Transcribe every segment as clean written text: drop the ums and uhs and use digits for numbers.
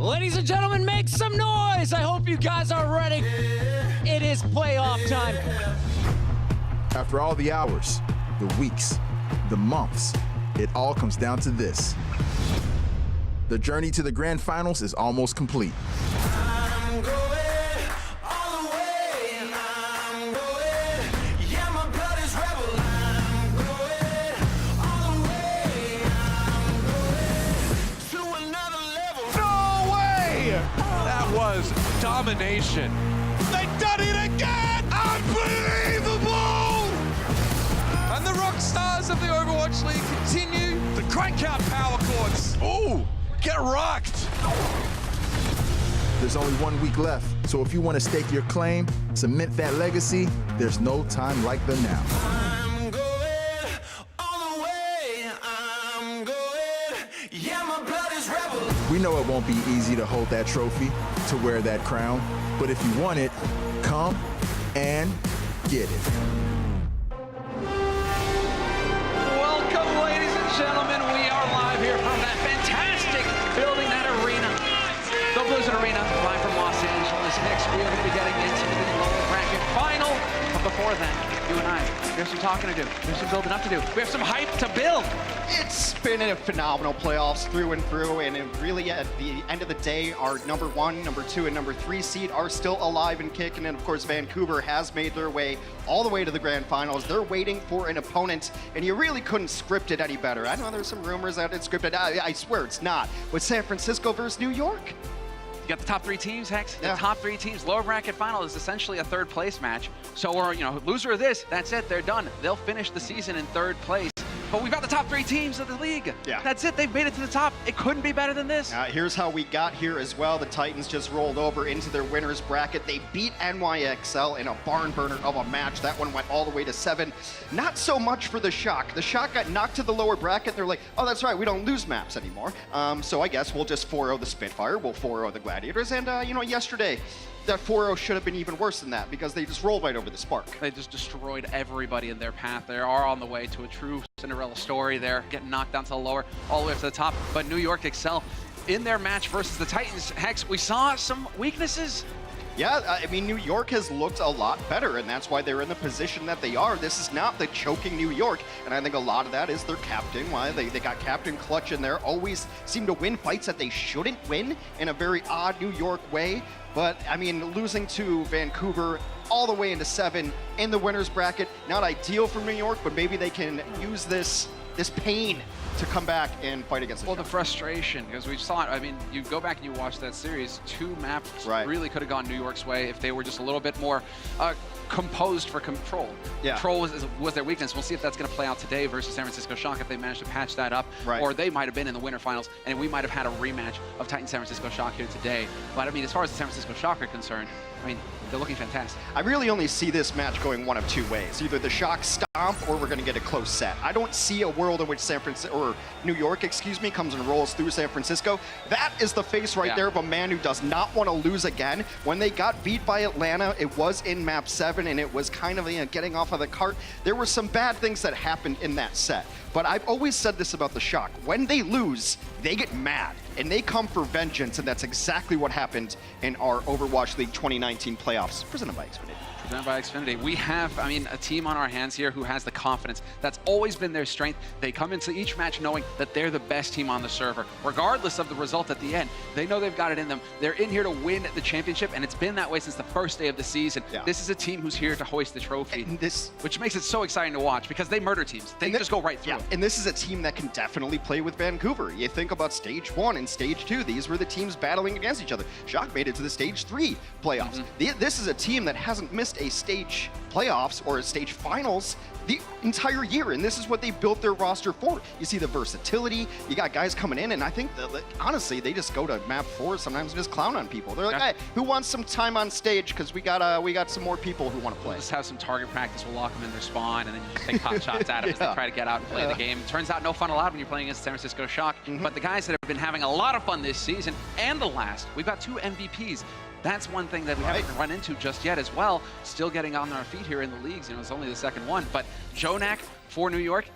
Ladies and gentlemen, make some noise! I hope you guys are ready. It is playoff time. After all the hours, the weeks, the months, it all comes down to this. The journey to the grand finals is almost complete. I'm going all the way, I'm going, yeah, my blood is rebel. I'm going all the way, I'm going to another level. No way! That was domination. They done it again! Unbelievable! And the rock stars of the Overwatch League continue to crank out power chords. Ooh, get rocked! There's only 1 week left, so if you want to stake your claim, cement that legacy, there's no time like the now. I'm going all the way, I'm going, yeah, my blood is rebel. We know it won't be easy to hold that trophy, to wear that crown, but if you want it, come and get it. Welcome, ladies and gentlemen. We are live here from that fantastic building, that arena, the Blizzard Arena, live from Los Angeles. Next, we are going to be getting into the lower bracket final. But before then, you and I, we have some talking to do. We have some building up to do. We have some hype to build. It's been a phenomenal playoffs through and through, and it really, at the end of the day, our number 1, number 2, and number 3 seed are still alive and kicking, and of course, Vancouver has made their way all the way to the grand finals. They're waiting for an opponent, and you really couldn't script it any better. I know there's some rumors that it's scripted. I swear it's not. With San Francisco versus New York. You got the top 3 teams, Hex. The Yeah. top 3 teams. Lower bracket final is essentially a third place match. So we're, loser of this, that's it. They're done. They'll finish the season in third place. But we've got the top 3 teams of the league. Yeah. That's it. They've made it to the top. It couldn't be better than this. Here's how we got here as well. The Titans just rolled over into their winners bracket. They beat NYXL in a barn burner of a match. That one went all the way to 7. Not so much for the Shock. The Shock got knocked to the lower bracket. They're like, oh, that's right, we don't lose maps anymore. So I guess we'll just 4-0 the Spitfire. We'll 4-0 the Gladiators. And, yesterday, that 4-0 should have been even worse than that because they just rolled right over the Spark. They just destroyed everybody in their path. They are on the way to a true Cinderella story. They're getting knocked down to the lower, all the way up to the top. But New York Excel, in their match versus the Titans, Hex, we saw some weaknesses. Yeah, I mean, New York has looked a lot better, and that's why they're in the position that they are. This is not the choking New York, and I think a lot of that is their captain. Why they got Captain Clutch in there, always seem to win fights that they shouldn't win in a very odd New York way. But, I mean, losing to Vancouver all the way into 7 in the winner's bracket, not ideal for New York, but maybe they can use this pain to come back and fight against the Well, Shock. the frustration, because we saw it. I mean, you go back and you watch that series, 2 maps Right. really could have gone New York's way if they were just a little bit more composed for control. Yeah. Control was their weakness. We'll see if that's going to play out today versus San Francisco Shock if they manage to patch that up. Right. Or they might have been in the winter finals, and we might have had a rematch of Titan San Francisco Shock here today. But, I mean, as far as the San Francisco Shock are concerned, I mean, they're looking fantastic. I really only see this match going one of 2 ways. Either the Shock stomp or we're going to get a close set. I don't see a world in which New York, comes and rolls through San Francisco. That is the face right there of a man who does not want to lose again. When they got beat by Atlanta, it was in map 7 and it was kind of getting off of the cart. There were some bad things that happened in that set. But I've always said this about the Shock. When they lose, they get mad and they come for vengeance, and that's exactly what happened in our Overwatch League 2019 playoffs, presented by Xfinity. Presented by Xfinity. We have, I mean, a team on our hands here who has the confidence. That's always been their strength. They come into each match knowing that they're the best team on the server. Regardless of the result at the end, they know they've got it in them. They're in here to win the championship, and it's been that way since the first day of the season. Yeah. This is a team who's here to hoist the trophy, And this, which makes it so exciting to watch because they murder teams. They just go right through them. And this is a team that can definitely play with Vancouver. You think about stage 1 and stage 2. These were the teams battling against each other. Shock made it to the stage 3 playoffs. This is a team that hasn't missed a stage playoffs or a stage finals the entire year, and this is what they built their roster for. You see the versatility, you got guys coming in, and I think that, honestly, they just go to map 4 sometimes and just clown on people. They're like, hey, who wants some time on stage, because we got some more people who want to play. We'll just have some target practice. We'll lock them in their spawn, and then you just take hot shots at them as they try to get out and play the game. Turns out no fun allowed when you're playing against San Francisco Shock, but the guys that have been having a lot of fun this season and the last, we've got 2 MVPs. That's one thing that we haven't run into just yet as well. Still getting on our feet here in the leagues. It's only the second one. But Jonak for New York,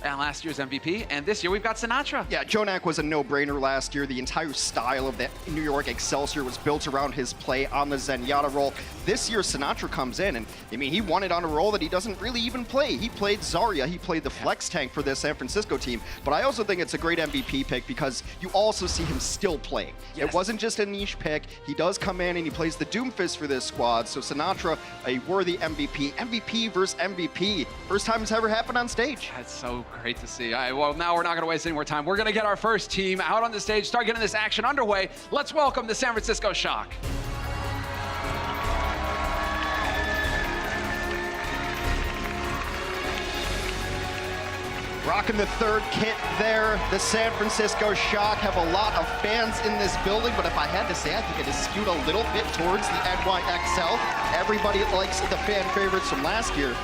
and last year's MVP, and this year we've got Sinatra. Yeah, Jonak was a no-brainer last year. The entire style of the New York Excelsior was built around his play on the Zenyatta role. This year, Sinatra comes in, and I mean, he won it on a role that he doesn't really even play. He played Zarya, he played the flex tank for this San Francisco team, but I also think it's a great MVP pick because you also see him still playing. Yes. It wasn't just a niche pick. He does come in and he plays the Doomfist for this squad, so Sinatra, a worthy MVP. MVP versus MVP. First time it's ever happened on stage. That's so great to see. All right, well, now we're not going to waste any more time. We're going to get our first team out on the stage, start getting this action underway. Let's welcome the San Francisco Shock. Rocking the third kit there. The San Francisco Shock have a lot of fans in this building, but if I had to say, I think it is skewed a little bit towards the NYXL. Everybody likes the fan favorites from last year.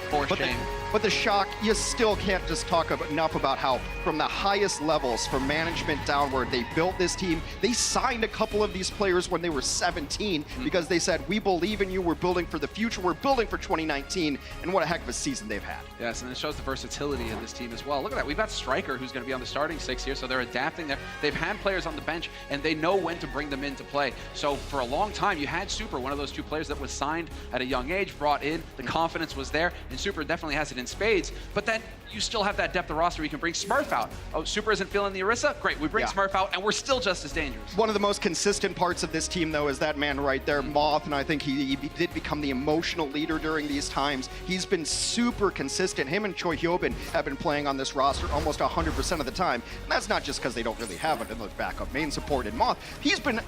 For shame. But the Shock, you still can't just talk enough about how, from the highest levels, from management downward, they built this team. They signed a couple of these players when they were 17 because they said, we believe in you, we're building for the future, we're building for 2019, and what a heck of a season they've had. Yes, and it shows the versatility of this team as well. Look at that. We've got Stryker, who's going to be on the starting six here, so they're adapting there. They've had players on the bench, and they know when to bring them into play. So for a long time, you had Super, one of those two players that was signed at a young age, brought in, the confidence was there, and Super definitely has it in spades. But then you still have that depth of roster where you can bring Smurf out. Oh, Super isn't feeling the Orisa? Great, we bring Smurf out, and we're still just as dangerous. One of the most consistent parts of this team, though, is that man right there, Moth, and I think he did become the emotional leader during these times. He's been super consistent. Him and Choi Hyobin have been playing on this roster almost 100% of the time, and that's not just because they don't really have another backup main support in Moth. He's been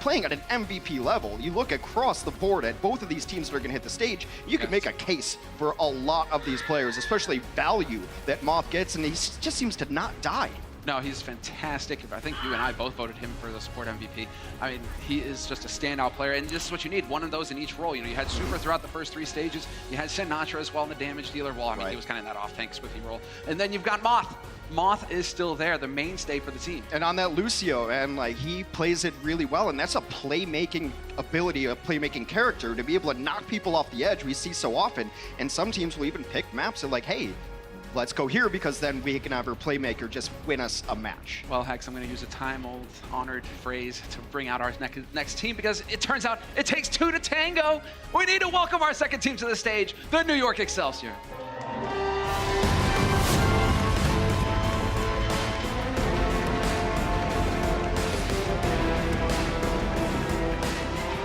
playing at an MVP level. You look across the board at both of these teams that are going to hit the stage, you can make a case for a lot of these players, especially value that Moth gets, and he just seems to not die. No, he's fantastic. I think you and I both voted him for the support MVP. I mean, he is just a standout player, and this is what you need, one of those in each role. You know, you had Super throughout the first three stages. You had Sinatra as well in the damage dealer. Well, I mean, he was kind of in that off-tank Swiffy role. And then you've got Moth. Moth is still there, the mainstay for the team. And on that Lucio, and like he plays it really well, and that's a playmaking ability, a playmaking character to be able to knock people off the edge we see so often. And some teams will even pick maps that like, hey, let's go here because then we can have our playmaker just win us a match. Well, Hex, I'm going to use a time-old honored phrase to bring out our next team because it turns out it takes two to tango. We need to welcome our second team to the stage, the New York Excelsior.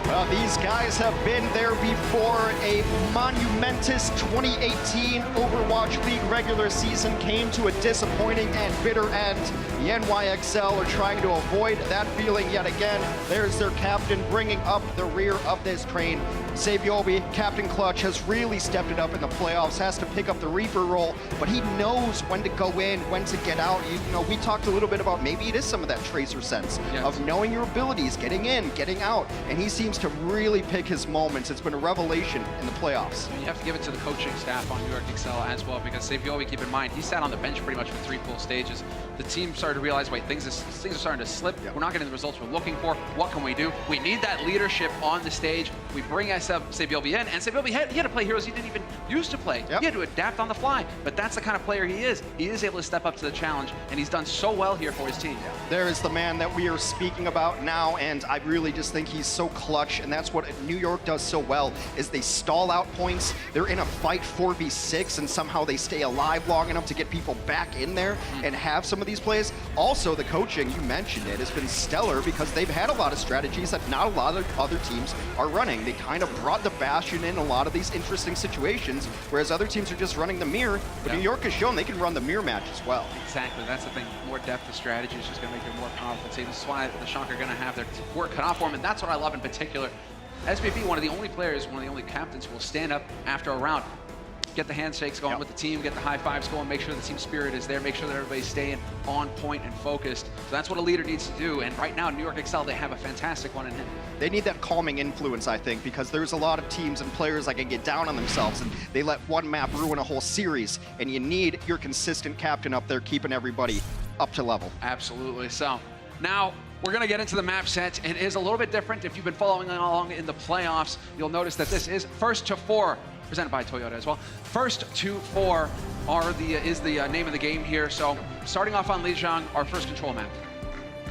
Well, these guys have been there before. A monumentous 2018 Overwatch League regular season came to a disappointing and bitter end. The NYXL are trying to avoid that feeling yet again. There's their captain bringing up the rear of this train. Saviobi, Captain Clutch, has really stepped it up in the playoffs, has to pick up the Reaper role, but he knows when to go in, when to get out. You know, we talked a little bit about maybe it is some of that Tracer sense of knowing your abilities, getting in, getting out, and he seems to really pick his moments. It's been a revelation in the playoffs. You have to give it to the coaching staff on New York Excel as well, because Saviobi, keep in mind, he sat on the bench pretty much for three full stages. The team started to realize, wait, things are starting to slip. We're not getting the results we're looking for. What can we do? We need that leadership on the stage. We bring Saviobi in, and Saviobi, he had to play heroes he didn't even used to play. He had to adapt on the fly, but that's the kind of player he is. He is able to step up to the challenge, and he's done so well here for his team. There is the man that we are speaking about now, and I really just think he's so clutch, and that's what New York does so well, is they stall out points. They're in a fight 4v6, and somehow they stay alive long enough to get people back in there and have some of these plays. Also, the coaching, you mentioned it, has been stellar because they've had a lot of strategies that not a lot of other teams are running. They kind of brought the Bastion in a lot of these interesting situations, whereas other teams are just running the mirror. But New York has shown they can run the mirror match as well. Exactly, that's the thing. More depth of strategy is just going to make them more powerful team. This is why the Shock are going to have their work cut off for them, and that's what I love in particular. SBB, one of the only players, one of the only captains who will stand up after a round, get the handshakes going with the team, get the high fives going, make sure the team spirit is there, make sure that everybody's staying on point and focused. So that's what a leader needs to do. And right now, New York Excel, they have a fantastic one in him. They need that calming influence, I think, because there's a lot of teams and players that can get down on themselves, and they let one map ruin a whole series. And you need your consistent captain up there keeping everybody up to level. Absolutely. So now we're going to get into the map set. It is a little bit different. If you've been following along in the playoffs, you'll notice that this is first to four, presented by Toyota as well. First to four is the name of the game here. So starting off on Lijiang, our first control map.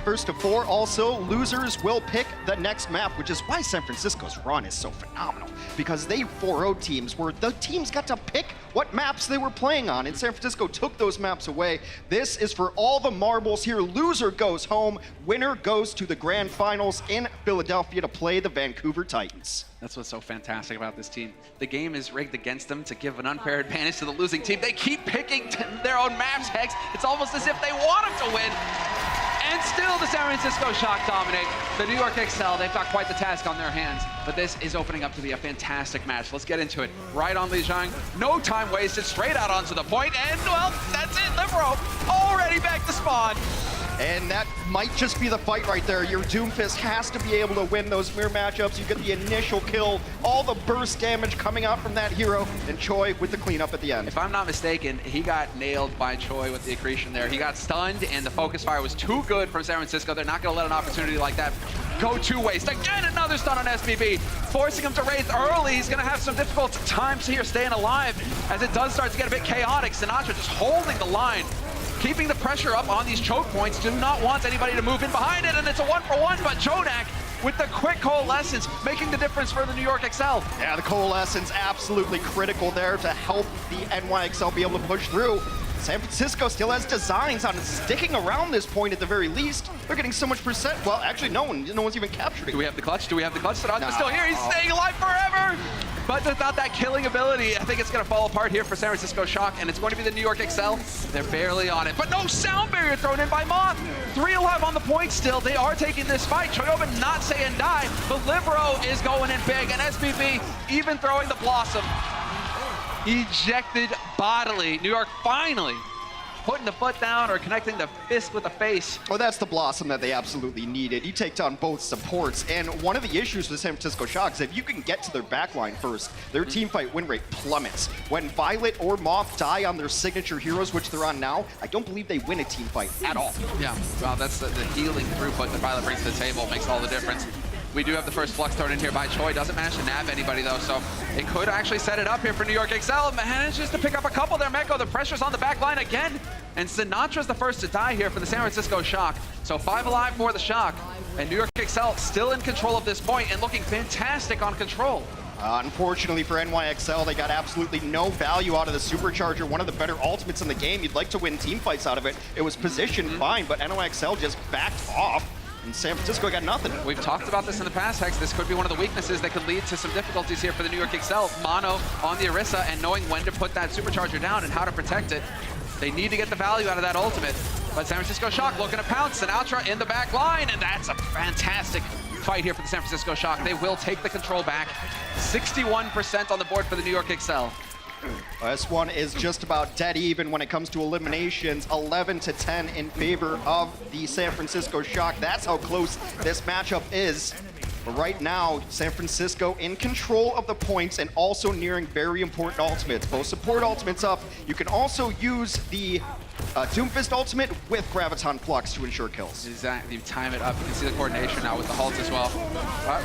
First to 4, also, losers will pick the next map, which is why San Francisco's run is so phenomenal. Because they 4-0 teams where the teams got to pick what maps they were playing on, and San Francisco took those maps away. This is for all the marbles here. Loser goes home, winner goes to the grand finals in Philadelphia to play the Vancouver Titans. That's what's so fantastic about this team. The game is rigged against them to give an unfair advantage to the losing team. They keep picking their own maps, Hex. It's almost as if they want them to win. And still the San Francisco Shock dominate. The New York Excel, they've got quite the task on their hands, but this is opening up to be a fantastic match. Let's get into it. Right on Lijiang, no time wasted, straight out onto the point, and well, that's it, Libero already back to spawn. And that might just be the fight right there. Your Doomfist has to be able to win those mirror matchups. You get the initial kill, all the burst damage coming out from that hero, and Choi with the cleanup at the end. If I'm not mistaken, he got nailed by Choi with the accretion there. He got stunned, and the focus fire was too good for San Francisco. They're not going to let an opportunity like that go to waste. Again, another stun on SBB, forcing him to raise early. He's going to have some difficult times here staying alive as it does start to get a bit chaotic. Sinatra just holding the line, keeping the pressure up on these choke points. Do not want anybody to move in behind it, and it's a 1-for-1, but Jonak with the quick coalescence, making the difference for the New York Excel. Yeah, the coalescence absolutely critical there to help the NYXL be able to push through. San Francisco still has designs on sticking around this point at the very least. They're getting so much percent. Well, actually, no one's even captured it. Do we have the clutch? Do we have the clutch? Sinat's No. still here. He's staying alive forever. But without that killing ability, I think it's going to fall apart here for San Francisco Shock, and it's going to be the New York Excel. They're barely on it, but no sound barrier thrown in by Moth. 3 alive on the point still. They are taking this fight. Choyobin not say and die, but Libero is going in big, and SBB even throwing the Blossom. Ejected bodily. New York finally putting the foot down or connecting the fist with the face. Well, that's the Blossom that they absolutely needed. You take down both supports, and one of the issues with San Francisco Shock is if you can get to their backline first, their team fight win rate plummets. When Violet or Moth die on their signature heroes, which they're on now, I don't believe they win a team fight at all. Yeah, well, that's the healing throughput that Violet brings to the table, makes all the difference. We do have the first flux thrown in here by Choi. Doesn't manage to nab anybody, though, so it could actually set it up here for New York Excel. Manages to pick up a couple there, Meko. The pressure's on the back line again, and Sinatra's the first to die here for the San Francisco Shock. So 5 alive for the Shock, and New York Excel still in control of this point and looking fantastic on control. Unfortunately for NYXL, they got absolutely no value out of the Supercharger, one of the better ultimates in the game. You'd like to win team fights out of it. It was positioned fine, but NYXL just backed off. And San Francisco got nothing. We've talked about this in the past, Hex. This could be one of the weaknesses that could lead to some difficulties here for the New York Excel. Mono on the Orisa and knowing when to put that Supercharger down and how to protect it. They need to get the value out of that ultimate. But San Francisco Shock looking to pounce. Sinatra in the back line, and that's a fantastic fight here for the San Francisco Shock. They will take the control back. 61% on the board for the New York Excel. This one is just about dead even when it comes to eliminations, 11-10 in favor of the San Francisco Shock. That's how close this matchup is. But right now, San Francisco in control of the points and also nearing very important ultimates. Both support ultimates up. You can also use the Doomfist ultimate with Graviton Flux to ensure kills. Exactly, you time it up. You can see the coordination now with the halt as well.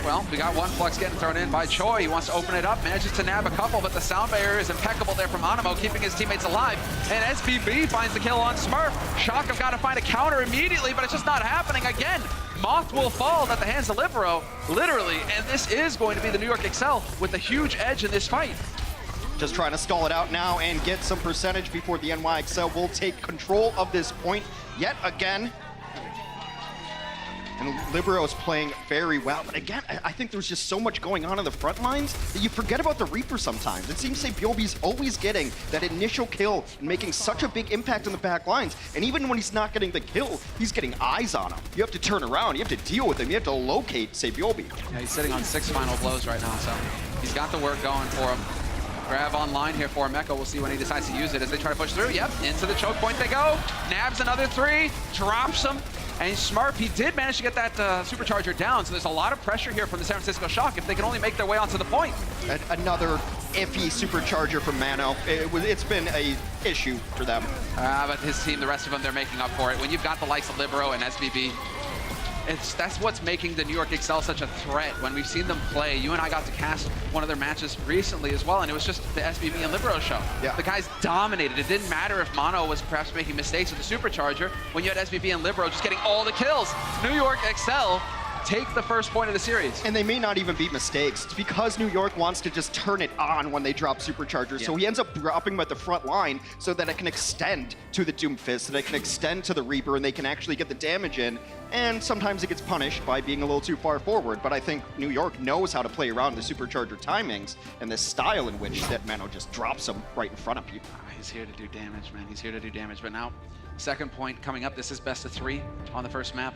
Well, we got one Flux getting thrown in by Choi. He wants to open it up, manages to nab a couple, but the sound barrier is impeccable there from Animo, keeping his teammates alive. And SBB finds the kill on Smurf. Shock have got to find a counter immediately, but it's just not happening again. Moth will fall at the hands of Libero, literally, and this is going to be the New York Excel with a huge edge in this fight. Just trying to stall it out now and get some percentage before the NYXL will take control of this point yet again. And Libero is playing very well. But again, I think there's just so much going on the front lines that you forget about the Reaper sometimes. It seems Sebiobi's always getting that initial kill and making such a big impact on the back lines. And even when he's not getting the kill, he's getting eyes on him. You have to turn around, you have to deal with him, you have to locate Sebiobi. Yeah, he's sitting on 6 final blows right now, so he's got the work going for him. Grab online here for Meko. We'll see when he decides to use it as they try to push through. Yep, into the choke point they go. Nabs another 3, drops him. And Smurf, he did manage to get that Supercharger down, so there's a lot of pressure here from the San Francisco Shock if they can only make their way onto the point. Another iffy Supercharger from Mano. It's been a issue for them. But his team, the rest of them, they're making up for it. When you've got the likes of Libero and SBB, That's what's making the New York Excel such a threat when we've seen them play. You and I got to cast one of their matches recently as well, and it was just the SBB and Libero show. Yeah. The guys dominated. It didn't matter if Mono was perhaps making mistakes with the Supercharger when you had SBB and Libero just getting all the kills. New York Excel take the first point of the series. And they may not even be mistakes. It's because New York wants to just turn it on when they drop Superchargers. So he ends up dropping them at the front line so that it can extend to the Doomfist, so that it can extend to the Reaper, and they can actually get the damage in. And sometimes it gets punished by being a little too far forward. But I think New York knows how to play around the Supercharger timings and the style in which that Mano just drops them right in front of people. He's here to do damage, man. He's here to do damage. But now, second point coming up. This is best of 3 on the first map.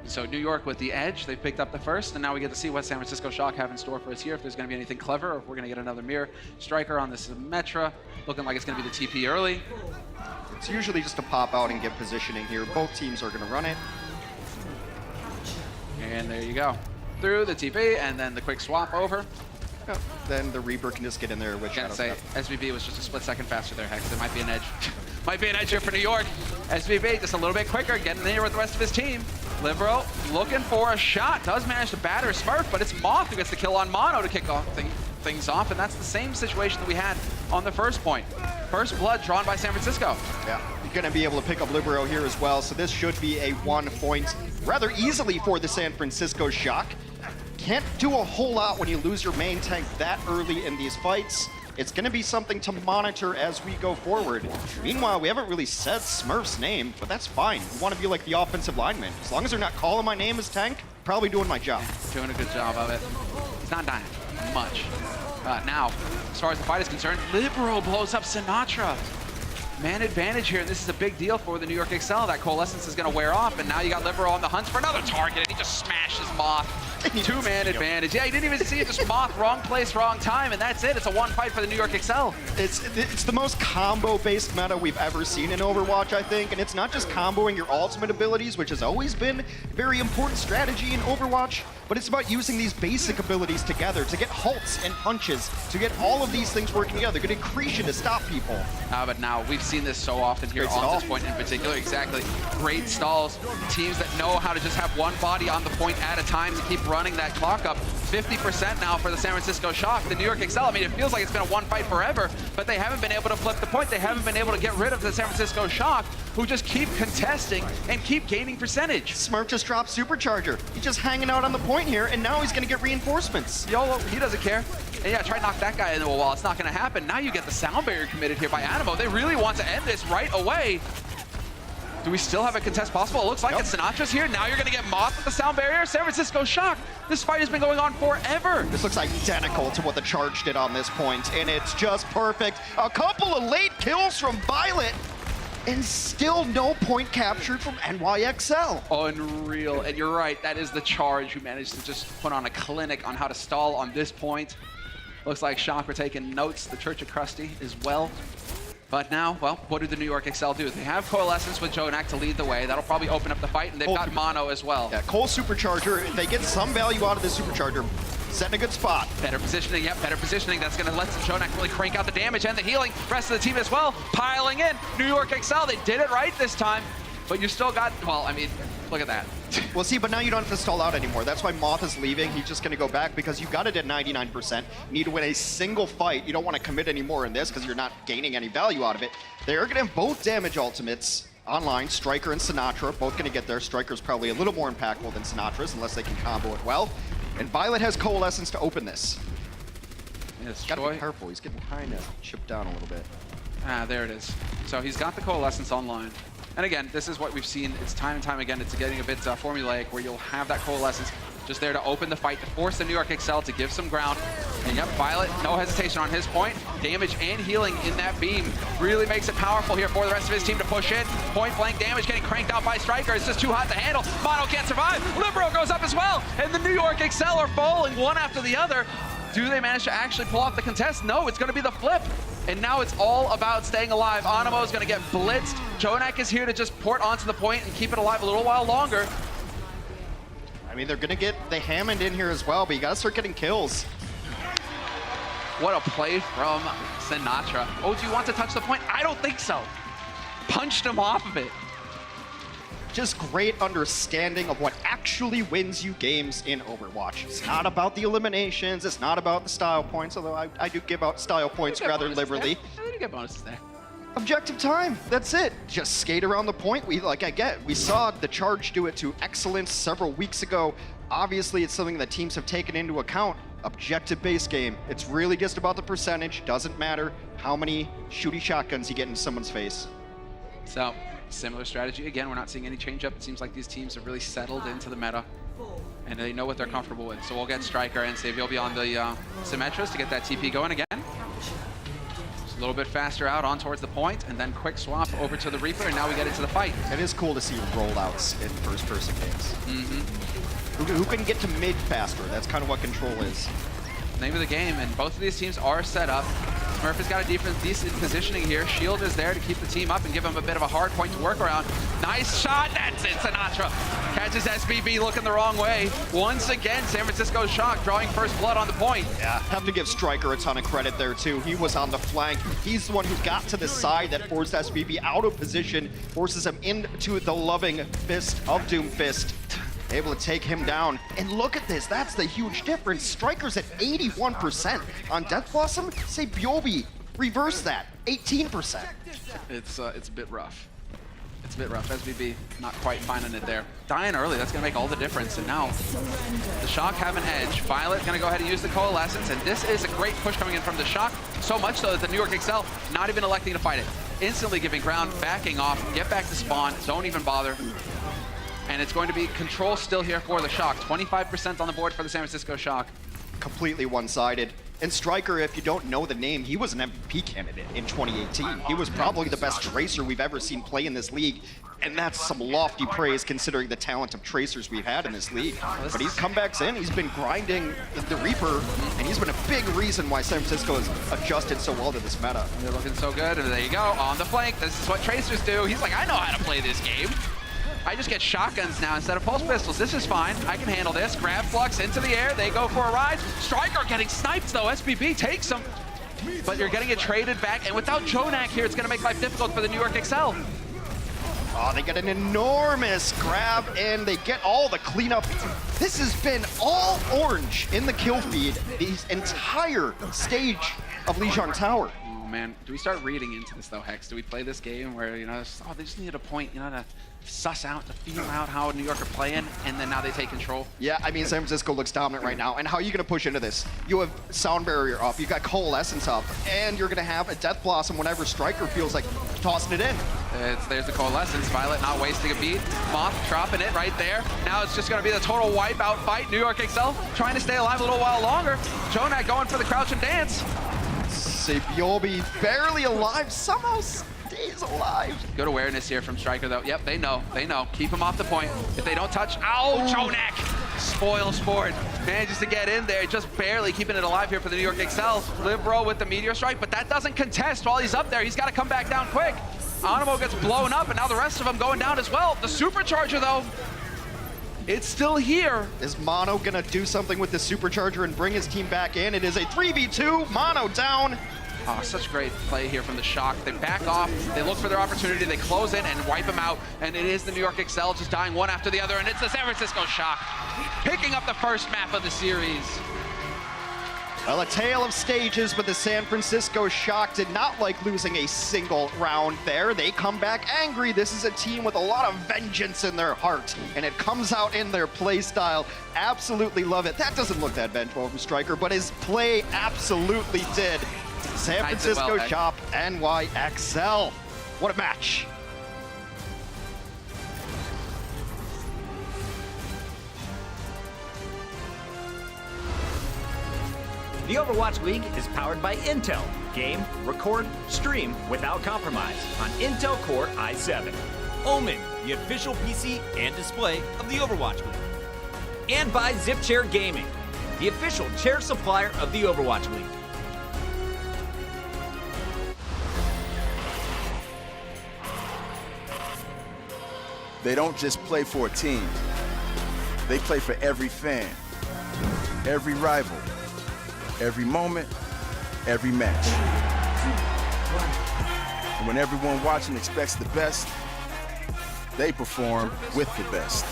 So New York with the edge, they picked up the first, and now we get to see what San Francisco Shock have in store for us here, if there's going to be anything clever, or if we're going to get another mirror. Striker on this Metra, looking like it's going to be the TP early. It's usually just to pop out and get positioning here. Both teams are going to run it. And there you go. Through the TP, and then the quick swap over. Yep. Then the Reaper can just get in there with Can't Shadow say Step. SBB was just a split second faster there, Hex. There might be an edge. Might be an edge here for New York. SBB just a little bit quicker, getting in here with the rest of his team. Libero looking for a shot. Does manage to batter Smurf, but it's Moth who gets the kill on Mono to kick off things off, and that's the same situation that we had on the first point. First blood drawn by San Francisco. Yeah, you're going to be able to pick up Libero here as well, so this should be a 1 point rather easily for the San Francisco Shock. Can't do a whole lot when you lose your main tank that early in these fights. It's going to be something to monitor as we go forward. Meanwhile, we haven't really said Smurf's name, but that's fine. We want to be like the offensive lineman. As long as they're not calling my name as tank, probably doing my job. Doing a good job of it. He's not dying much. Now, as far as the fight is concerned, Libero blows up Sinatra. Man advantage here. This is a big deal for the New York Excel. That Coalescence is going to wear off, and now you got Libero on the hunt for another target, and he just smashes Moth. 2-man advantage. Yeah, he didn't even see it. Just Moth, wrong place, wrong time, and that's it. It's a 1 fight for the New York Excel. It's the most combo-based meta we've ever seen in Overwatch, I think, and it's not just comboing your ultimate abilities, which has always been a very important strategy in Overwatch, but it's about using these basic abilities together to get halts and punches, to get all of these things working together, get accretion to stop people. But now, we've seen this so often here on this point in particular. Exactly. Great stalls. Teams that know how to just have one body on the point at a time to keep running that clock up. 50% now for the San Francisco Shock. The New York Excel, I mean, it feels like it's been a 1 fight forever, but they haven't been able to flip the point. They haven't been able to get rid of the San Francisco Shock, who just keep contesting and keep gaining percentage. Smurf just dropped Supercharger. He's just hanging out on the point here, and now he's going to get reinforcements. YOLO, he doesn't care. And yeah, try to knock that guy into a wall. It's not going to happen. Now you get the sound barrier committed here by Animo. They really want to end this right away. Do we still have a contest possible? It looks like it's Sinatra's here. Now you're going to get Moth with the sound barrier. San Francisco Shock. This fight has been going on forever. This looks identical to what the Charge did on this point, and it's just perfect. A couple of late kills from Violet, and still no point captured from NYXL. Unreal. And you're right, that is the Charge who managed to just put on a clinic on how to stall on this point. Looks like Shock were taking notes, the Church of Krusty as well. But now, well, what do the New York Excel do? They have Coalescence with Jonak to lead the way. That'll probably open up the fight, and they've got Mono as well. Yeah, Cole Supercharger, if they get some value out of this Supercharger, set in a good spot. Better positioning, yep, better positioning. That's going to let Jonak really crank out the damage and the healing. Rest of the team as well, piling in. New York Excel, they did it right this time, but you still got, well, I mean, look at that. Well, see, but now you don't have to stall out anymore. That's why Moth is leaving. He's just going to go back because you got it at 99%. You need to win a single fight. You don't want to commit any more in this because you're not gaining any value out of it. They're going to have both damage ultimates online. Striker and Sinatra both going to get there. Striker's probably a little more impactful than Sinatra's unless they can combo it well. And Violet has Coalescence to open this. Yes, Got to be careful. He's getting kind of chipped down a little bit. There it is. So he's got the Coalescence online. And again, this is what we've seen. It's time and time again. It's getting a bit formulaic where you'll have that Coalescence just there to open the fight, to force the New York Excel to give some ground. And yep, Violet, no hesitation on his point. Damage and healing in that beam really makes it powerful here for the rest of his team to push in. Point blank damage getting cranked out by Striker. It's just too hot to handle. Mono can't survive. Libero goes up as well. And the New York Excel are falling one after the other. Do they manage to actually pull off the contest? No, it's going to be the flip. And now it's all about staying alive. Animo is going to get blitzed. Jonak is here to just port onto the point and keep it alive a little while longer. I mean, they're going to get the Hammond in here as well, but you got to start getting kills. What a play from Sinatra. Oh, do you want to touch the point? I don't think so. Punched him off of it. just great understanding of what actually wins you games in Overwatch. It's not about the eliminations, it's not about the style points, although I do give out style points rather liberally. I did get bonuses there. Objective time, that's it. Just skate around the point. We saw the Charge do it to excellence several weeks ago. Obviously, it's something that teams have taken into account. Objective-based game. It's really just about the percentage. Doesn't matter how many shooty shotguns you get in someone's face. So, similar strategy. Again, we're not seeing any change up. It seems like these teams have really settled into the meta, and they know what they're comfortable with. So we'll get Striker and Save. You'll be on the Symmetras to get that TP going again. A little bit faster out on towards the point, and then quick swap over to the Reaper, and now we get into the fight. It is cool to see rollouts in first-person games. Who can get to mid faster? That's kind of what Control is. Name of the game, and both of these teams are set up. Smurf has got a decent positioning here. Shield is there to keep the team up and give him a bit of a hard point to work around. Nice shot, that's it, Sinatra. Catches SBB looking the wrong way. Once again, San Francisco Shock drawing first blood on the point. Yeah, have to give Striker a ton of credit there too. He was on the flank. He's the one who got to the side that forced SBB out of position, forces him into the loving fist of Doomfist. Able to take him down. And look at this, that's the huge difference. Striker's at 81% on Death Blossom. Say Byobi, reverse that, 18%. It's a bit rough. It's a bit rough. SBB not quite finding it there. Dying early, that's gonna make all the difference. And now the Shock have an edge. Violet gonna go ahead and use the Coalescence, and this is a great push coming in from the Shock. So much so that the New York Excel not even electing to fight it. Instantly giving ground, backing off, get back to spawn, don't even bother. And it's going to be Control still here for the Shock. 25% on the board for the San Francisco Shock. Completely one-sided. And Striker, if you don't know the name, he was an MVP candidate in 2018. He was probably the best Tracer we've ever seen play in this league. And that's some lofty praise considering the talent of Tracers we've had in this league. But he's come back in, he's been grinding the Reaper, and he's been a big reason why San Francisco has adjusted so well to this meta. They're looking so good, and there you go, on the flank. This is what Tracers do. He's like, I know how to play this game. I just get shotguns now instead of pulse pistols. This is fine. I can handle this. Grab Flux into the air. They go for a ride. Striker getting sniped, though. SBB takes him. But you're getting it traded back. And without Jonak here, it's going to make life difficult for the New York Excel. Oh, they get an enormous grab, and they get all the cleanup. This has been all orange in the kill feed the entire stage of Lijiang Tower. Oh, man. Do we start reading into this, though, Hex? Do we play this game where, you know, they just needed a point, you know, to suss out, to feel out how New York are playing, and then now they take control? Yeah, I mean, San Francisco looks dominant right now. And how are you going to push into this? You have Sound Barrier up, you got Coalescence up, and you're going to have a Death Blossom whenever Striker feels like tossing it in. There's the Coalescence. Violet not wasting a beat. Moth dropping it right there. Now it's just going to be the total wipeout fight. New York Excel trying to stay alive a little while longer. Jonak going for the crouch and dance. Byobi barely alive, somehow stays alive. Good awareness here from Striker, though. Yep, they know. Keep him off the point. If they don't touch, ow, Jonak! Spoil sport. Manages to get in there, just barely keeping it alive here for the New York Excel. Libero with the Meteor Strike, but that doesn't contest while he's up there. He's got to come back down quick. Animo gets blown up, and now the rest of them going down as well. The Supercharger, though, it's still here. Is Mono gonna do something with the Supercharger and bring his team back in? It is a 3v2, Mono down. Oh, such great play here from the Shock. They back off, they look for their opportunity, they close in and wipe them out, and it is the New York Excel just dying one after the other, and it's the San Francisco Shock picking up the first map of the series. Well, a tale of stages, but the San Francisco Shock did not like losing a single round there. They come back angry. This is a team with a lot of vengeance in their heart, and it comes out in their play style. Absolutely love it. That doesn't look that vengeful from Striker, but his play absolutely did. San Francisco Shock, NYXL. What a match. The Overwatch League is powered by Intel. Game, record, stream without compromise on Intel Core i7. Omen, the official PC and display of the Overwatch League. And by ZipChair Gaming, the official chair supplier of the Overwatch League. They don't just play for a team. They play for every fan, every rival, every moment, every match. And when everyone watching expects the best, they perform with the best.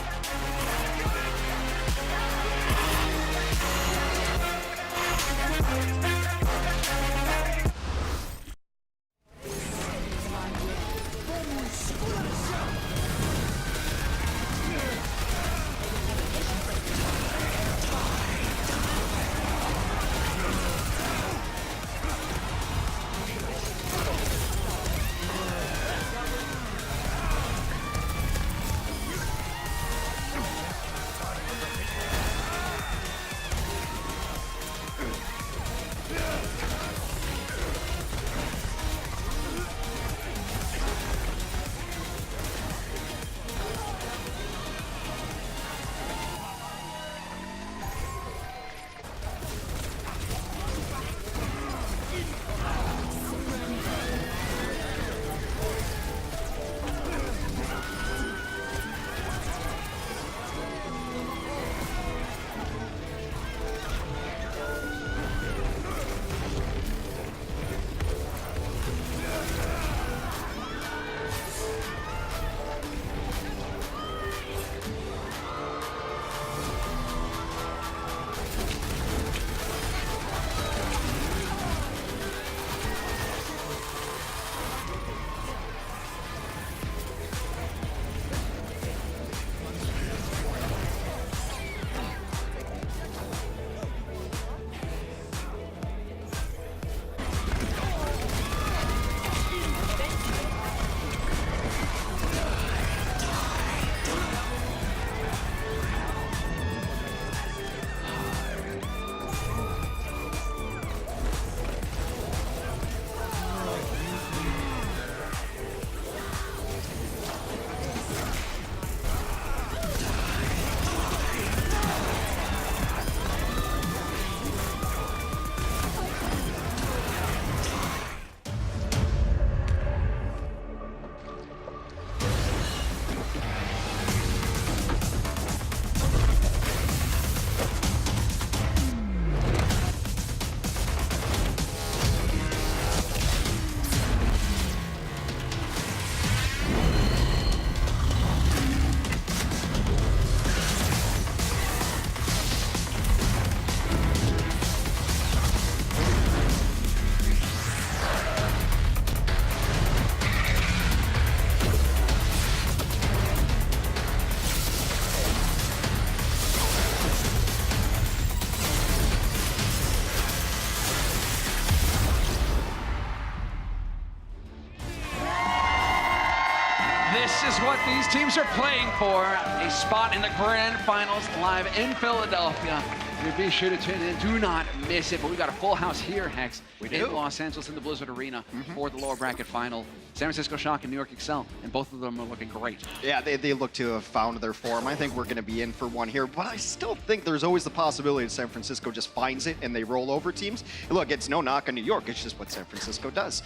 This is what these teams are playing for. A spot in the grand finals live in Philadelphia. You be sure to tune in. Do not miss it. But we've got a full house here, Hex, in Los Angeles in the Blizzard Arena for the lower bracket final. San Francisco Shock and New York Excel, and both of them are looking great. Yeah, they look to have found their form. I think we're going to be in for one here, but I still think there's always the possibility that San Francisco just finds it and they roll over teams. Look, it's no knock on New York. It's just what San Francisco does.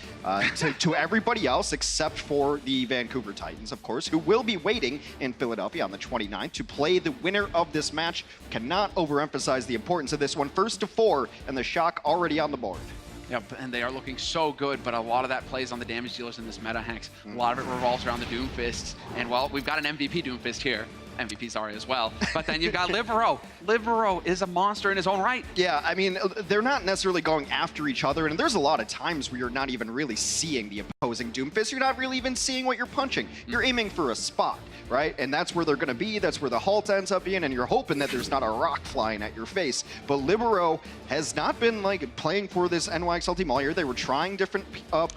To everybody else, except for the Vancouver Titans, of course, who will be waiting in Philadelphia on the 29th to play the winner of this match. Cannot overemphasize the importance of this one. First to 4, and the Shock already on the board. Yep, and they are looking so good, but a lot of that plays on the damage dealers in this meta, Hex. A lot of it revolves around the Doomfists, and well, we've got an MVP Doomfist here. MVP, sorry, as well. But then you've got Livero. Livero is a monster in his own right. Yeah, I mean, they're not necessarily going after each other, and there's a lot of times where you're not even really seeing the opposing Doomfist. You're not really even seeing what you're punching. You're aiming for a spot, right? And that's where they're going to be. That's where the halt ends up being, and you're hoping that there's not a rock flying at your face. But Livero has not been, like, playing for this NYXL team all year. They were trying different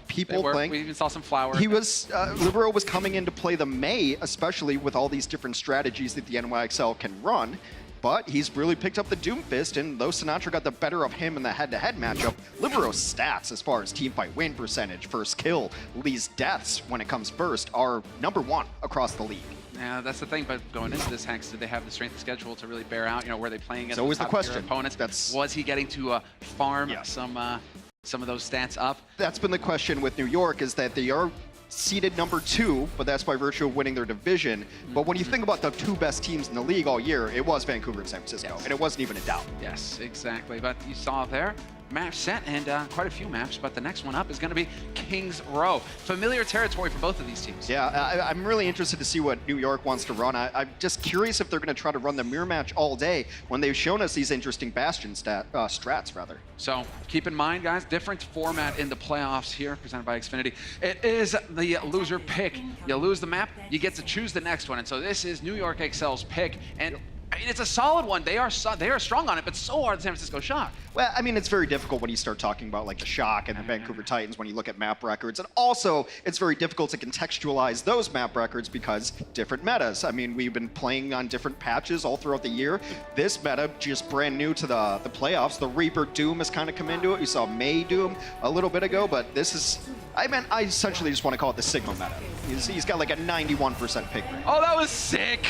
people playing. We even saw some flower. He was, Livero was coming in to play the Mei, especially with all these different strategies that the NYXL can run, but he's really picked up the Doomfist, and though Sinatra got the better of him in the head-to-head matchup, Libero's stats as far as teamfight win percentage, first kill, least deaths when it comes first, are #1 across the league. Yeah, that's the thing, but going into this, Hex, did they have the strength of schedule to really bear out? You know, were they playing against always the question. Opponents? Was he getting to farm some of those stats up? That's been the question with New York, is that they are seeded #2, but that's by virtue of winning their division. But when you think about the 2 best teams in the league all year, it was Vancouver and San Francisco, and it wasn't even a doubt. Yes, exactly. But you saw there, match set, and quite a few maps, but the next one up is going to be Kings Row. Familiar territory for both of these teams. Yeah, I'm really interested to see what New York wants to run. I'm just curious if they're going to try to run the mirror match all day when they've shown us these interesting Bastion strats, rather. So keep in mind, guys, different format in the playoffs here, presented by Xfinity. It is the loser pick. You lose the map, you get to choose the next one, and so this is New York Excel's pick, and I mean, it's a solid one. They are strong on it, but so are the San Francisco Shock. Well, I mean, it's very difficult when you start talking about like the Shock and the Vancouver Titans when you look at map records. And also, it's very difficult to contextualize those map records because different metas. I mean, we've been playing on different patches all throughout the year. This meta, just brand new to the playoffs. The Reaper Doom has kind of come into it. You saw May Doom a little bit ago, but this is... I essentially just want to call it the Sigma meta. He's got like a 91% pick rate. Oh, that was sick.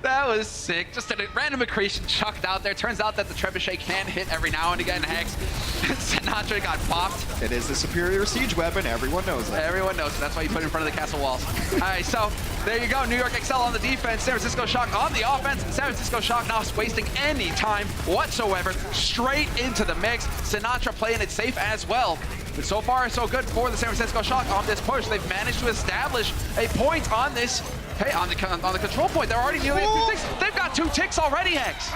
That was sick. Just a random accretion chucked out there. Turns out that the Trebuchet can hit every now and again. Hex. Sinatra got popped. It is the superior siege weapon. Everyone knows that. Everyone knows it. That's why you put it in front of the castle walls. All right, so there you go. New York Excel on the defense. San Francisco Shock on the offense. San Francisco Shock not wasting any time whatsoever. Straight into the mix. Sinatra playing it safe as well. But so far, so good for the San Francisco Shock on this push. They've managed to establish a point on this. Hey, on the control point. They're already nearly at 2 ticks. They've got 2 ticks already, Hex.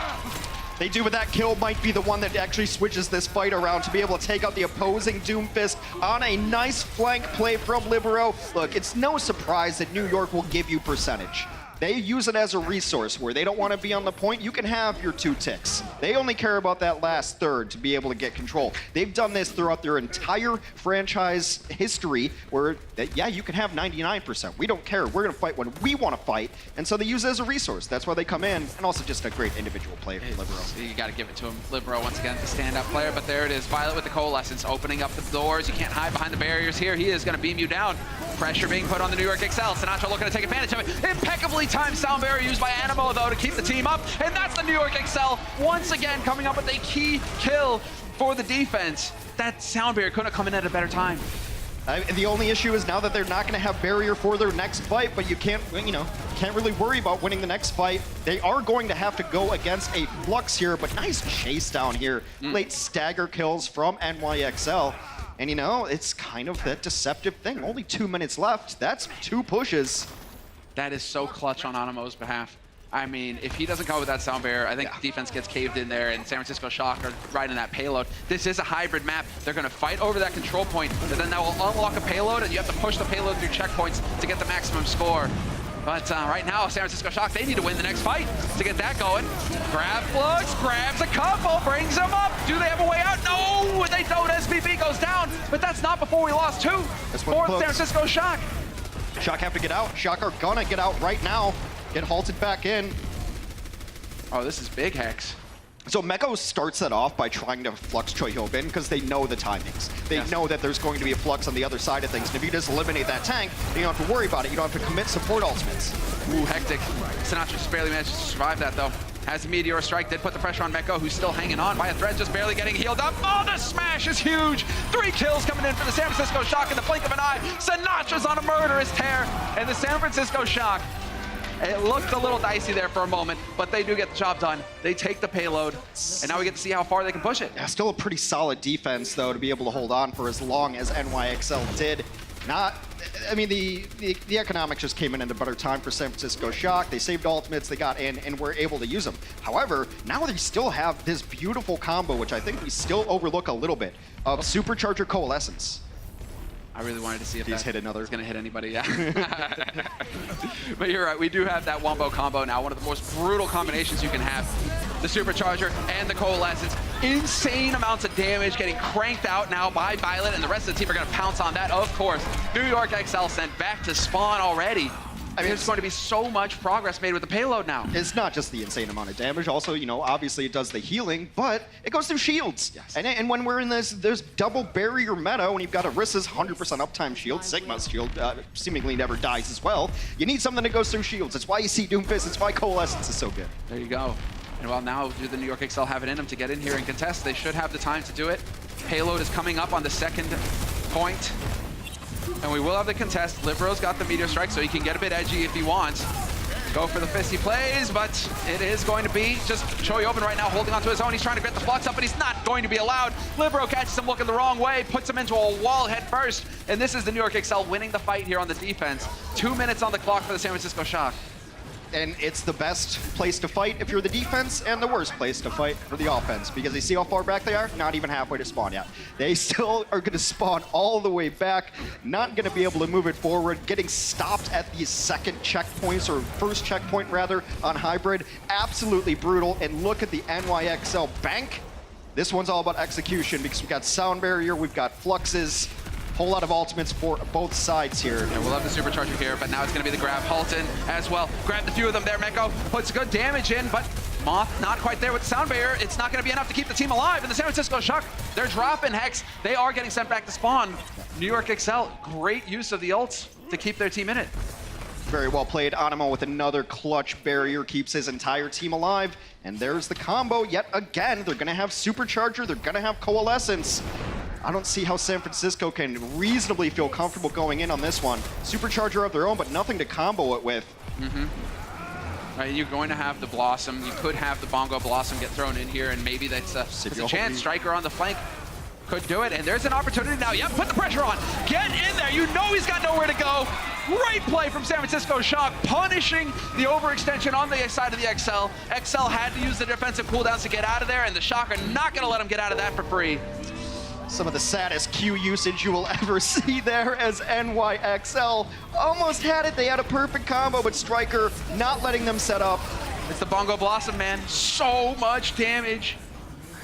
They do, but that kill might be the one that actually switches this fight around to be able to take out the opposing Doomfist on a nice flank play from Libero. Look, it's no surprise that New York will give you percentage. They use it as a resource where they don't want to be on the point. You can have your 2 ticks. They only care about that last third to be able to get control. They've done this throughout their entire franchise history where, yeah, you can have 99%. We don't care. We're going to fight when we want to fight. And so they use it as a resource. That's why they come in. And also just a great individual play from Libero. You got to give it to him. Libero, once again, the standout player. But there it is. Violet with the Coalescence, opening up the doors. You can't hide behind the barriers here. He is going to beam you down. Pressure being put on the New York Excel. Sinatra looking to take advantage of it. Impeccably timed sound barrier used by Animo, though, to keep the team up. And that's the New York Excel once again coming up with a key kill for the defense. That sound barrier couldn't have come in at a better time. The only issue is now that they're not going to have barrier for their next fight, but you can't, can't really worry about winning the next fight. They are going to have to go against a Flux here, but nice chase down here. Late stagger kills from NYXL. And it's kind of that deceptive thing. Only 2 minutes left. That's 2 pushes. That is so clutch on Animo's behalf. I mean, if he doesn't go with that sound barrier, I think defense gets caved in there, and San Francisco Shock are riding that payload. This is a hybrid map. They're going to fight over that control point, but then that will unlock a payload, and you have to push the payload through checkpoints to get the maximum score. But right now, San Francisco Shock, they need to win the next fight to get that going. Grab Flux, grabs a couple, brings them up. Do they have a way out? No, they don't. SPB goes down, but that's not before we lost 2 for San Francisco Shock. Shock have to get out. Shock are gonna get out right now. Get halted back in. Oh, this is big, Hex. So Meko starts that off by trying to Flux Choyobin because they know the timings. They know that there's going to be a Flux on the other side of things. And if you just eliminate that tank, you don't have to worry about it. You don't have to commit support ultimates. Ooh, hectic. Sinatra just barely managed to survive that, though. Has the Meteor Strike, did put the pressure on Meko, who's still hanging on by a thread, just barely getting healed up. Oh, the smash is huge! 3 kills coming in for the San Francisco Shock in the blink of an eye. Sinatra's on a murderous tear, and the San Francisco Shock, it looked a little dicey there for a moment, but they do get the job done. They take the payload, and now we get to see how far they can push it. Yeah, still a pretty solid defense, though, to be able to hold on for as long as NYXL did. I mean, the economics just came in at a better time for San Francisco Shock. They saved ultimates, they got in, and were able to use them. However, now they still have this beautiful combo, which I think we still overlook a little bit, of Supercharger Coalescence. I really wanted to see if he's hit another. It's going to hit anybody, yeah. But you're right, we do have that wombo combo now, one of the most brutal combinations you can have. The Supercharger and the Coalescence. Insane amounts of damage getting cranked out now by Violet, and the rest of the team are going to pounce on that, of course. New York XL sent back to spawn already. I mean, there's going to be so much progress made with the payload now. It's not just the insane amount of damage. Also, obviously it does the healing, but it goes through shields. Yes. And when we're in this double barrier meta, when you've got Arissa's 100% uptime shield, Sigma's shield seemingly never dies as well, you need something that goes through shields. That's why you see Doomfist. It's why Coalescence is so good. There you go. And while now do the New York XL have it in them to get in here and contest, they should have the time to do it. Payload is coming up on the second point. And we will have the contest. Libero's got the Meteor Strike, so he can get a bit edgy if he wants. Go for the fisty plays, but it is going to be just Choi Open right now holding onto his own. He's trying to get the flux up, but he's not going to be allowed. Libero catches him looking the wrong way, puts him into a wall head first, and this is the New York Excel winning the fight here on the defense. 2 minutes on the clock for the San Francisco Shock. And it's the best place to fight if you're the defense and the worst place to fight for the offense because they see how far back they are, not even halfway to spawn yet. They still are going to spawn all the way back, not going to be able to move it forward, getting stopped at these second checkpoints, or first checkpoint rather, on Hybrid. Absolutely brutal. And look at the NYXL bank. This one's all about execution because we've got Sound Barrier, we've got Fluxes, whole lot of ultimates for both sides here. And we'll have the supercharger here, but now it's going to be the grab. Halton as well. Grabbed a few of them there. Meko puts good damage in, but Moth not quite there with the Sound Barrier. It's not going to be enough to keep the team alive. And the San Francisco Shock, they're dropping Hex. They are getting sent back to spawn. New York Excel, great use of the ults to keep their team in it. Very well played. Animo with another clutch barrier keeps his entire team alive. And there's the combo yet again. They're going to have supercharger. They're going to have coalescence. I don't see how San Francisco can reasonably feel comfortable going in on this one. Supercharger of their own, but nothing to combo it with. Right, you're going to have the Blossom. You could have the Bongo Blossom get thrown in here, and maybe that's a chance. Striker on the flank could do it, and there's an opportunity now. Yep, put the pressure on. Get in there. You know he's got nowhere to go. Great play from San Francisco Shock, punishing the overextension on the side of the XL. XL had to use the defensive cooldowns to get out of there, and the Shock are not going to let him get out of that for free. Some of the saddest Q usage you will ever see there as NYXL almost had it. They had a perfect combo, but Striker not letting them set up. It's the Bongo Blossom, man. So much damage.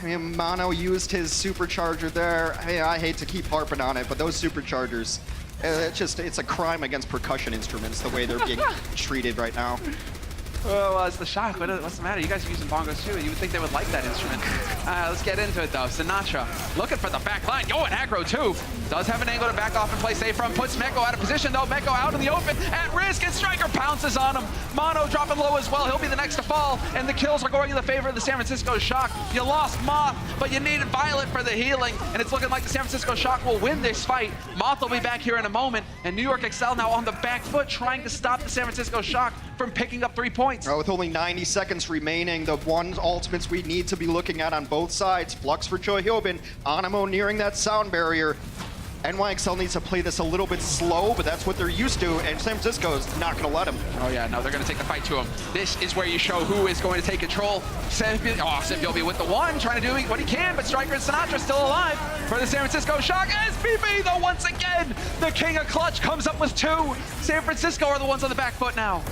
I mean, Mono used his supercharger there. I mean, I hate to keep harping on it, but those superchargers, it's a crime against percussion instruments, the way they're being treated right now. Well, it's the Shock. What's the matter? You guys are using bongos too. You would think they would like that instrument. Let's get into it though. Sinatra looking for the back line. Yo, and Aggro too. Does have an angle to back off and play safe from. Puts Meko out of position though. Meko out in the open at risk, and Striker pounces on him. Mono dropping low as well. He'll be the next to fall, and the kills are going in the favor of the San Francisco Shock. You lost Moth, but you needed Violet for the healing, and it's looking like the San Francisco Shock will win this fight. Moth will be back here in a moment, and New York Excel now on the back foot trying to stop the San Francisco Shock from picking up 3 points. With only 90 seconds remaining, the one ultimates we need to be looking at on both sides. Flux for Choi Hyobin, Animo nearing that sound barrier. NYXL needs to play this a little bit slow, but that's what they're used to, and San Francisco is not going to let him. Oh yeah, no, they're going to take the fight to him. This is where you show who is going to take control. Sempiobi with the one, trying to do what he can, but Striker and Sinatra still alive for the San Francisco Shock. SPB, though, once again, the king of clutch comes up with 2. San Francisco are the ones on the back foot now.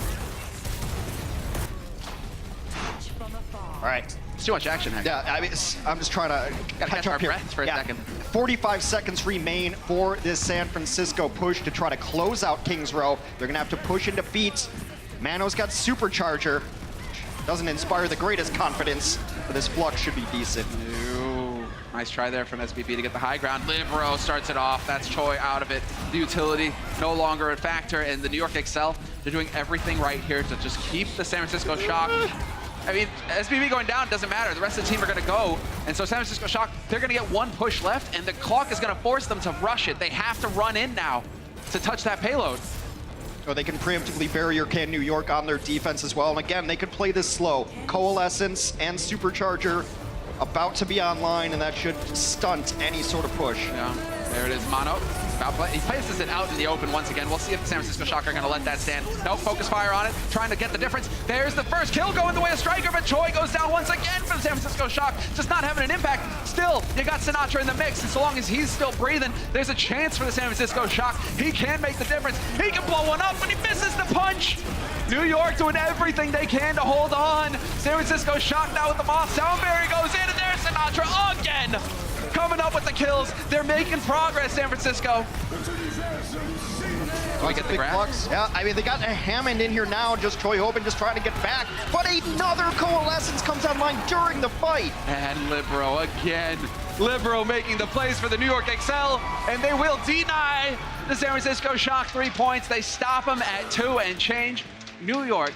All right. It's too much action here. Yeah, I mean, I'm just trying to catch up here. Breath for a second. 45 seconds remain for this San Francisco push to try to close out Kings Row. They're going to have to push into beats. Mano's got Supercharger. Doesn't inspire the greatest confidence, but this Flux should be decent. Ooh, nice try there from SBB to get the high ground. Libero starts it off. That's Choi out of it. The utility no longer a factor, and the New York Excel, they're doing everything right here to just keep the San Francisco Shock. I mean, SBB going down doesn't matter. The rest of the team are going to go. And so San Francisco Shock, they're going to get 1 push left, and the clock is going to force them to rush it. They have to run in now to touch that payload. Or they can preemptively barrier can New York on their defense as well. And again, they could play this slow. Coalescence and Supercharger about to be online, and that should stunt any sort of push. Yeah, there it is, Mono. He places it out in the open once again. We'll see if the San Francisco Shock are going to let that stand. No focus fire on it, trying to get the difference. There's the first kill going the way of Striker, but Choi goes down once again for the San Francisco Shock, just not having an impact. Still, you got Sinatra in the mix, and so long as he's still breathing, there's a chance for the San Francisco Shock. He can make the difference. He can blow one up, but he misses the punch. New York doing everything they can to hold on. San Francisco Shock now with the Moth. Soundberry goes in, and there's Sinatra again. Coming up with the kills. They're making progress, San Francisco. Do we get the grab? Yeah, I mean, they got a Hammond in here now, just Choi Hyobin just trying to get back. But another Coalescence comes online during the fight. And Libero again. Libero making the plays for the New York Excel, and they will deny the San Francisco Shock 3 points. They stop them at 2 and change. New York,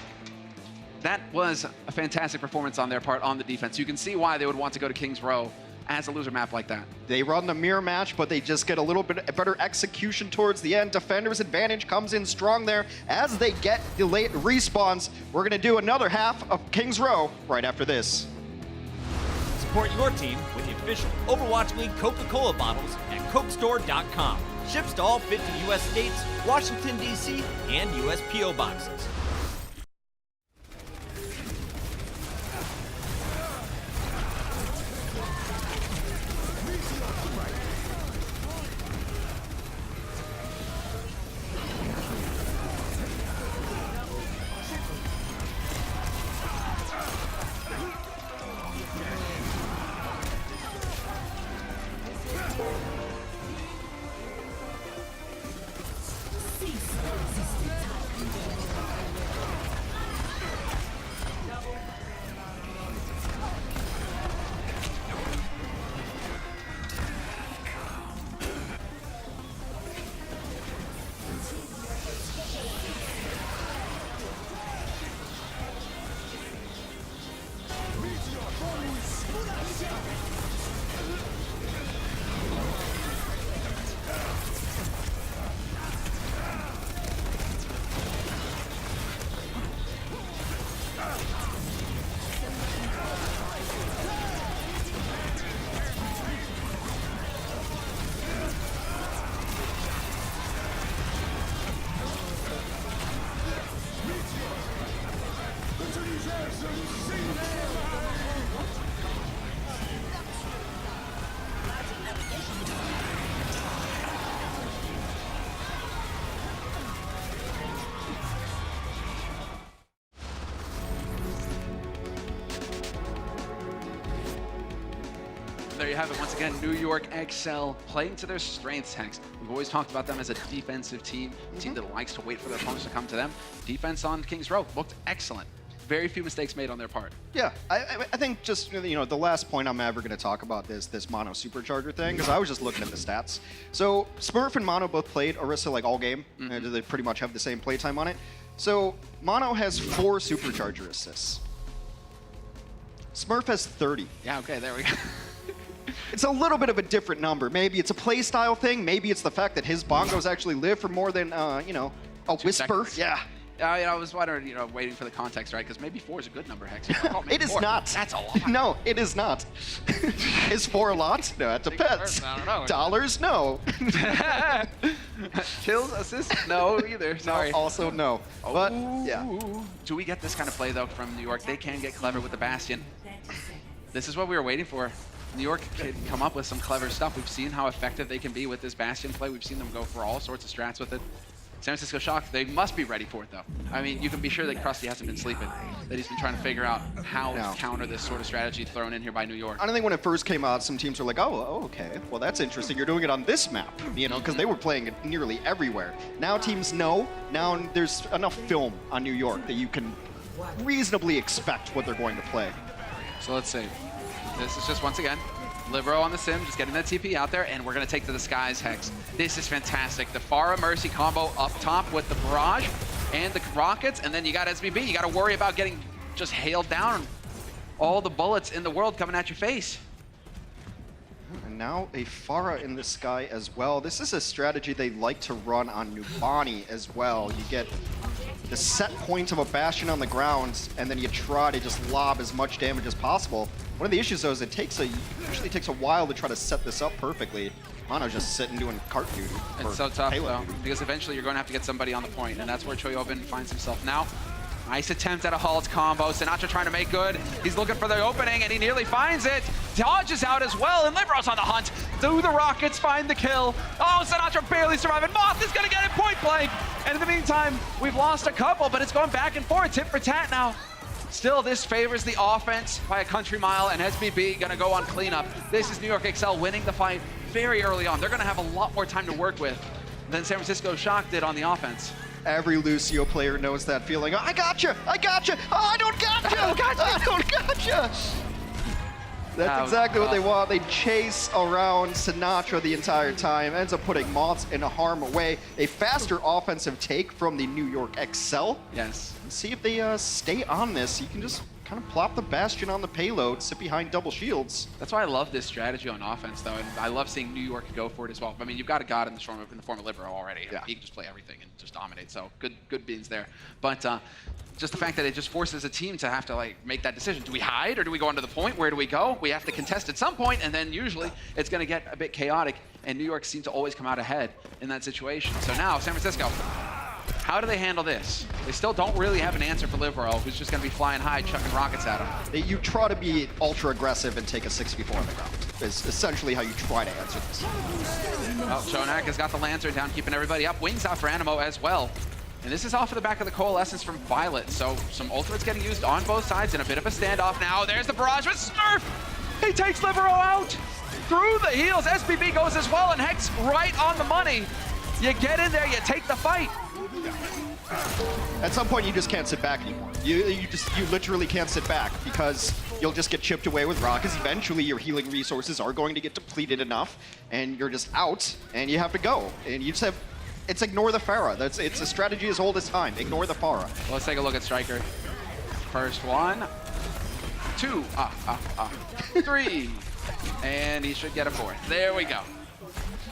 that was a fantastic performance on their part on the defense. You can see why they would want to go to Kings Row. as a loser map like that. They run the mirror match, but they just get a little bit better execution towards the end. Defender's advantage comes in strong there as they get the late respawns. We're going to do another half of King's Row right after this. Support your team with the official Overwatch League Coca-Cola bottles at CokeStore.com. Ships to all 50 U.S. states, Washington, D.C., and U.S. P.O. boxes. There you have it. Once again, New York Excel playing to their strengths, Hex. We've always talked about them as a defensive team, a team that likes to wait for their opponents to come to them. Defense on King's Row looked excellent. Very few mistakes made on their part. Yeah, I think just, you know, the last point I'm ever going to talk about is this Mono Supercharger thing, because I was just looking at the stats. So Smurf and Mono both played Orisa like all game, and they pretty much have the same playtime on it. So Mono has 4 Supercharger assists. Smurf has 30. Yeah, okay, there we go. It's a little bit of a different number. Maybe it's a playstyle thing. Maybe it's the fact that his bongos actually live for more than, you know, a 2 whisper. seconds. Yeah. I was wondering, you know, waiting for the context, right? Because maybe 4 is a good number, Hex. Oh, maybe It is 4. not. That's a lot. No, it is not. Is 4 a lot? No, it depends. I don't know. Dollars? No. Kills, assists? No, either. Sorry. No, also no. But, yeah. Ooh. Do we get this kind of play, though, from New York? They can get clever with the Bastion. This is what we were waiting for. New York can come up with some clever stuff. We've seen how effective they can be with this Bastion play. We've seen them go for all sorts of strats with it. San Francisco Shock, they must be ready for it, though. I mean, you can be sure that Krusty hasn't been sleeping, that he's been trying to figure out how to counter this sort of strategy thrown in here by New York. I don't think when it first came out, some teams were like, oh, okay, well, that's interesting. You're doing it on this map, you know, because they were playing it nearly everywhere. Now teams know. Now there's enough film on New York that you can reasonably expect what they're going to play. So let's see. This is just, once again, Libero on the sim, just getting that TP out there, and we're going to take to the skies, Hex. This is fantastic. The Pharah Mercy combo up top with the barrage and the rockets, and then you got SBB. You got to worry about getting just hailed down. All the bullets in the world coming at your face. And now a Pharah in the sky as well. This is a strategy they like to run on Numbani as well. You get the set point of a Bastion on the ground, and then you try to just lob as much damage as possible. One of the issues, though, is it usually takes a while to try to set this up perfectly. Mono's just sitting doing cart duty. It's so tough, payload though, duty. because eventually you're going to have to get somebody on the point, and that's where Choyobin finds himself now. Nice attempt at a halt combo. Sinatra trying to make good. He's looking for the opening, and he nearly finds it. Dodges out as well, and Libero's on the hunt. Do the Rockets find the kill? Oh, Sinatra barely surviving. Moth is going to get it point blank. And in the meantime, we've lost a couple, but it's going back and forth. Tit for tat now. Still, this favors the offense by a country mile, and SBB going to go on cleanup. This is New York Excel winning the fight very early on. They're going to have a lot more time to work with than San Francisco Shock did on the offense. Every Lucio player knows that feeling. I gotcha! I gotcha! Oh, I don't gotcha! I don't gotcha! That's exactly what they want. They chase around Sinatra the entire time. Ends up putting Moths in harm's way. A faster offensive take from the New York Excel. Yes. And see if they stay on this. You can just kind of plop the Bastion on the payload, sit behind double shields. That's why I love this strategy on offense, though, and I love seeing New York go for it as well. I mean, you've got a god in the form of Libero already. Yeah. He can just play everything and just dominate, so good beans there. But just the fact that it just forces a team to have to like make that decision. Do we hide or do we go under the point? Where do we go? We have to contest at some point, and then usually it's going to get a bit chaotic, and New York seems to always come out ahead in that situation. So now, San Francisco, how do they handle this? They still don't really have an answer for Libero, who's just going to be flying high, chucking rockets at him. You try to be ultra aggressive and take a 6v4 on the ground. Is essentially how you try to answer this. Well, Jonak has got the Lantern down, keeping everybody up. Wings out for Animo as well. And this is off of the back of the Coalescence from Violet, so some ultimates getting used on both sides in a bit of a standoff now. There's the barrage with Smurf! He takes Libero out! Through the heels, SBB goes as well, and Hex right on the money. You get in there, you take the fight. At some point, you just can't sit back anymore. You literally can't sit back because you'll just get chipped away with rockets. Eventually, your healing resources are going to get depleted enough, and you're just out, and you have to go. And you just have, it's ignore the Pharah. It's a strategy as old as time. Ignore the Pharah. Well, let's take a look at Striker. First one, two, three, and he should get a fourth. There we go.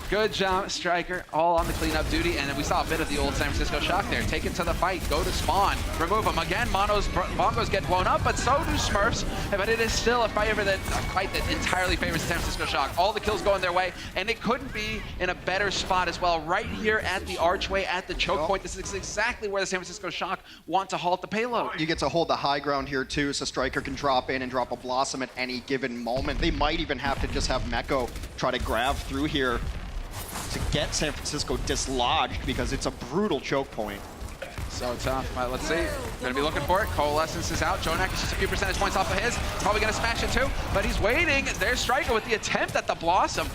Good job, Striker, all on the cleanup duty, and then we saw a bit of the old San Francisco Shock there. Take it to the fight, go to spawn, remove him again. Bongos get blown up, but so do Smurfs. But it is still a fight that entirely favors the San Francisco Shock. All the kills going their way, and it couldn't be in a better spot as well. Right here at the archway, at the choke point. This is exactly where the San Francisco Shock want to halt the payload. You get to hold the high ground here too, so Striker can drop in and drop a Blossom at any given moment. They might even have to just have Meko try to grab through here to get San Francisco dislodged because it's a brutal choke point. So tough. Let's see. Gonna be looking for it. Coalescence is out. Jonak is just a few percentage points off of his. Probably gonna smash it too, but he's waiting. There's Striker with the attempt at the Blossom.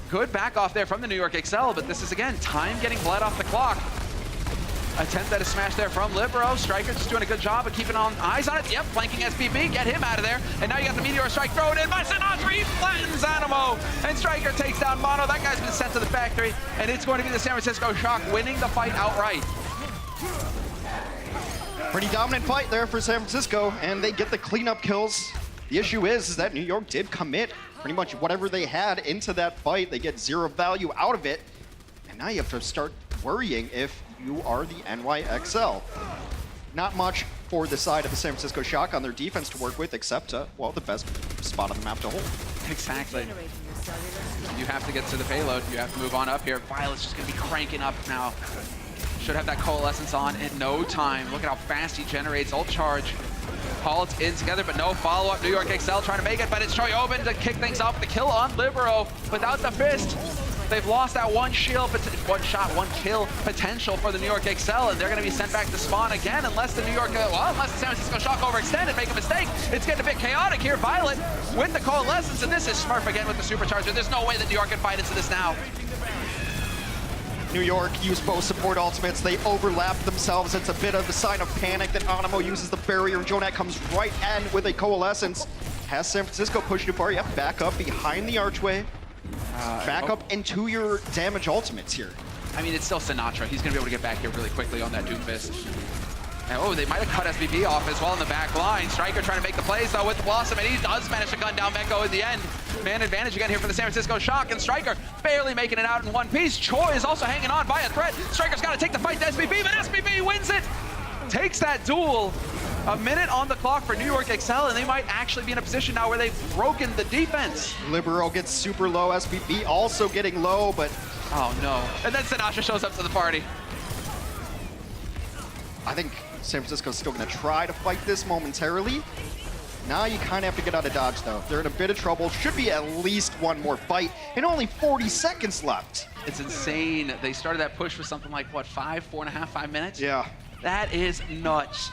Good back off there from the New York Excel, but this is again time getting bled off the clock. Attempt at a smash there from Libero. Striker just doing a good job of keeping eyes on it. Yep, flanking SBB, get him out of there. And now you got the Meteor Strike thrown in by Sinatra. He flattens Animo. And Striker takes down Mono. That guy's been sent to the factory. And it's going to be the San Francisco Shock winning the fight outright. Pretty dominant fight there for San Francisco, and they get the cleanup kills. The issue is that New York did commit pretty much whatever they had into that fight. They get zero value out of it. And now you have to start worrying if you are the NYXL. Not much for the side of the San Francisco Shock on their defense to work with, except, well, the best spot on the map to hold. Exactly. You have to get to the payload. You have to move on up here. Violet's just going to be cranking up now. Should have that Coalescence on in no time. Look at how fast he generates. Ult charge. Halt in together, but no follow-up. New York Excel trying to make it, but it's Troy Oben to kick things off. The kill on Libero without the fist. They've lost that one shield, one shot, one kill potential for the New York Excel, and they're going to be sent back to spawn again unless the unless the San Francisco Shock overextend and make a mistake. It's getting a bit chaotic here. Violet with the Coalescence, and this is Smurf again with the Supercharger. There's no way that New York can fight into this now. New York use both support ultimates. They overlap themselves. It's a bit of a sign of panic that Animo uses the barrier. Jonak comes right in with a Coalescence. Has San Francisco pushed too far? Yep, back up behind the archway. Back up into your damage ultimates here. I mean, it's still Sinatra. He's going to be able to get back here really quickly on that Doomfist. And, oh, they might have cut SBB off as well in the back line. Striker trying to make the plays, though, with Blossom, and he does manage to gun down Meko in the end. Man advantage again here for the San Francisco Shock, and Striker barely making it out in one piece. Choi is also hanging on by a thread. Striker's got to take the fight to SBB, but SBB wins it! Takes that duel. A minute on the clock for New York Excel, and they might actually be in a position now where they've broken the defense. Libero gets super low, SBB also getting low, but... Oh no. And then Sinatra shows up to the party. I think San Francisco's still gonna try to fight this momentarily. Now you kind of have to get out of dodge though. They're in a bit of trouble. Should be at least one more fight, and only 40 seconds left. It's insane. They started that push with something like, what, 5 minutes? Yeah. That is nuts.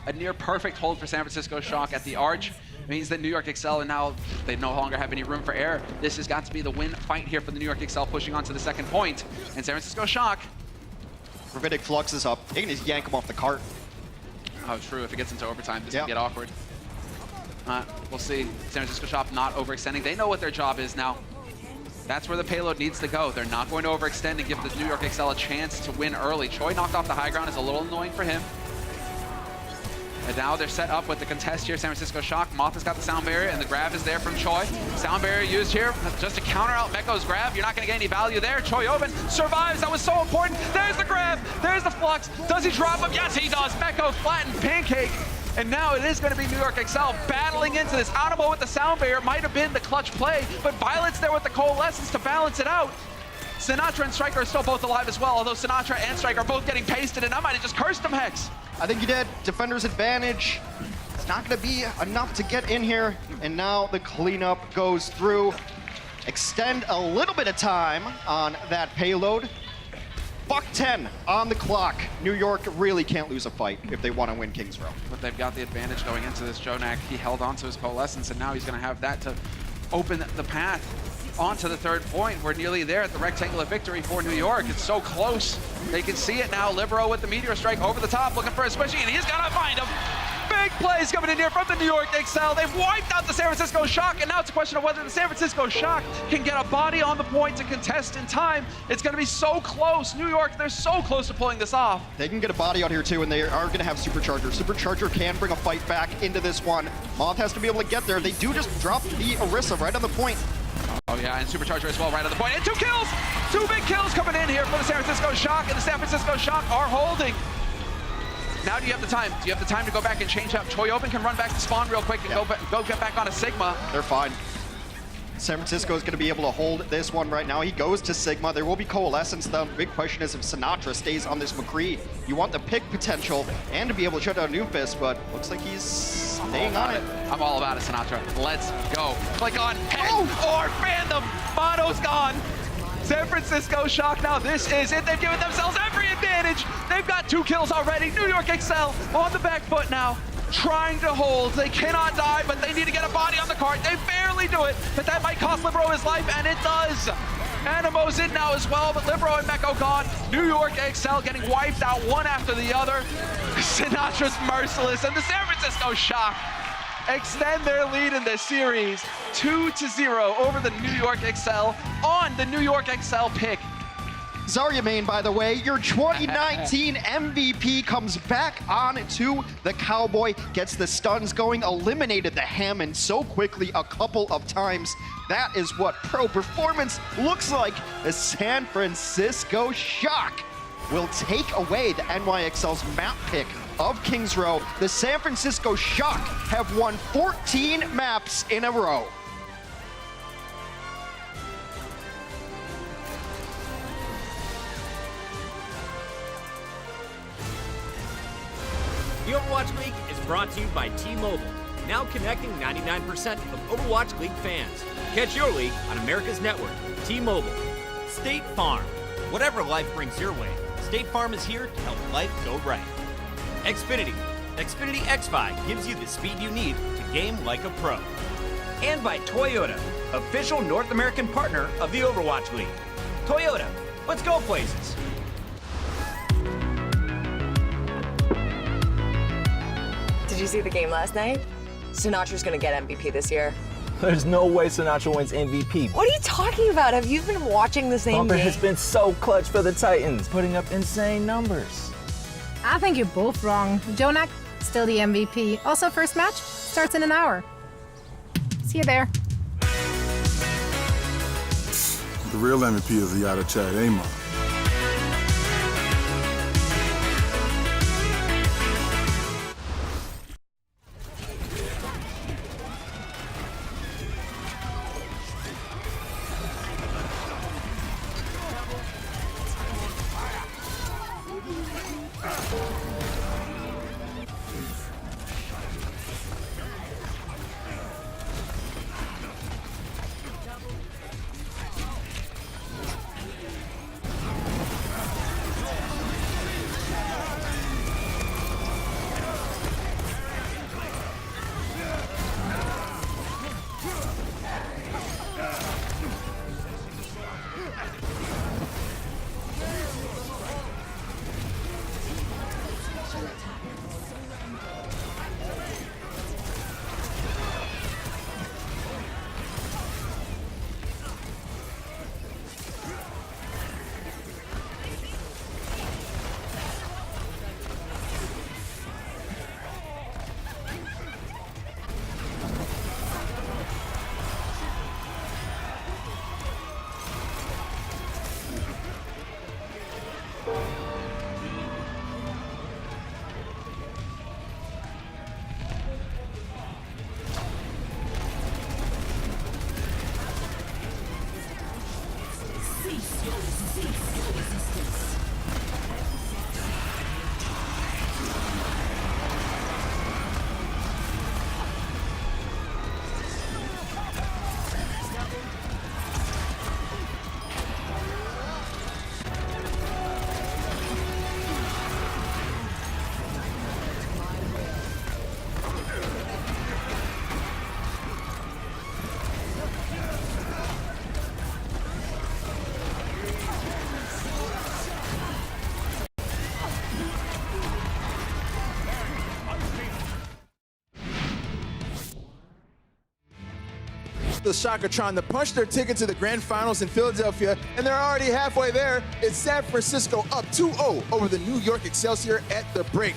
A near perfect hold for San Francisco Shock at the arch means that New York Excel, and now they no longer have any room for error. This has got to be the win fight here for the New York Excel, pushing on to the second point. And San Francisco Shock. Gravitic Flux is up. They can just yank him off the cart. Oh, true. If it gets into overtime, this can get awkward. We'll see. San Francisco Shock not overextending. They know what their job is now. That's where the payload needs to go. They're not going to overextend and give the New York Excel a chance to win early. Choi knocked off the high ground is a little annoying for him. And now they're set up with the contest here. San Francisco Shock. Moth has got the sound barrier, and the grab is there from Choi. Sound barrier used here just to counter out Meko's grab. You're not going to get any value there. Choi Oben survives. That was so important. There's the grab. There's the flux. Does he drop him? Yes, he does. Meko flattened pancake. And now it is going to be New York Excel battling into this. Animo with the sound barrier might have been the clutch play, but Violet's there with the coalescence to balance it out. Sinatra and Striker are still both alive as well, although Sinatra and Striker are both getting pasted, and I might have just cursed them, Hex. I think you did. Defender's advantage. It's not going to be enough to get in here. And now the cleanup goes through. Extend a little bit of time on that payload. Buck 10 on the clock. New York really can't lose a fight if they want to win Kings Row. But they've got the advantage going into this. Jonak, he held on to his coalescence, and now he's going to have that to open the path onto the third point. We're nearly there at the rectangular victory for New York. It's so close. They can see it now. Libero with the meteor strike over the top, looking for a squishy, and he's gonna find him. Big plays coming in here from the New York Excel. They've wiped out the San Francisco Shock, and now it's a question of whether the San Francisco Shock can get a body on the point to contest in time. It's gonna be so close. New York, they're so close to pulling this off. They can get a body out here too, and they are going to have Supercharger. Supercharger can bring a fight back into this one. Moth has to be able to get there. They do just drop the Orisa right on the point. Oh yeah, and Supercharger as well right on the point. And 2 kills! 2 big kills coming in here for the San Francisco Shock, and the San Francisco Shock are holding. Now do you have the time? Do you have the time to go back and change up? Choi Open can run back to spawn real quick and go get back on a Sigma. They're fine. San Francisco is going to be able to hold this one right now. He goes to Sigma. There will be coalescence. The big question is if Sinatra stays on this McCree. You want the pick potential and to be able to shut down Newfist, but looks like he's staying on it. I'm all about it, Sinatra. Let's go. Click on head or fandom. Mono's gone. San Francisco Shock, now this is it. They've given themselves every advantage. They've got 2 kills already. New York Excel on the back foot now, trying to hold. They cannot die, but they need to get a body on the cart. They barely do it, but that might cost Libero his life, and it does. Animo's in now as well, but Libero and Meko gone. New York Excel getting wiped out one after the other. Sinatra's merciless, and the San Francisco Shock extend their lead in this series 2-0 over the New York Excel on the New York Excel pick. Zarya Main, by the way, your 2019 MVP comes back on to the Cowboy, gets the stuns going, eliminated the Hammond so quickly a couple of times. That is what pro performance looks like. The San Francisco Shock will take away the NYXL's map pick of Kings Row. The San Francisco Shock have won 14 maps in a row. The Overwatch League is brought to you by T-Mobile, now connecting 99% of Overwatch League fans. Catch your league on America's network, T-Mobile. State Farm. Whatever life brings your way, State Farm is here to help life go right. Xfinity. Xfinity X5 gives you the speed you need to game like a pro. And by Toyota, official North American partner of the Overwatch League. Toyota, let's go places. Did you see the game last night? Sinatra's gonna get MVP this year. There's no way Sinatra wins MVP. What are you talking about? Have you been watching the same Bumper game? has been so clutch for the Titans, putting up insane numbers. I think you're both wrong. Jonak, still the MVP. Also, first match starts in an hour. See you there. The real MVP is the Yada Chad Amon. The Shock are trying to punch their ticket to the grand finals in Philadelphia, and they're already halfway there. It's San Francisco up 2-0 over the New York Excelsior at the break.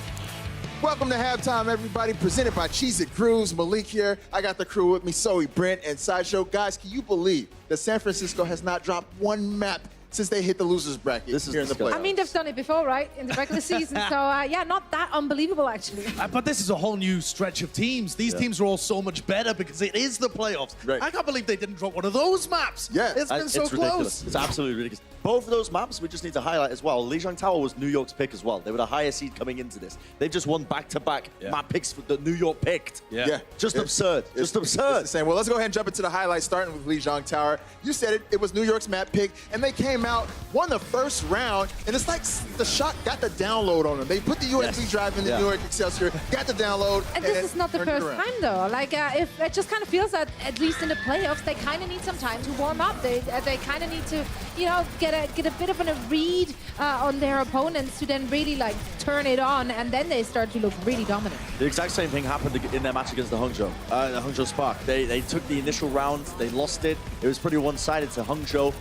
Welcome to halftime, everybody. Presented by Cheez It Grooves. Malik here. I got the crew with me, Zoe, Brent, and Sideshow. Guys, can you believe that San Francisco has not dropped one map since they hit the losers bracket here in the playoffs? I mean, they've done it before, right? In the regular season. So, yeah, not that unbelievable, actually. But this is a whole new stretch of teams. These teams are all so much better because it is the playoffs. Right. I can't believe they didn't drop one of those maps. Yeah. It's been so it's ridiculous. close. It's absolutely ridiculous. Both of those maps, we just need to highlight as well. Lijiang Tower was New York's pick as well. They were the higher seed coming into this. They've just won back-to-back map picks that New York picked. Yeah. Just absurd. Just absurd. It's the same. Well, let's go ahead and jump into the highlights, starting with Lijiang Tower. You said it. It was New York's map pick, and they came out, won the first round, and it's like the Shock got the download on them. They put the USB drive in the New York Excelsior, got the download, And this is not the first time, though. Like, if it just kind of feels that, at least in the playoffs, they kind of need some time to warm up. They kind of need to, you know, get a bit of a read on their opponents to then really, like, turn it on, and then they start to look really dominant. The exact same thing happened in their match against the Hangzhou Spark. They took the initial round, they lost it. It was pretty one-sided to Hangzhou,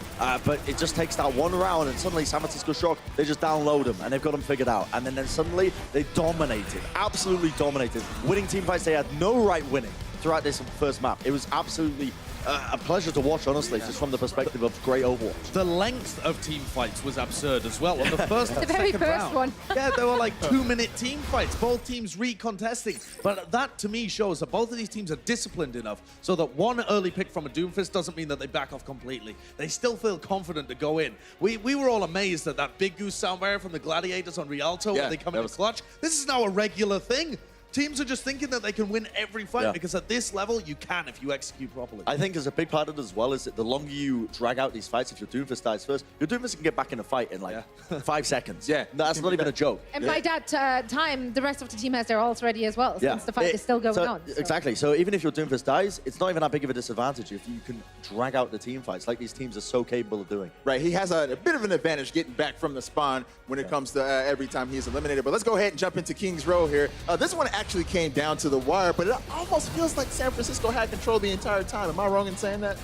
but it just takes that one round, and suddenly San Francisco Shock, they just download them, and they've got them figured out. And then suddenly, they dominated, absolutely dominated. Winning team fights they had no right winning throughout this first map. It was absolutely a pleasure to watch, honestly, just from the perspective of great Overwatch. The length of team fights was absurd as well. On the first and The very second first round. one. Yeah, they were like 2-minute team fights, both teams recontesting. But that, to me, shows that both of these teams are disciplined enough so that one early pick from a Doomfist doesn't mean that they back off completely. They still feel confident to go in. We were all amazed at that Big Goose soundwire from the Gladiators on Rialto when they come in the clutch. This is now a regular thing. Teams are just thinking that they can win every fight because at this level, you can if you execute properly. I think there's a big part of it as well is that the longer you drag out these fights, if your Doomfist dies first, your Doomfist can get back in a fight in like 5 seconds. Yeah. That's not even a joke. And by that time, the rest of the team has their ults ready as well, since the fight is still going on. So. Exactly. So even if your Doomfist dies, it's not even that big of a disadvantage if you can drag out the team fights like these teams are so capable of doing. Right, he has a bit of an advantage getting back from the spawn when it comes to every time he's eliminated. But let's go ahead and jump into King's Row here. This one actually came down to the wire, but it almost feels like San Francisco had control the entire time. Am I wrong in saying that?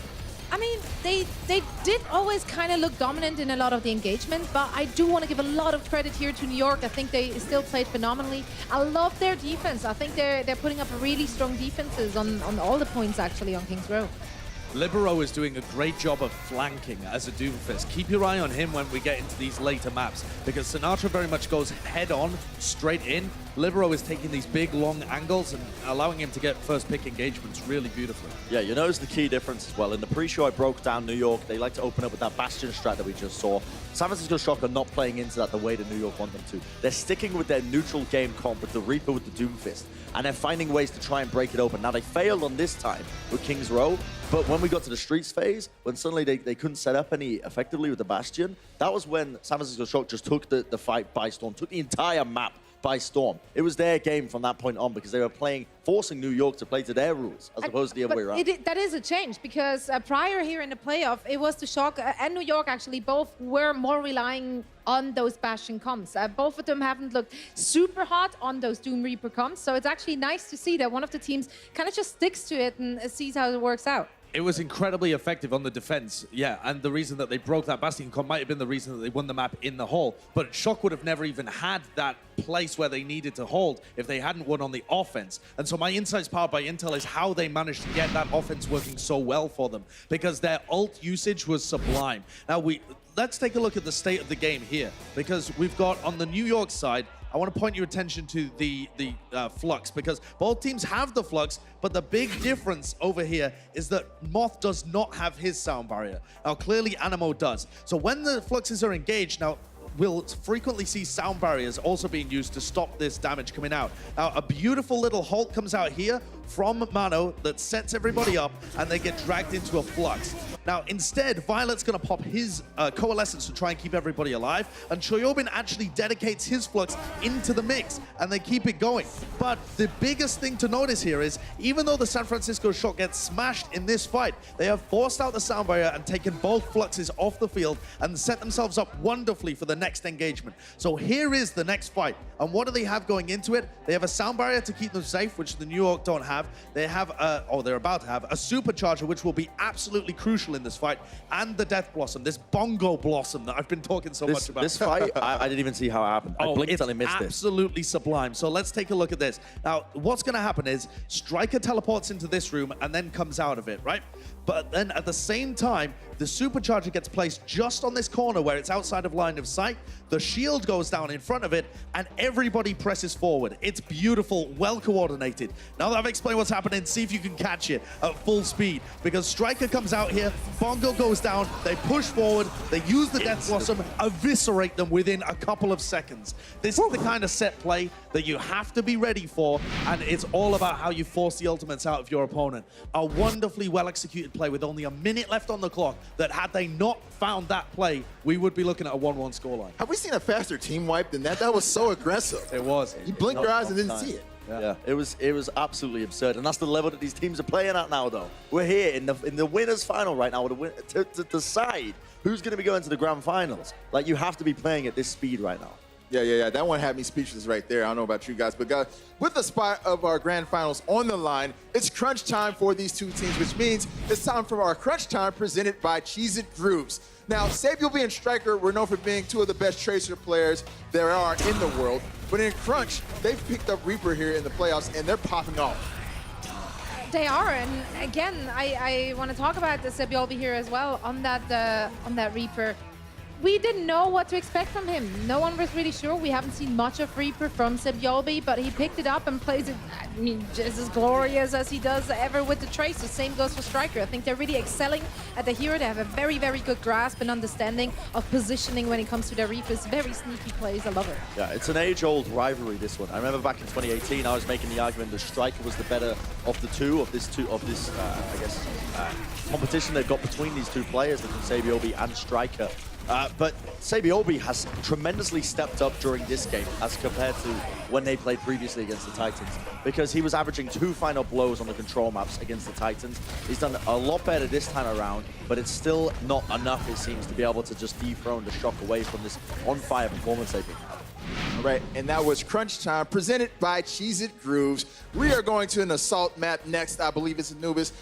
I mean, they did always kind of look dominant in a lot of the engagement, but I do want to give a lot of credit here to New York. I think they still played phenomenally. I love their defense. I think they're putting up really strong defenses on all the points, actually, on King's Row. Libero is doing a great job of flanking as a Doomfist. Keep your eye on him when we get into these later maps, because Sinatra very much goes head-on, straight in. Libero is taking these big, long angles and allowing him to get first pick engagements really beautifully. Yeah, you notice the key difference as well. In the pre-show, I broke down New York. They like to open up with that Bastion strat that we just saw. San Francisco Shock are not playing into that the way that New York want them to. They're sticking with their neutral game comp with the Reaper with the Doomfist, and they're finding ways to try and break it open. Now, they failed on this time with King's Row, but when we got to the Streets phase, when suddenly they couldn't set up any effectively with the Bastion, that was when San Francisco Shock just took the fight by storm, took the entire map by storm. It was their game from that point on because they were forcing New York to play to their rules as opposed to the other way around. That is a change because prior here in the playoff, it was the Shock and New York actually both were more relying on those Bastion comps. Both of them haven't looked super hot on those Doom Reaper comps, so it's actually nice to see that one of the teams kind of just sticks to it and sees how it works out. It was incredibly effective on the defense, yeah, and the reason that they broke that Bastion comp might have been the reason that they won the map in the hole, but Shock would have never even had that place where they needed to hold if they hadn't won on the offense. And so my insights powered by Intel is how they managed to get that offense working so well for them, because their ult usage was sublime. Now, let's take a look at the state of the game here, because we've got on the New York side, I want to point your attention to the Flux, because both teams have the Flux, but the big difference over here is that Moth does not have his sound barrier. Now, clearly Animo does. So when the Fluxes are engaged, now, we'll frequently see sound barriers also being used to stop this damage coming out. Now, a beautiful little halt comes out here from Mano that sets everybody up, and they get dragged into a Flux. Now, instead, Violet's going to pop his Coalescence to try and keep everybody alive, and Choyobin actually dedicates his Flux into the mix, and they keep it going. But the biggest thing to notice here is, even though the San Francisco Shock gets smashed in this fight, they have forced out the sound barrier and taken both Fluxes off the field and set themselves up wonderfully for the next engagement. So here is the next fight. And what do they have going into it? They have a sound barrier to keep them safe, which the New York don't have. They have, or they're about to have, a supercharger, which will be absolutely crucial in this fight, and the Death Blossom, this Bongo Blossom that I've been talking so much about. This fight, I didn't even see how it happened. I blinked and I missed it. Absolutely sublime. So let's take a look at this. Now, what's going to happen is Striker teleports into this room and then comes out of it, right? But then at the same time, the supercharger gets placed just on this corner where it's outside of line of sight. The shield goes down in front of it, and everybody presses forward. It's beautiful, well coordinated. Now that I've explained what's happening, see if you can catch it at full speed. Because Striker comes out here, Bongo goes down, they push forward, they use the Death Blossom, eviscerate them within a couple of seconds. This is the kind of set play that you have to be ready for, and it's all about how you force the ultimates out of your opponent. A wonderfully well-executed play with only a minute left on the clock, that had they not found that play, we would be looking at a 1-1 scoreline. Have we seen a faster team wipe than that? That was so aggressive. It was. You blinked your eyes and didn't see it. Yeah, it was absolutely absurd, and that's the level that these teams are playing at now. Though we're here in the winners' final right now to decide who's going to be going to the grand finals. Like, you have to be playing at this speed right now. Yeah. That one had me speechless right there. I don't know about you guys, but guys, with the spot of our grand finals on the line, it's crunch time for these two teams, which means it's time for our crunch time presented by Cheez-It Grooves. Now, Sabielby and Striker were known for being two of the best Tracer players there are in the world, but in Crunch, they've picked up Reaper here in the playoffs, and they're popping off. They are, and again, I want to talk about the Sabielby here as well on that Reaper. We didn't know what to expect from him. No one was really sure. We haven't seen much of Reaper from Sabielby, but he picked it up and plays it, I mean, just as glorious as he does ever with the Tracer. Same goes for Striker. I think they're really excelling at the hero. They have a very, very good grasp and understanding of positioning when it comes to their Reapers. Very sneaky plays. I love it. Yeah, it's an age-old rivalry, this one. I remember back in 2018, I was making the argument that Striker was the better of the two, of this competition they've got between these two players, between Sabielby and Striker. But Sabielby has tremendously stepped up during this game as compared to when they played previously against the Titans, because he was averaging 2 final blows on the control maps against the Titans. He's done a lot better this time around, but it's still not enough, it seems, to be able to just dethrone the Shock away from this on-fire performance they've been having. All right, and that was Crunch Time, presented by Cheez-It Grooves. We are going to an assault map next. I believe it's Anubis.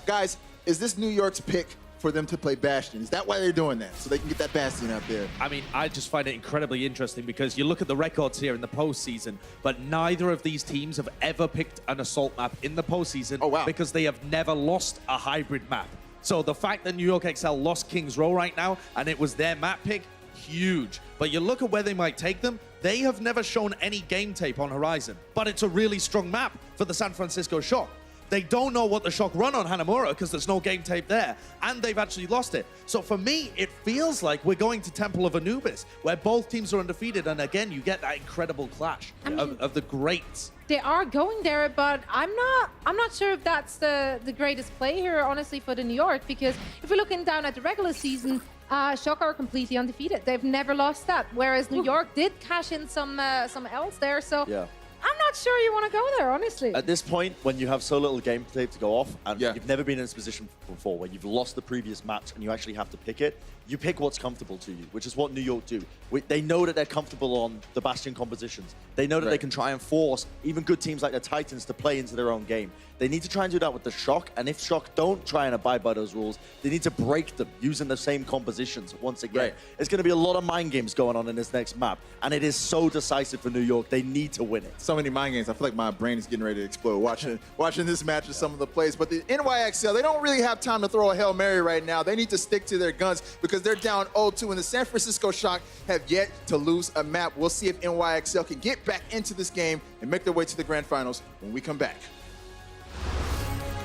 Guys, is this New York's pick for them to play Bastion? Is that why they're doing that? So they can get that Bastion out there? I mean, I just find it incredibly interesting because you look at the records here in the postseason, but neither of these teams have ever picked an assault map in the postseason. Oh, wow. Because they have never lost a hybrid map. So the fact that New York XL lost King's Row right now, and it was their map pick, huge. But you look at where they might take them, they have never shown any game tape on Horizon. But it's a really strong map for the San Francisco Shock. They don't know what the Shock run on Hanamura because there's no game tape there, and they've actually lost it. So for me, it feels like we're going to Temple of Anubis, where both teams are undefeated, and again, you get that incredible clash of the greats. They are going there, but I'm not sure if that's the greatest play here, honestly, for the New York, because if we're looking down at the regular season, Shock are completely undefeated. They've never lost that, whereas New York did cash in some L's there. So. Yeah. I'm not sure you want to go there, honestly. At this point, when you have so little game tape to go off, and you've never been in this position before, where you've lost the previous match and you actually have to pick it, you pick what's comfortable to you, which is what New York do. They know that they're comfortable on the Bastion compositions. They know that they can try and force even good teams like the Titans to play into their own game. They need to try and do that with the Shock, and if Shock don't try and abide by those rules, they need to break them using the same compositions once again. There's going to be a lot of mind games going on in this next map, and it is so decisive for New York. They need to win it. So many mind games. I feel like my brain is getting ready to explode watching this match and some of the plays. But the NYXL, they don't really have time to throw a Hail Mary right now. They need to stick to their guns because they're down 0-2, and the San Francisco Shock have yet to lose a map. We'll see if NYXL can get back into this game and make their way to the grand finals when we come back.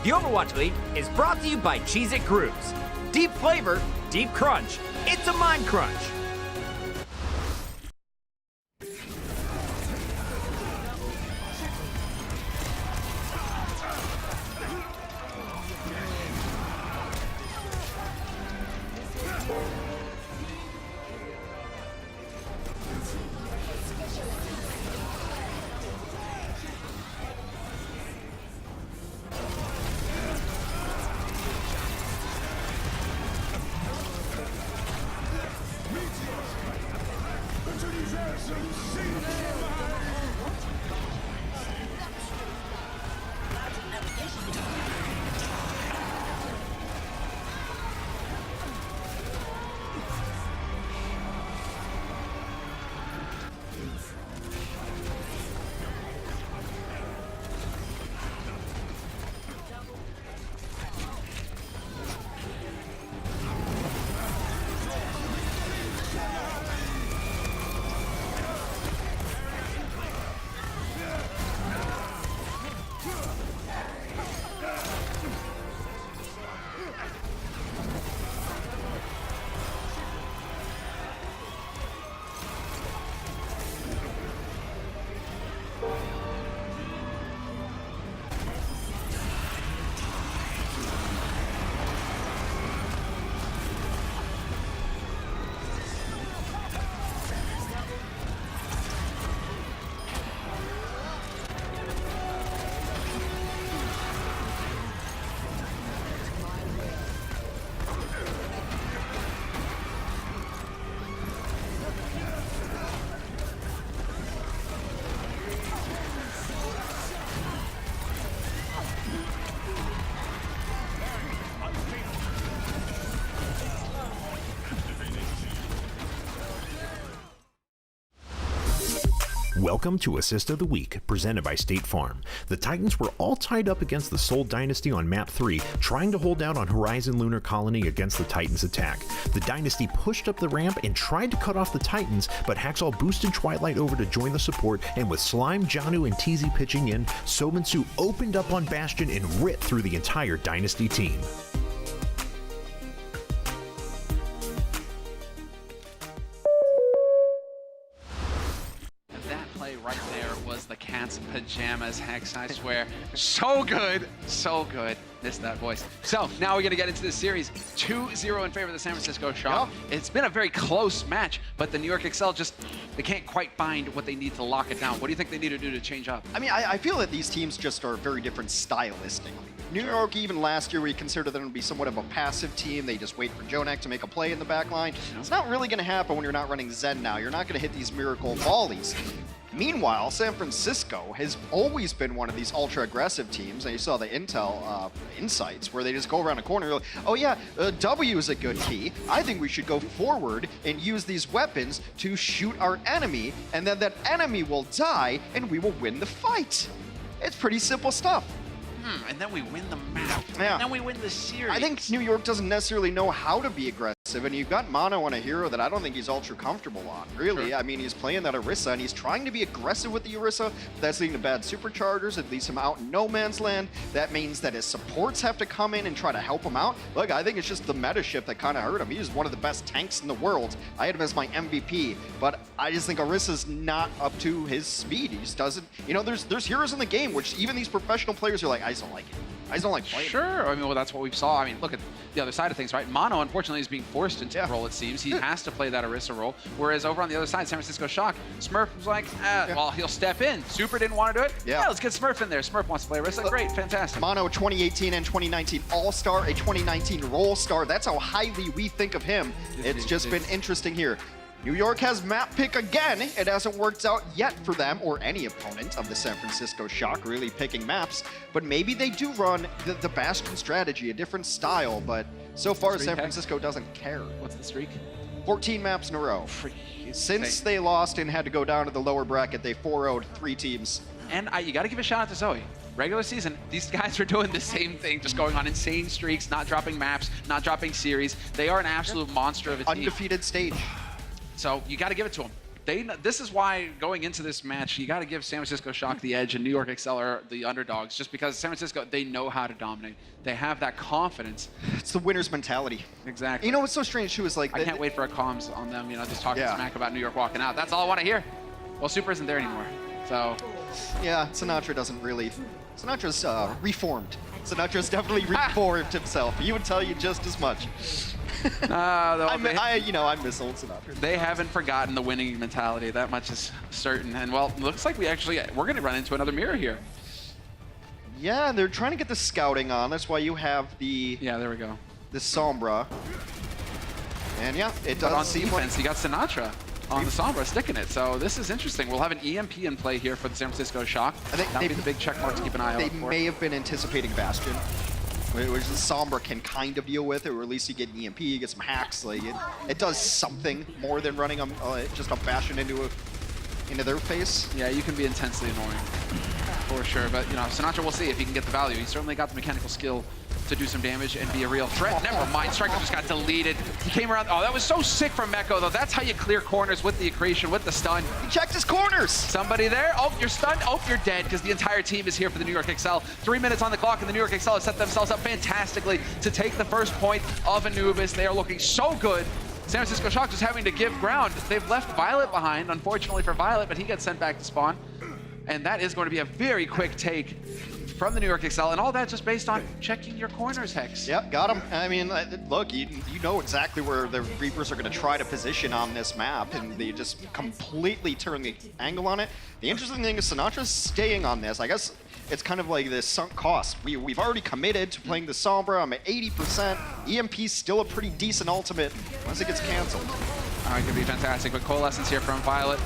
The Overwatch League is brought to you by Cheez-It Grooves. Deep flavor, deep crunch. It's a mind crunch. Welcome to Assist of the Week, presented by State Farm. The Titans were all tied up against the Seoul Dynasty on Map 3, trying to hold out on Horizon Lunar Colony against the Titans' attack. The Dynasty pushed up the ramp and tried to cut off the Titans, but Hacksaw boosted Twilight over to join the support, and with Slime, Janu, and TZ pitching in, Sobensu opened up on Bastion and ripped through the entire Dynasty team. Right there was the cat's pajamas, Hex, I swear. So good, so good. Missed that voice. So now we're gonna get into this series. 2-0 in favor of the San Francisco Shock. Yep. It's been a very close match, but the New York Excel they can't quite find what they need to lock it down. What do you think they need to do to change up? I mean, I feel that these teams just are very different stylistically. New York, even last year, we considered them to be somewhat of a passive team. They just wait for Jonak to make a play in the back line. It's not really gonna happen when you're not running Zen now. You're not gonna hit these miracle volleys. Meanwhile, San Francisco has always been one of these ultra-aggressive teams, and you saw the Intel insights where they just go around a corner, like, oh yeah, W is a good key. I think we should go forward and use these weapons to shoot our enemy, and then that enemy will die, and we will win the fight. It's pretty simple stuff. And then we win the map. Yeah. And then we win the series. I think New York doesn't necessarily know how to be aggressive, and you've got Mono on a hero that I don't think he's ultra comfortable on, really. Sure. I mean, he's playing that Orisa, and he's trying to be aggressive with the Orisa, but that's leading to bad superchargers. It leaves him out in no man's land. That means that his supports have to come in and try to help him out. Look, I think it's just the meta shift that kind of hurt him. He was one of the best tanks in the world. I had him as my MVP, but I just think Orisa's not up to his speed. He just doesn't, you know, there's heroes in the game, which even these professional players are like, I just don't like it. I just don't like playing. Sure. I mean, well, that's what we saw. I mean, look at the other side of things, right? Mono, unfortunately, is being forced into the role, it seems. He has to play that Orisa role. Whereas over on the other side, San Francisco Shock, Smurf was like, well, he'll step in. Super didn't want to do it. Yeah, let's get Smurf in there. Smurf wants to play Orisa. Great, fantastic. Mono, 2018 and 2019 All-Star, a 2019 Role Star. That's how highly we think of him. It's just been interesting here. New York has map pick again. It hasn't worked out yet for them or any opponent of the San Francisco Shock really picking maps, but maybe they do run the Bastion strategy, a different style, but so far San Francisco doesn't care. What's the streak? 14 maps in a row. Since they lost and had to go down to the lower bracket, they 4-0'd 3 teams. And you got to give a shout out to Zoe. Regular season, these guys are doing the same thing, just going on insane streaks, not dropping maps, not dropping series. They are an absolute monster of a team. Undefeated stage. So you got to give it to them. This is why going into this match, you got to give San Francisco Shock the edge and New York Excel are the underdogs, just because San Francisco, they know how to dominate. They have that confidence. It's the winner's mentality. Exactly. You know what's so strange too is like I can't wait for a comms on them, just talking smack about New York walking out. That's all I want to hear. Well, Super isn't there anymore, so. Yeah, Sinatra doesn't really. Sinatra's reformed. Sinatra's definitely reformed himself. He would tell you just as much. I miss old Sinatra. They haven't forgotten the winning mentality. That much is certain. And well, looks like we're going to run into another mirror here. Yeah, they're trying to get the scouting on. That's why you have the. Yeah, there we go. The Sombra. And yeah, it does. But on defense, you got Sinatra on the Sombra sticking it. So this is interesting. We'll have an EMP in play here for the San Francisco Shock. That'll be the big check mark to keep an eye out for. They may have been anticipating Bastion, which the Sombra can kind of deal with, or at least you get an EMP, you get some hacks. Like it does something more than running just a Bastion into their face. Yeah, you can be intensely annoying, for sure. But Sinatra, we'll see if he can get the value. He's certainly got the mechanical skill to do some damage and be a real threat. Never mind, Striker just got deleted. He came around. Oh, that was so sick from Meko, though. That's how you clear corners with the accretion, with the stun. He checked his corners. Somebody there. Oh, you're stunned. Oh, you're dead, because the entire team is here for the New York Excel. 3 minutes on the clock, and the New York Excel have set themselves up fantastically to take the first point of Anubis. They are looking so good. San Francisco Shock just having to give ground. They've left Violet behind, unfortunately for Violet, but he gets sent back to spawn. And that is going to be a very quick take from the New York Excel, and all that just based on checking your corners, Hex. Yep, got him. I mean, look, you know exactly where the Reapers are going to try to position on this map, and they just completely turn the angle on it. The interesting thing is Sinatra's staying on this. I guess it's kind of like this sunk cost. We've already committed to playing the Sombra. I'm at 80%. EMP's still a pretty decent ultimate once it gets canceled. All right, could be fantastic, but Coalescence here from Violet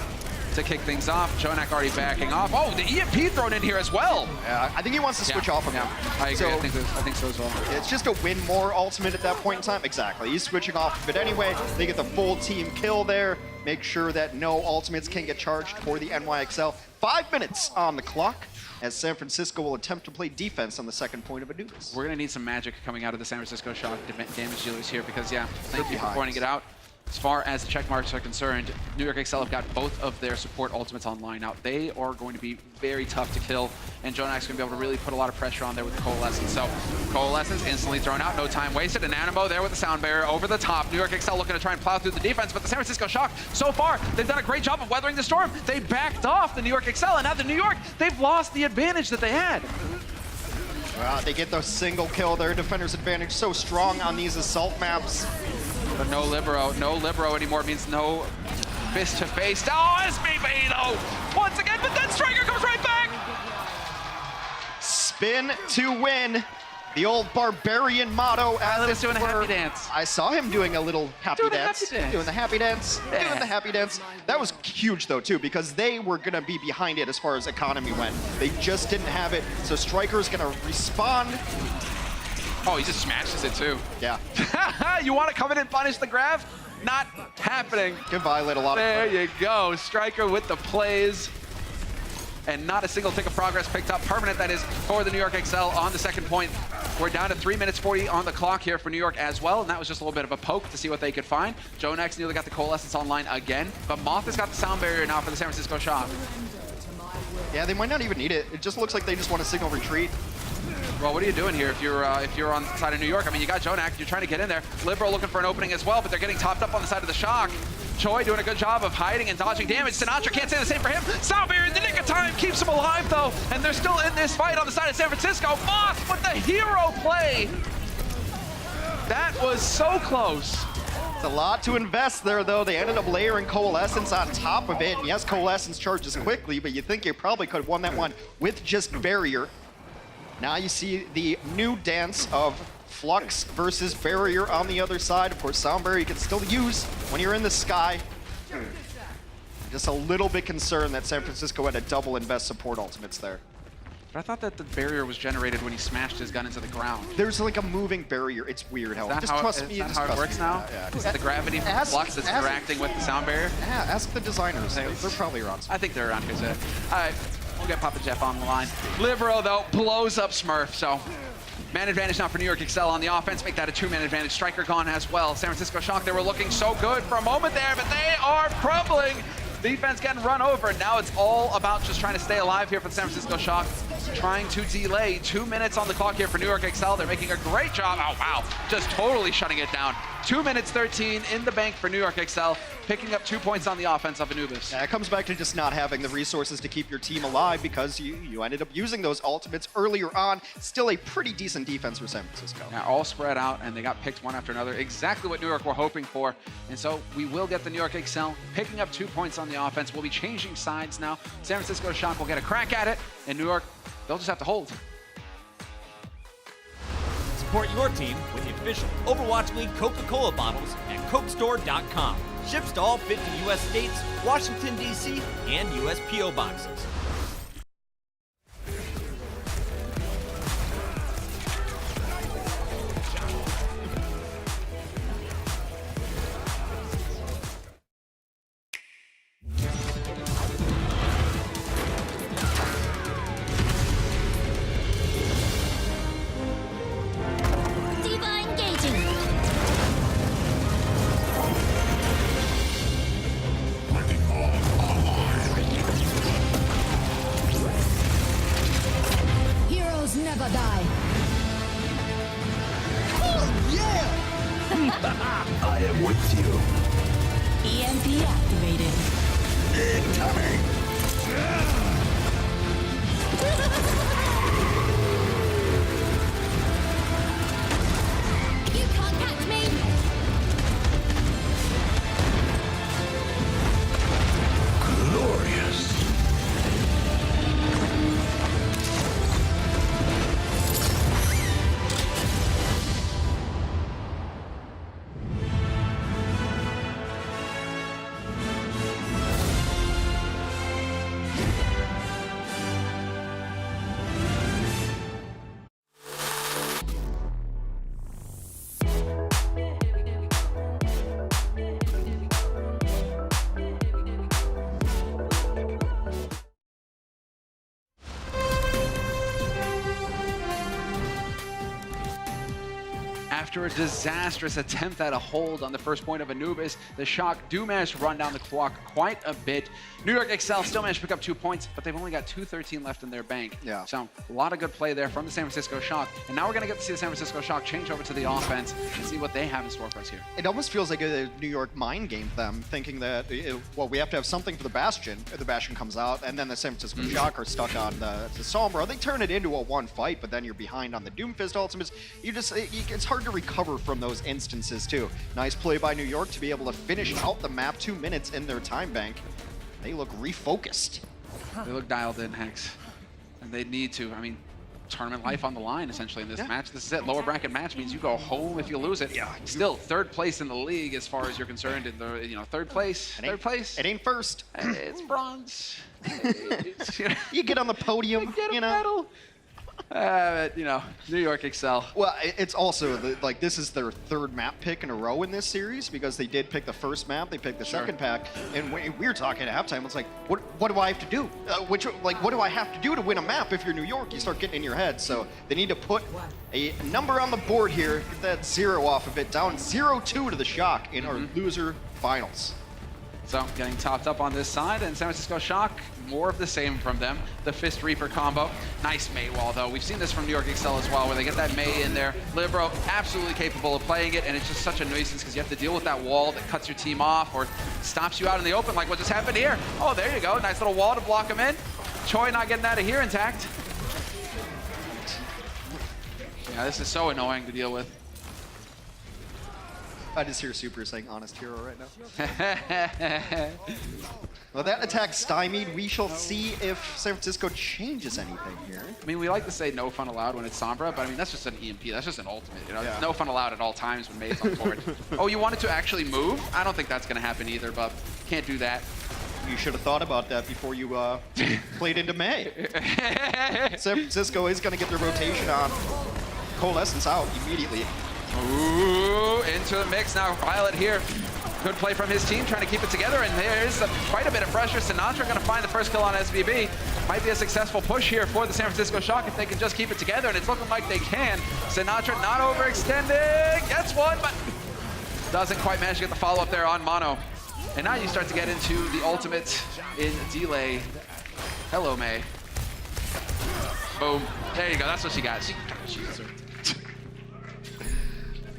to kick things off. Jonak already backing off. Oh, the EMP thrown in here as well. Yeah, I think he wants to switch off of him. I agree. I think so as well. It's just a win more ultimate at that point in time. Exactly. He's switching off of it anyway. They get the full team kill there. Make sure that no ultimates can get charged for the NYXL. 5 minutes on the clock as San Francisco will attempt to play defense on the second point of Anubis. We're going to need some magic coming out of the San Francisco Shock damage dealers here because, yeah, thank you for pointing it out. As far as the check marks are concerned, New York Excel have got both of their support ultimates online now. They are going to be very tough to kill, and Jonak's going to be able to really put a lot of pressure on there with the Coalescence. So, Coalescence instantly thrown out, no time wasted, and Animo there with the sound barrier over the top. New York Excel looking to try and plow through the defense, but the San Francisco Shock, so far, they've done a great job of weathering the storm. They backed off the New York Excel, and now the New York, they've lost the advantage that they had. They get the single kill. Their defender's advantage so strong on these assault maps. But no libero anymore means no fist to face. Oh, SBB though, once again, but then Striker comes right back. Spin to win. The old barbarian motto. Let's doing a happy dance. I saw him doing a little happy dance. Doing the happy dance. Yeah. Doing the happy dance. That was huge though too, because they were gonna be behind it as far as economy went. They just didn't have it. So Striker's gonna respond. Oh, he just smashes it too. Yeah. You want to come in and punish the grab? Not happening. Give Violet a lot there of There you go. Striker with the plays. And not a single tick of progress picked up. Permanent, that is, for the New York Excel on the second point. We're down to 3 minutes 40 on the clock here for New York as well, and that was just a little bit of a poke to see what they could find. Jonax nearly got the Coalescence online again, but Moth has got the sound barrier now for the San Francisco Shock. Yeah, they might not even need it. It just looks like they just want to signal retreat. Well, what are you doing here if you're on the side of New York? I mean, you got Jonak, you're trying to get in there. Liberal looking for an opening as well, but they're getting topped up on the side of the Shock. Choi doing a good job of hiding and dodging damage. Sinatra can't say the same for him. Soundbeer in the nick of time keeps him alive, though, and they're still in this fight on the side of San Francisco. Moth with the hero play. That was so close. It's a lot to invest there, though. They ended up layering Coalescence on top of it. And yes, Coalescence charges quickly, but you think you probably could have won that one with just Barrier. Now you see the new dance of Flux versus Barrier on the other side. Of course, Sound Barrier you can still use when you're in the sky. Just a little bit concerned that San Francisco had a double invest support ultimates there. But I thought that the barrier was generated when he smashed his gun into the ground. There's like a moving barrier. It's weird how Is that how it works now? Yeah. Is it the gravity from Flux that's interacting with the sound barrier? Yeah, ask the designers. They're probably around. I think they're around here, so. All right. We'll get Papa Jeff on the line. Libero, though, blows up Smurf, so man advantage now for New York Excel on the offense. Make that a 2-man advantage. Striker gone as well. San Francisco Shock, they were looking so good for a moment there, but they are crumbling. Defense getting run over. Now it's all about just trying to stay alive here for the San Francisco Shock. Trying to delay. 2 minutes on the clock here for New York Excel. They're making a great job. Oh, wow. Just totally shutting it down. 2 minutes 13 in the bank for New York Excel, picking up 2 points on the offense of Anubis. Yeah, it comes back to just not having the resources to keep your team alive because you ended up using those ultimates earlier on. Still a pretty decent defense for San Francisco. Yeah, all spread out, and they got picked one after another. Exactly what New York were hoping for. And so we will get the New York Excel picking up 2 points on the offense. We'll be changing sides now. San Francisco Shock will get a crack at it, and New York, they'll just have to hold. Support your team with the official Overwatch League Coca-Cola bottles at CokeStore.com. Ships to all 50 U.S. states, Washington, D.C., and U.S. P.O. boxes. Never die. Oh, yeah! I am with you. EMP activated. Incoming! You can't catch me! Glorious! After a disastrous attempt at a hold on the first point of Anubis, the Shock do manage to run down the clock quite a bit. New York Excel still managed to pick up 2 points, but they've only got 2:13 left in their bank. Yeah. So a lot of good play there from the San Francisco Shock. And now we're going to get to see the San Francisco Shock change over to the offense and see what they have in store for us here. It almost feels like a New York mind game them, thinking that, well, we have to have something for the Bastion. The Bastion comes out, and then the San Francisco Shock are stuck on the Sombra. They turn it into a one fight, but then you're behind on the Doomfist ultimates. It's hard to recover from those instances, too. Nice play by New York to be able to finish out the map 2 minutes in their time bank. They look refocused. They look dialed in, Hex. And they need to. I mean, tournament life on the line, essentially, in this match. This is it. Lower bracket match means you go home if you lose it. Yeah. Still, 3rd place in the league as far as you're concerned. In the, 3rd place. Third place. It ain't first. It's bronze. You get on the podium, you know. New York Excel. Well, it's also, this is their 3rd map pick in a row in this series because they did pick the first map, they picked the second pack, and we were talking at halftime, it's like, what do I have to do? What do I have to do to win a map if you're New York? You start getting in your head, so they need to put a number on the board here, get that 0 off of it, down 0-2 to the Shock in our loser finals. So getting topped up on this side, and San Francisco Shock, more of the same from them. The Fist Reaper combo. Nice Mei wall, though. We've seen this from New York Excel as well, where they get that Mei in there. Libero, absolutely capable of playing it, and it's just such a nuisance because you have to deal with that wall that cuts your team off or stops you out in the open, like what just happened here. Oh, there you go. Nice little wall to block him in. Choi not getting out of here intact. Yeah, this is so annoying to deal with. I just hear Super saying honest hero right now. Well, that attack stymied. We shall see if San Francisco changes anything here. I mean, we like to say no fun allowed when it's Sombra, but I mean, that's just an EMP. That's just an ultimate. It's no fun allowed at all times when Mei's on board. Oh, you wanted to actually move? I don't think that's going to happen either, but can't do that. You should have thought about that before you played into Mei. San Francisco is going to get their rotation on. Coalescence out immediately. Ooh, into the mix now. Violet here. Good play from his team, trying to keep it together, and there's quite a bit of pressure. Sinatra going to find the first kill on SVB. Might be a successful push here for the San Francisco Shock if they can just keep it together, and it's looking like they can. Sinatra not overextending, gets one, but doesn't quite manage to get the follow-up there on Mono. And now you start to get into the ultimate in delay. Hello, May. Boom. There you go, that's what she got.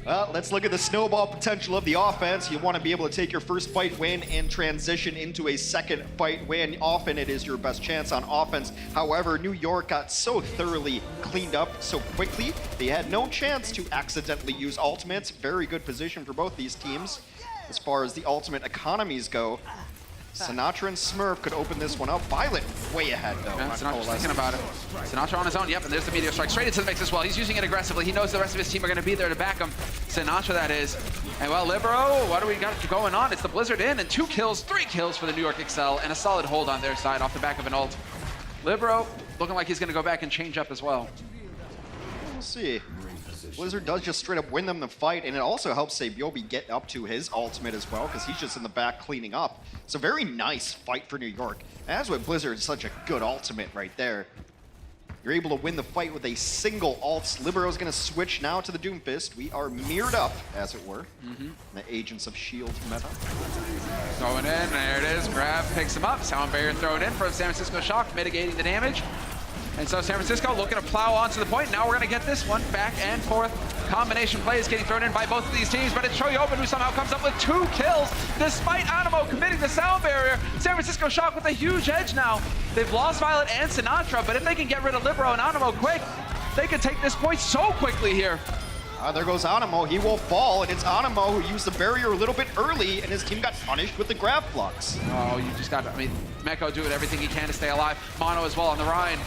Well, let's look at the snowball potential of the offense. You want to be able to take your first fight win and transition into a second fight win. Often it is your best chance on offense. However, New York got so thoroughly cleaned up so quickly, they had no chance to accidentally use ultimates. Very good position for both these teams. As far as the ultimate economies go, Sinatra and Smurf could open this one up. Violet way ahead, though. Yeah, Sinatra's thinking about it. Sinatra on his own. Yep, and there's the meteor strike straight into the mix as well. He's using it aggressively. He knows the rest of his team are going to be there to back him. Sinatra, that is. And well, Libero, what do we got going on? It's the Blizzard in, and 2 kills, 3 kills for the New York Excel, and a solid hold on their side off the back of an ult. Libero looking like he's going to go back and change up as well. We'll see. Blizzard does just straight up win them the fight, and it also helps Sabiobi get up to his ultimate as well, because he's just in the back cleaning up. It's a very nice fight for New York. That's why Blizzard is such a good ultimate right there. You're able to win the fight with a single ult. Libero's going to switch now to the Doomfist. We are mirrored up, as it were. The Agents of S.H.I.E.L.D. meta. Going in, there it is. Grab picks him up. Sound barrier thrown in for San Francisco Shock, mitigating the damage. And so San Francisco looking to plow onto the point. Now we're going to get this one back and forth. Combination plays getting thrown in by both of these teams, but it's Choyobin who somehow comes up with 2 kills despite Animo committing the sound barrier. San Francisco Shock with a huge edge now. They've lost Violet and Sinatra, but if they can get rid of Libero and Animo quick, they can take this point so quickly here. There goes Animo. He will fall, and it's Animo who used the barrier a little bit early, and his team got punished with the grab flux. Oh, you just got to, Meko doing everything he can to stay alive. Mono as well on the Rhine.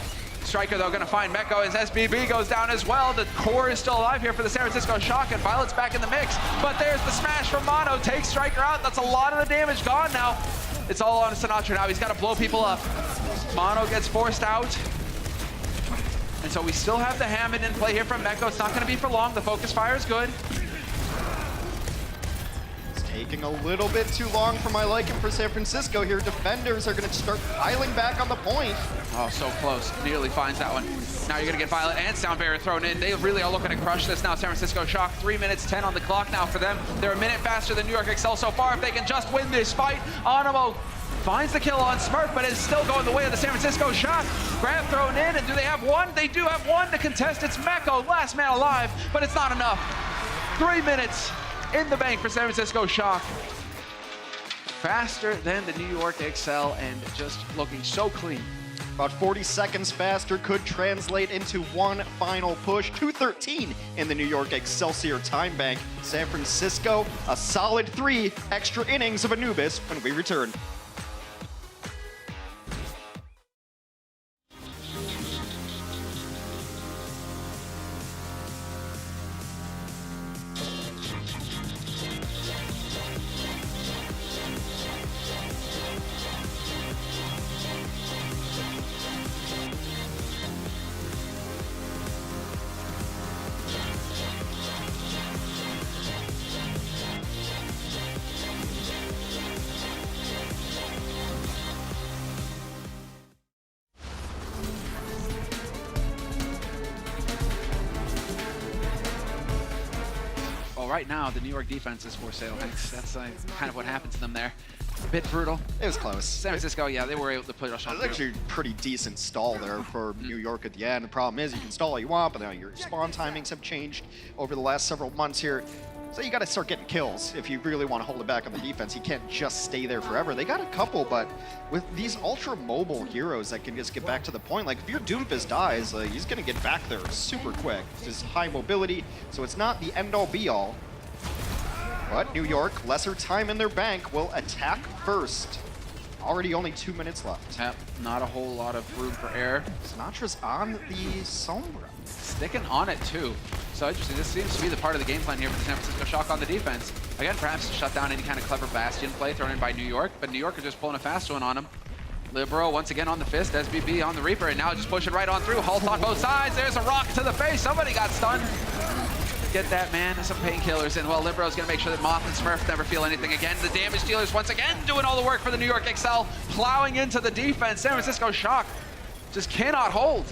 Striker, though, going to find Meko as SBB goes down as well. The core is still alive here for the San Francisco Shock, and Violet's back in the mix. But there's the smash from Mono. Takes Striker out. That's a lot of the damage gone now. It's all on Sinatra now. He's got to blow people up. Mono gets forced out. And so we still have the Hammond in play here from Meko. It's not going to be for long. The focus fire is good. Taking a little bit too long for my liking for San Francisco here. Defenders are going to start piling back on the point. Oh, so close. Nearly finds that one. Now you're going to get Violet and Sound Barrier thrown in. They really are looking to crush this now. San Francisco Shock, 3 minutes 10 on the clock now for them. They're a minute faster than New York Excel so far. If they can just win this fight, Animo finds the kill on Smurf, but it's still going the way of the San Francisco Shock. Grab thrown in, and do they have one? They do have one to contest. It's Meko, last man alive, but it's not enough. 3 minutes in the bank for San Francisco Shock. Faster than the New York Excel and just looking so clean. About 40 seconds faster could translate into one final push. 2:13 in the New York Excelsior time bank. San Francisco, a solid 3 extra innings of Anubis when we return. Right now, the New York defense is for sale. That's kind of what happened to them there. A bit brutal. It was close. San Francisco, yeah, they were able to push on. It was actually a pretty decent stall there for New York at the end. The problem is you can stall all you want, but now your spawn timings have changed over the last several months here. So you got to start getting kills if you really want to hold it back on the defense. You can't just stay there forever. They got a couple, but with these ultra mobile heroes that can just get back to the point, like if your Doomfist dies, he's going to get back there super quick. It's just high mobility, so it's not the end-all be-all. But New York, lesser time in their bank, will attack first. Already only 2 minutes left. Yep, not a whole lot of room for error. Sinatra's on the Sombra. Sticking on it too. So interesting, this seems to be the part of the game plan here for the San Francisco Shock on the defense. Again, perhaps to shut down any kind of clever Bastion play thrown in by New York, but New York are just pulling a fast one on him. Libero once again on the Fist, SBB on the Reaper, and now just pushing right on through. Halt on both sides, there's a rock to the face, somebody got stunned. Get that man some painkillers in. Well, Libero's gonna make sure that Moth and Smurf never feel anything again. The damage dealers once again doing all the work for the New York Excel, plowing into the defense. San Francisco Shock just cannot hold.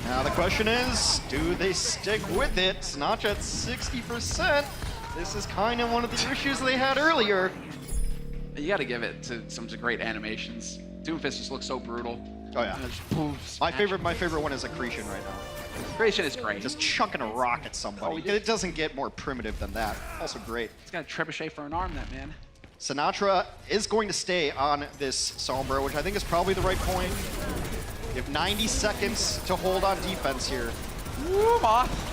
Now the question is, do they stick with it? Sinatra at 60%. This is kind of one of the issues they had earlier. You got to give it to some great animations. Doomfist just looks so brutal. Oh yeah. My favorite one is Accretion right now. Accretion is great. Just chucking a rock at somebody. It doesn't get more primitive than that. Also great. He's got a trebuchet for an arm, that man. Sinatra is going to stay on this Sombra, which I think is probably the right point. You have 90 seconds to hold on defense here. Woo, Moth.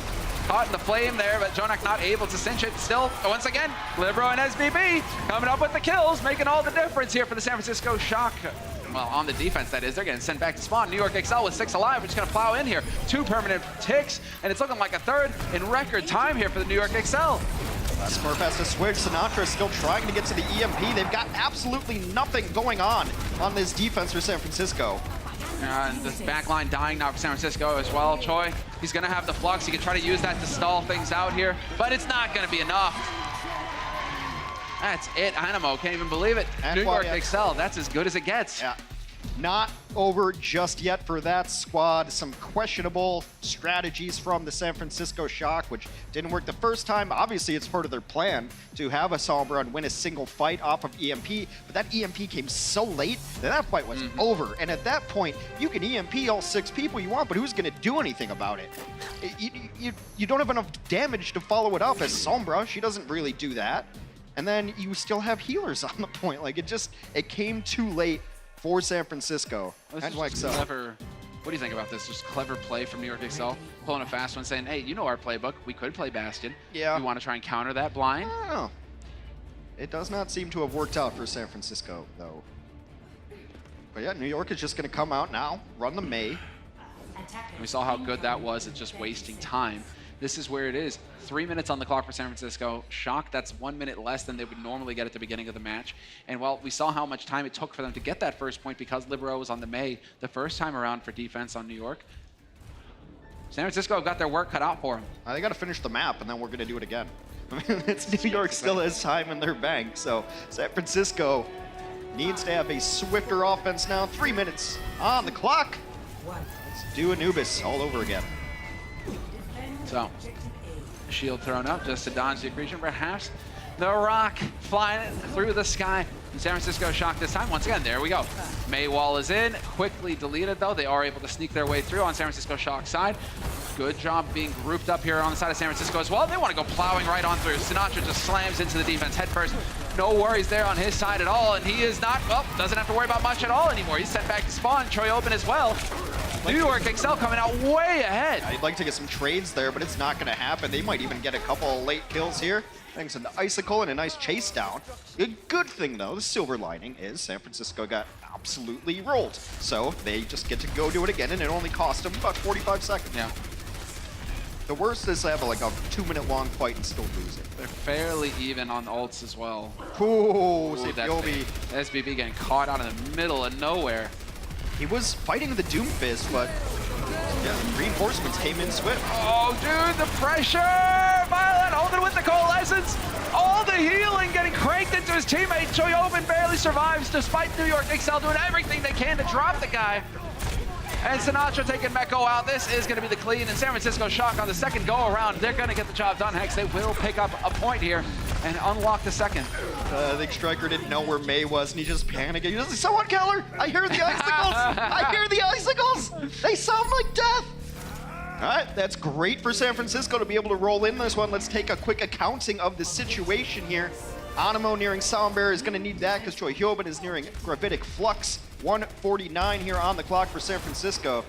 Caught in the flame there, but Jonak not able to cinch it. Still, once again, Libero and SBB coming up with the kills, making all the difference here for the San Francisco Shock. Well, on the defense, that is. They're getting sent back to spawn. New York Excel with 6 alive. We're just going to plow in here. 2 permanent ticks, and it's looking like a 3rd in record time here for the New York Excel. Smurf has to switch. Sinatra is still trying to get to the EMP. They've got absolutely nothing going on this defense for San Francisco. And the back line dying now for San Francisco as well. Choi, he's going to have the flux. He can try to use that to stall things out here, but it's not going to be enough. That's it. Animo can't even believe it. And New York Excel, that's as good as it gets. Yeah. Not over just yet for that squad. Some questionable strategies from the San Francisco Shock, which didn't work the first time. Obviously, it's part of their plan to have a Sombra and win a single fight off of EMP, but that EMP came so late that fight was over. And at that point, you can EMP all 6 people you want, but who's going to do anything about it? You don't have enough damage to follow it up as Sombra. She doesn't really do that. And then you still have healers on the point. Like, it came too late for San Francisco. And clever. What do you think about this? Just clever play from New York Excel, pulling a fast one, saying, hey, you know our playbook. We could play Bastion. Yeah. We want to try and counter that blind. I don't know. It does not seem to have worked out for San Francisco, though. But yeah, New York is just going to come out now, run the Mei. We saw how good that was at just wasting time. This is where it is. 3 minutes on the clock for San Francisco. Shock, that's 1 minute less than they would normally get at the beginning of the match. And while we saw how much time it took for them to get that first point because Libero was on the Mei the first time around for defense on New York, San Francisco got their work cut out for them. They got to finish the map, and then we're going to do it again. I mean, New York still has time in their bank, so San Francisco needs to have a swifter offense now. 3 minutes on the clock. Let's do Anubis all over again. So, shield thrown up just to dodge the accretion. Perhaps the rock flying through the sky. And San Francisco Shock this time. Once again, there we go. Mei wall is in. Quickly deleted, though. They are able to sneak their way through on San Francisco Shock's side. Good job being grouped up here on the side of San Francisco as well. They want to go plowing right on through. Sinatra just slams into the defense head first. No worries there on his side at all. And he is not, well, doesn't have to worry about much at all anymore. He's sent back to spawn. Troy open as well. New York Excel coming out way ahead. I'd like to get some trades there, but it's not going to happen. They might even get a couple of late kills here, thanks to the Icicle and a nice chase down. A good thing, though, the silver lining is San Francisco got absolutely rolled. So they just get to go do it again, and it only cost them about 45 seconds. Yeah. The worst is they have like a 2 minute long fight and still lose it. They're fairly even on ults as well. Ooh, SBB getting caught out in the middle of nowhere. He was fighting the Doomfist, but yeah, reinforcements came in swift. Oh, dude, the pressure! Violet holding with the coalescence. All the healing getting cranked into his teammate. Choyobin barely survives despite New York Excel doing everything they can to drop the guy. And Sinatra taking Meko out. This is going to be the clean. And San Francisco Shock on the second go around. They're going to get the job done, Hex. They will pick up a point here and unlock the second. I think Striker didn't know where Mei was, and he just panicked. He was like, someone kill her! I hear the icicles! I hear the icicles! They sound like death! All right, that's great for San Francisco to be able to roll in this one. Let's take a quick accounting of the situation here. Animo nearing Soundbearer is going to need that because Choi Hyobin is nearing Gravitic Flux. 1:49 here on the clock for San Francisco.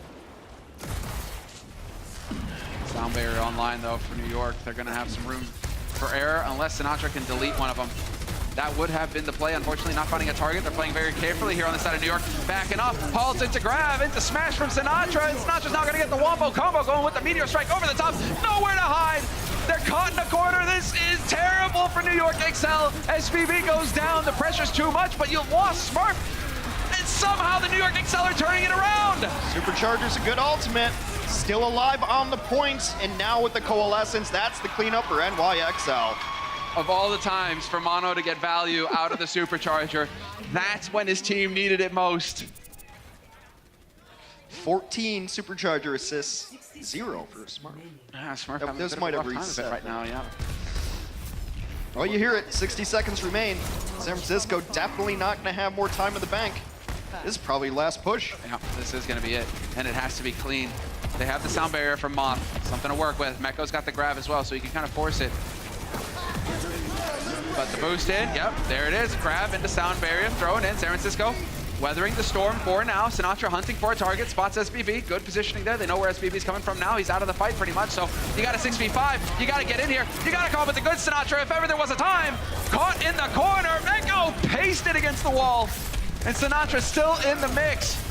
Soundbearer online, though, for New York. They're going to have some room for error unless Sinatra can delete one of them. That would have been the play. Unfortunately, not finding a target. They're playing very carefully here on the side of New York. Backing up. Halts into grab, into smash from Sinatra. And Sinatra's now going to get the Wombo combo going with the Meteor Strike over the top. Nowhere to hide. They're caught in a corner. This is terrible for New York Excel. SPV goes down. The pressure's too much, but you lost Smurf. And somehow the New York Excel are turning it around. Supercharger's a good ultimate. Still alive on the points. And now with the Coalescence, that's the cleanup for NYXL. Of all the times for Mono to get value out of the Supercharger, that's when his team needed it most. 14 supercharger assists, 0 for Smurf. Yeah, Smurf Yep, having this a bit might of have a rough time of reset it right now, yeah. Well, you hear it. 60 seconds remain. San Francisco definitely not going to have more time in the bank. This is probably last push. Yeah, this is going to be it, and it has to be clean. They have the sound barrier from Moth, something to work with. Mekko's got the grab as well, so he can kind of force it. But the boost in, yep, there it is. Grab into sound barrier, throw it in. San Francisco weathering the storm for now. Sinatra hunting for a target, spots SBB. Good positioning there. They know where SBB's coming from now. He's out of the fight pretty much, so you got a 6v5. You got to get in here. You got to come up with the good Sinatra if ever there was a time. Caught in the corner. Mekko pasted against the wall. And Sinatra still in the mix.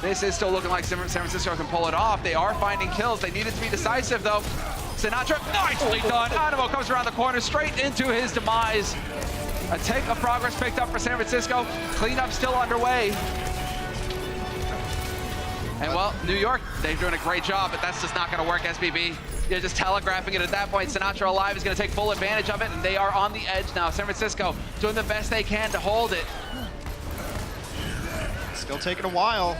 This is still looking like San Francisco can pull it off. They are finding kills. They need it to be decisive, though. Sinatra, nicely done. Animo comes around the corner, straight into his demise. A take of progress picked up for San Francisco. Cleanup still underway. And well, New York, they're doing a great job, but that's just not going to work, SBB. You're just telegraphing it at that point. Sinatra Alive is going to take full advantage of it, and they are on the edge now. San Francisco doing the best they can to hold it. Still taking a while.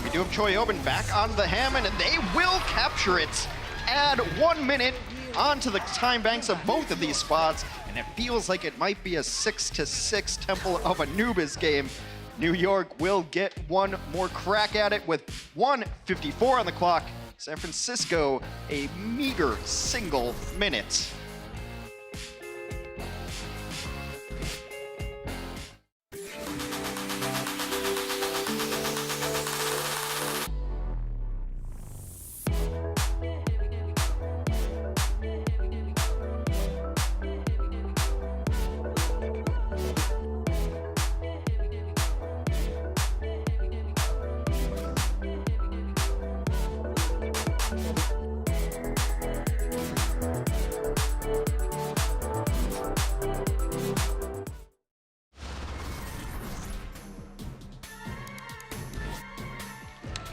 We do have Choi Oben back on the Hammond, and they will capture it. Add 1 minute onto the time banks of both of these spots, and it feels like it might be a 6-6 Temple of Anubis game. New York will get one more crack at it with 1:54 on the clock. San Francisco, a meager single minute.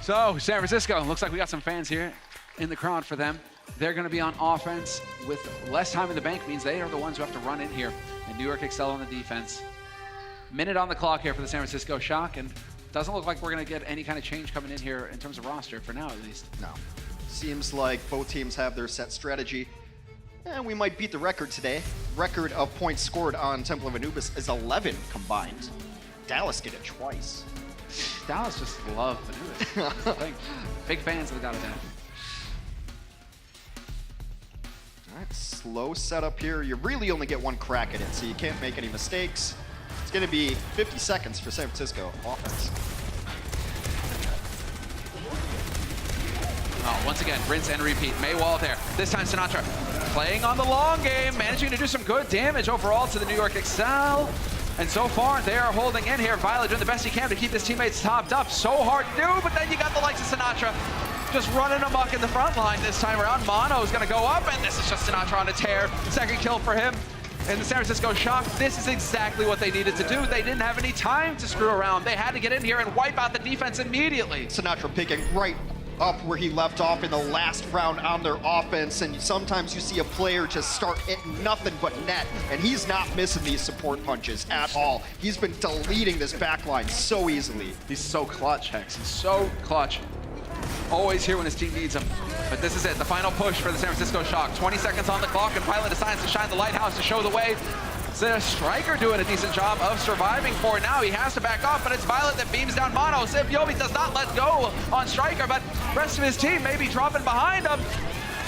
So, San Francisco, looks like we got some fans here in the crowd for them. They're going to be on offense with less time in the bank, means they are the ones who have to run in here. And New York excel on the defense. Minute on the clock here for the San Francisco Shock, and doesn't look like we're going to get any kind of change coming in here in terms of roster, for now at least. No. Seems like both teams have their set strategy. And we might beat the record today. Record of points scored on Temple of Anubis is 11 combined. Dallas did it twice. Dallas just love Anubis. Big fans of the God of Death. All right, slow setup here. You really only get one crack at it, so you can't make any mistakes. It's going to be 50 seconds for San Francisco offense. Oh, once again, rinse and repeat. Maywall there. This time Sinatra playing on the long game, managing to do some good damage overall to the New York Excel. And so far, they are holding in here. Violet doing the best he can to keep his teammates topped up. So hard to do, but then you got the likes of Sinatra just running amok in the front line this time around. Mono is going to go up, and this is just Sinatra on a tear. Second kill for him. And the San Francisco Shock, this is exactly what they needed to do. They didn't have any time to screw around. They had to get in here and wipe out the defense immediately. Sinatra picking right up where he left off in the last round on their offense, and sometimes you see a player just start hitting nothing but net, and he's not missing these support punches at all. He's been deleting this backline so easily. He's so clutch, Hex. He's so clutch. Always here when his team needs him. But this is it, the final push for the San Francisco Shock. 20 seconds on the clock, and Violet decides to shine the lighthouse to show the way. So Striker doing a decent job of surviving for now. He has to back off, but it's Violet that beams down Mono. Yobi does not let go on Striker, but the rest of his team may be dropping behind him.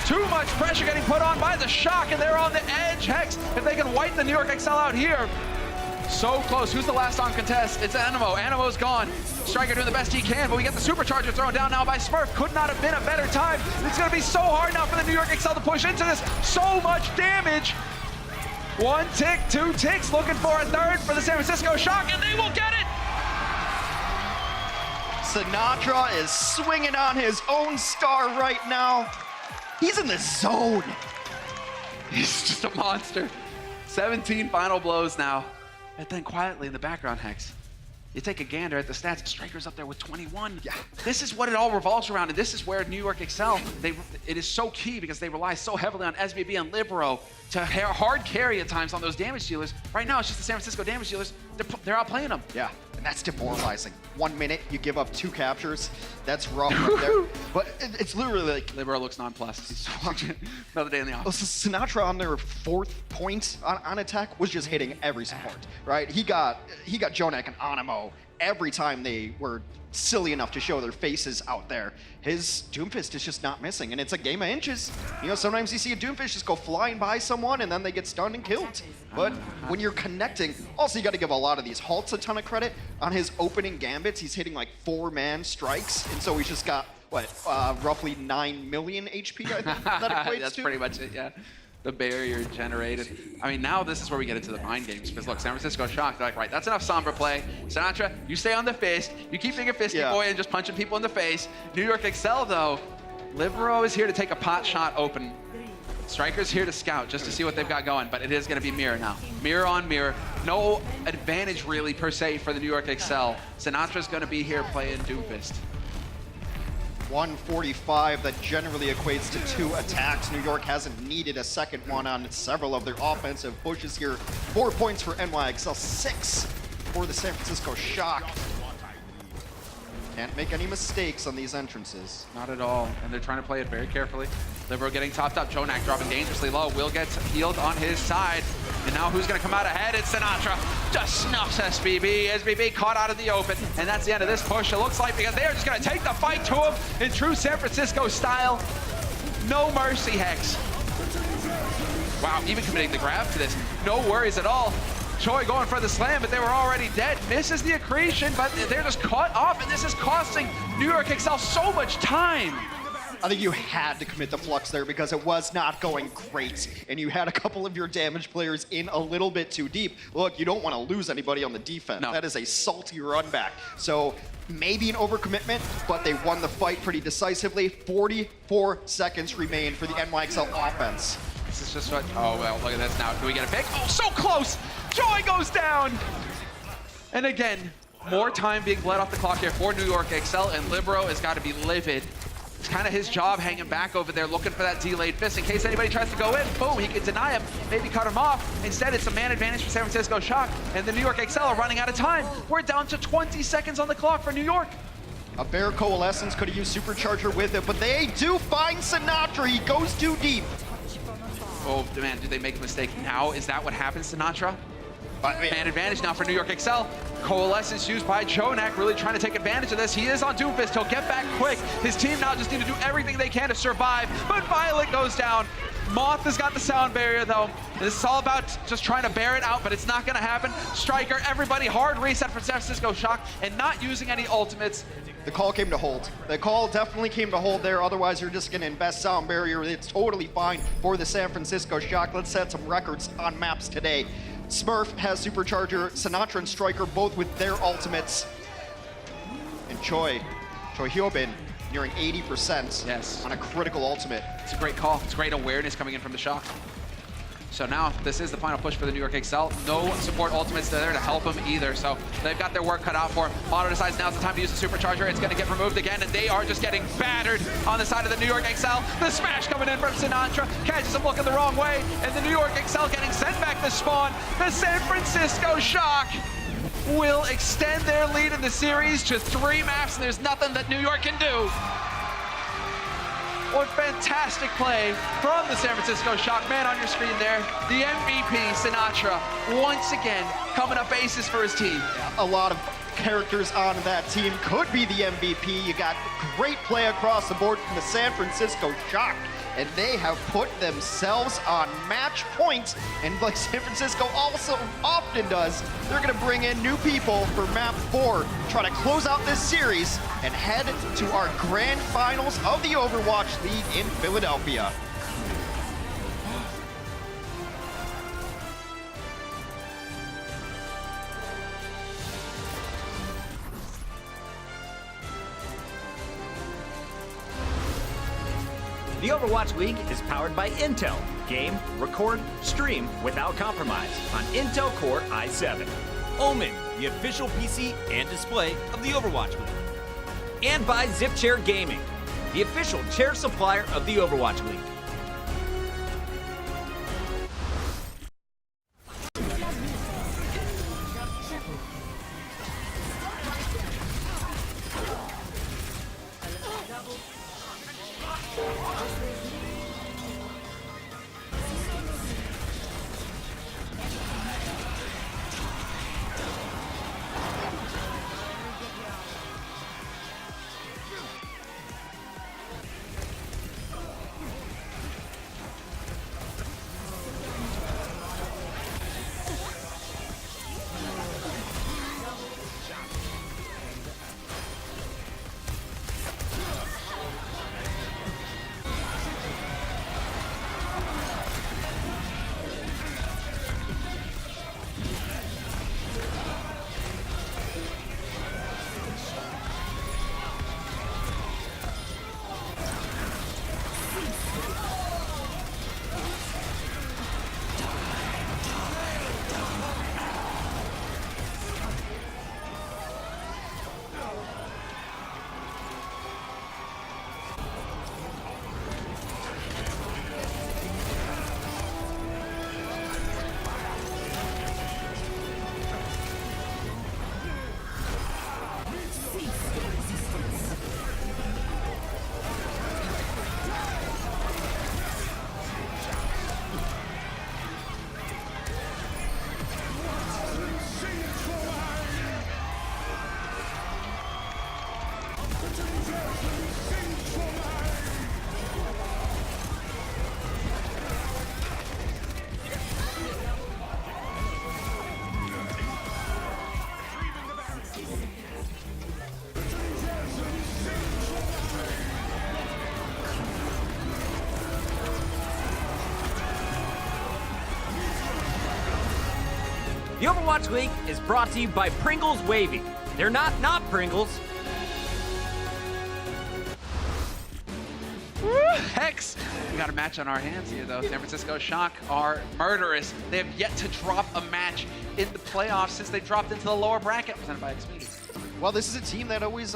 Too much pressure getting put on by the Shock, and they're on the edge. Hex, if they can wipe the New York Excel out here. So close. Who's the last on contest? It's Animo. Animo's gone. Striker doing the best he can, but we get the supercharger thrown down now by Smurf. Could not have been a better time. It's going to be so hard now for the New York Excel to push into this. So much damage. 1 tick, 2 ticks, looking for a third for the San Francisco Shock, and they will get it! Sinatra is swinging on his own star right now. He's in the zone. He's just a monster. 17 final blows now. And then quietly in the background, Hex, you take a gander at the stats. Striker's up there with 21. Yeah. This is what it all revolves around, and this is where New York excel. It is so key because they rely so heavily on SBB and Libero to hard carry at times on those damage dealers. Right now, it's just the San Francisco damage dealers. They're outplaying them. Yeah, and That's demoralizing. 1 minute, you give up 2 captures. That's rough right there. But it's literally like... Libero looks nonplussed. He's watching another day in the office. Sinatra on their 4th point on attack was just hitting every support, right? He got Jonak and Animo every time they were silly enough to show their faces out there. His Doomfist is just not missing, and it's a game of inches. You know, sometimes you see a Doomfist just go flying by someone and then they get stunned and killed. But when you're connecting, also you got to give a lot of these halts a ton of credit. On his opening gambits, he's hitting like 4-man strikes, and so he's just got, what, roughly 9 million HP, I think that equates That's to? pretty much it, yeah. The barrier generated. I mean, now this is where we get into the mind games, because look, San Francisco shocked. They're like, right, that's enough Sombra play. Sinatra, you stay on the fist. You keep being a fisty boy and just punching people in the face. New York Excel, though, Libero is here to take a pot shot open. Striker's here to scout just to see what they've got going, but it is going to be mirror now. Mirror on mirror. No advantage, really, per se, for the New York Excel. Sinatra's going to be here playing Doomfist. 145, that generally equates to 2 attacks. New York hasn't needed a second one on several of their offensive pushes here. 4 points for NYXL, 6 for the San Francisco Shock. Can't make any mistakes on these entrances. Not at all, and they're trying to play it very carefully. Libero getting topped up, Jonak dropping dangerously low. Will gets healed on his side. And now who's gonna come out ahead? It's Sinatra. Just snuffs SBB. SBB caught out of the open, and that's the end of this push, it looks like, because they are just gonna take the fight to him in true San Francisco style. No mercy, Hex. Wow, even committing the grab to this. No worries at all. Choi going for the slam, but they were already dead. Misses the accretion, but they're just caught off, and this is costing New York Excel so much time. I think you had to commit the flux there because it was not going great, and you had a couple of your damage players in a little bit too deep. Look, you don't want to lose anybody on the defense. No. That is a salty run back. So maybe an overcommitment, but they won the fight pretty decisively. 44 seconds remain for the NYXL offense. This is just what, oh, well, look at this now. Do we get a pick? Oh, so close! Joy goes down! And again, more time being bled off the clock here for New York Excel, and Libero has got to be livid. It's kind of his job hanging back over there, looking for that delayed fist in case anybody tries to go in. Boom, he can deny him, maybe cut him off. Instead, it's a man advantage for San Francisco Shock, and the New York Excel are running out of time. We're down to 20 seconds on the clock for New York. A Bear Coalescence could have used Supercharger with it, but they do find Sinatra. He goes too deep. Oh, man, did they make a mistake now? Is that what happens, Sinatra? Man advantage now for New York Excel. Coalescence used by Jonak, really trying to take advantage of this. He is on Doomfist, he'll get back quick. His team now just need to do everything they can to survive, but Violet goes down. Moth has got the sound barrier though. This is all about just trying to bear it out, but it's not gonna happen. Striker, everybody, hard reset for San Francisco Shock, and not using any ultimates. The call came to hold. The call definitely came to hold there. Otherwise, you're just going to invest sound barrier. It's totally fine for the San Francisco Shock. Let's set some records on maps today. Smurf has Supercharger. Sinatra and Striker both with their ultimates. And Choi Hyobin nearing 80% on a critical ultimate. It's a great call. It's great awareness coming in from the Shock. So now this is the final push for the New York Excel. No support ultimates there to help them either. So they've got their work cut out for them. Auto decides now's the time to use the Supercharger. It's going to get removed again, and they are just getting battered on the side of the New York Excel. The smash coming in from Sinatra. Catches him looking the wrong way, and the New York Excel getting sent back to spawn. The San Francisco Shock will extend their lead in the series to 3 maps, and there's nothing that New York can do. What fantastic play from the San Francisco Shock. Man on your screen there, the MVP, Sinatra, once again coming up aces for his team. A lot of characters on that team could be the MVP. You got great play across the board from the San Francisco Shock, and they have put themselves on match point. And like San Francisco also often does, they're gonna bring in new people for map 4, try to close out this series and head to our grand finals of the Overwatch League in Philadelphia. The Overwatch League is powered by Intel. Game, record, stream without compromise on Intel Core i7. Omen, the official PC and display of the Overwatch League. And by Zip Chair Gaming, the official chair supplier of the Overwatch League. The Overwatch League is brought to you by Pringles Wavy. They're not Pringles. Hex! We got a match on our hands here, though. San Francisco Shock are murderous. They have yet to drop a match in the playoffs since they dropped into the lower bracket, presented by Xfinity. Well, this is a team that always,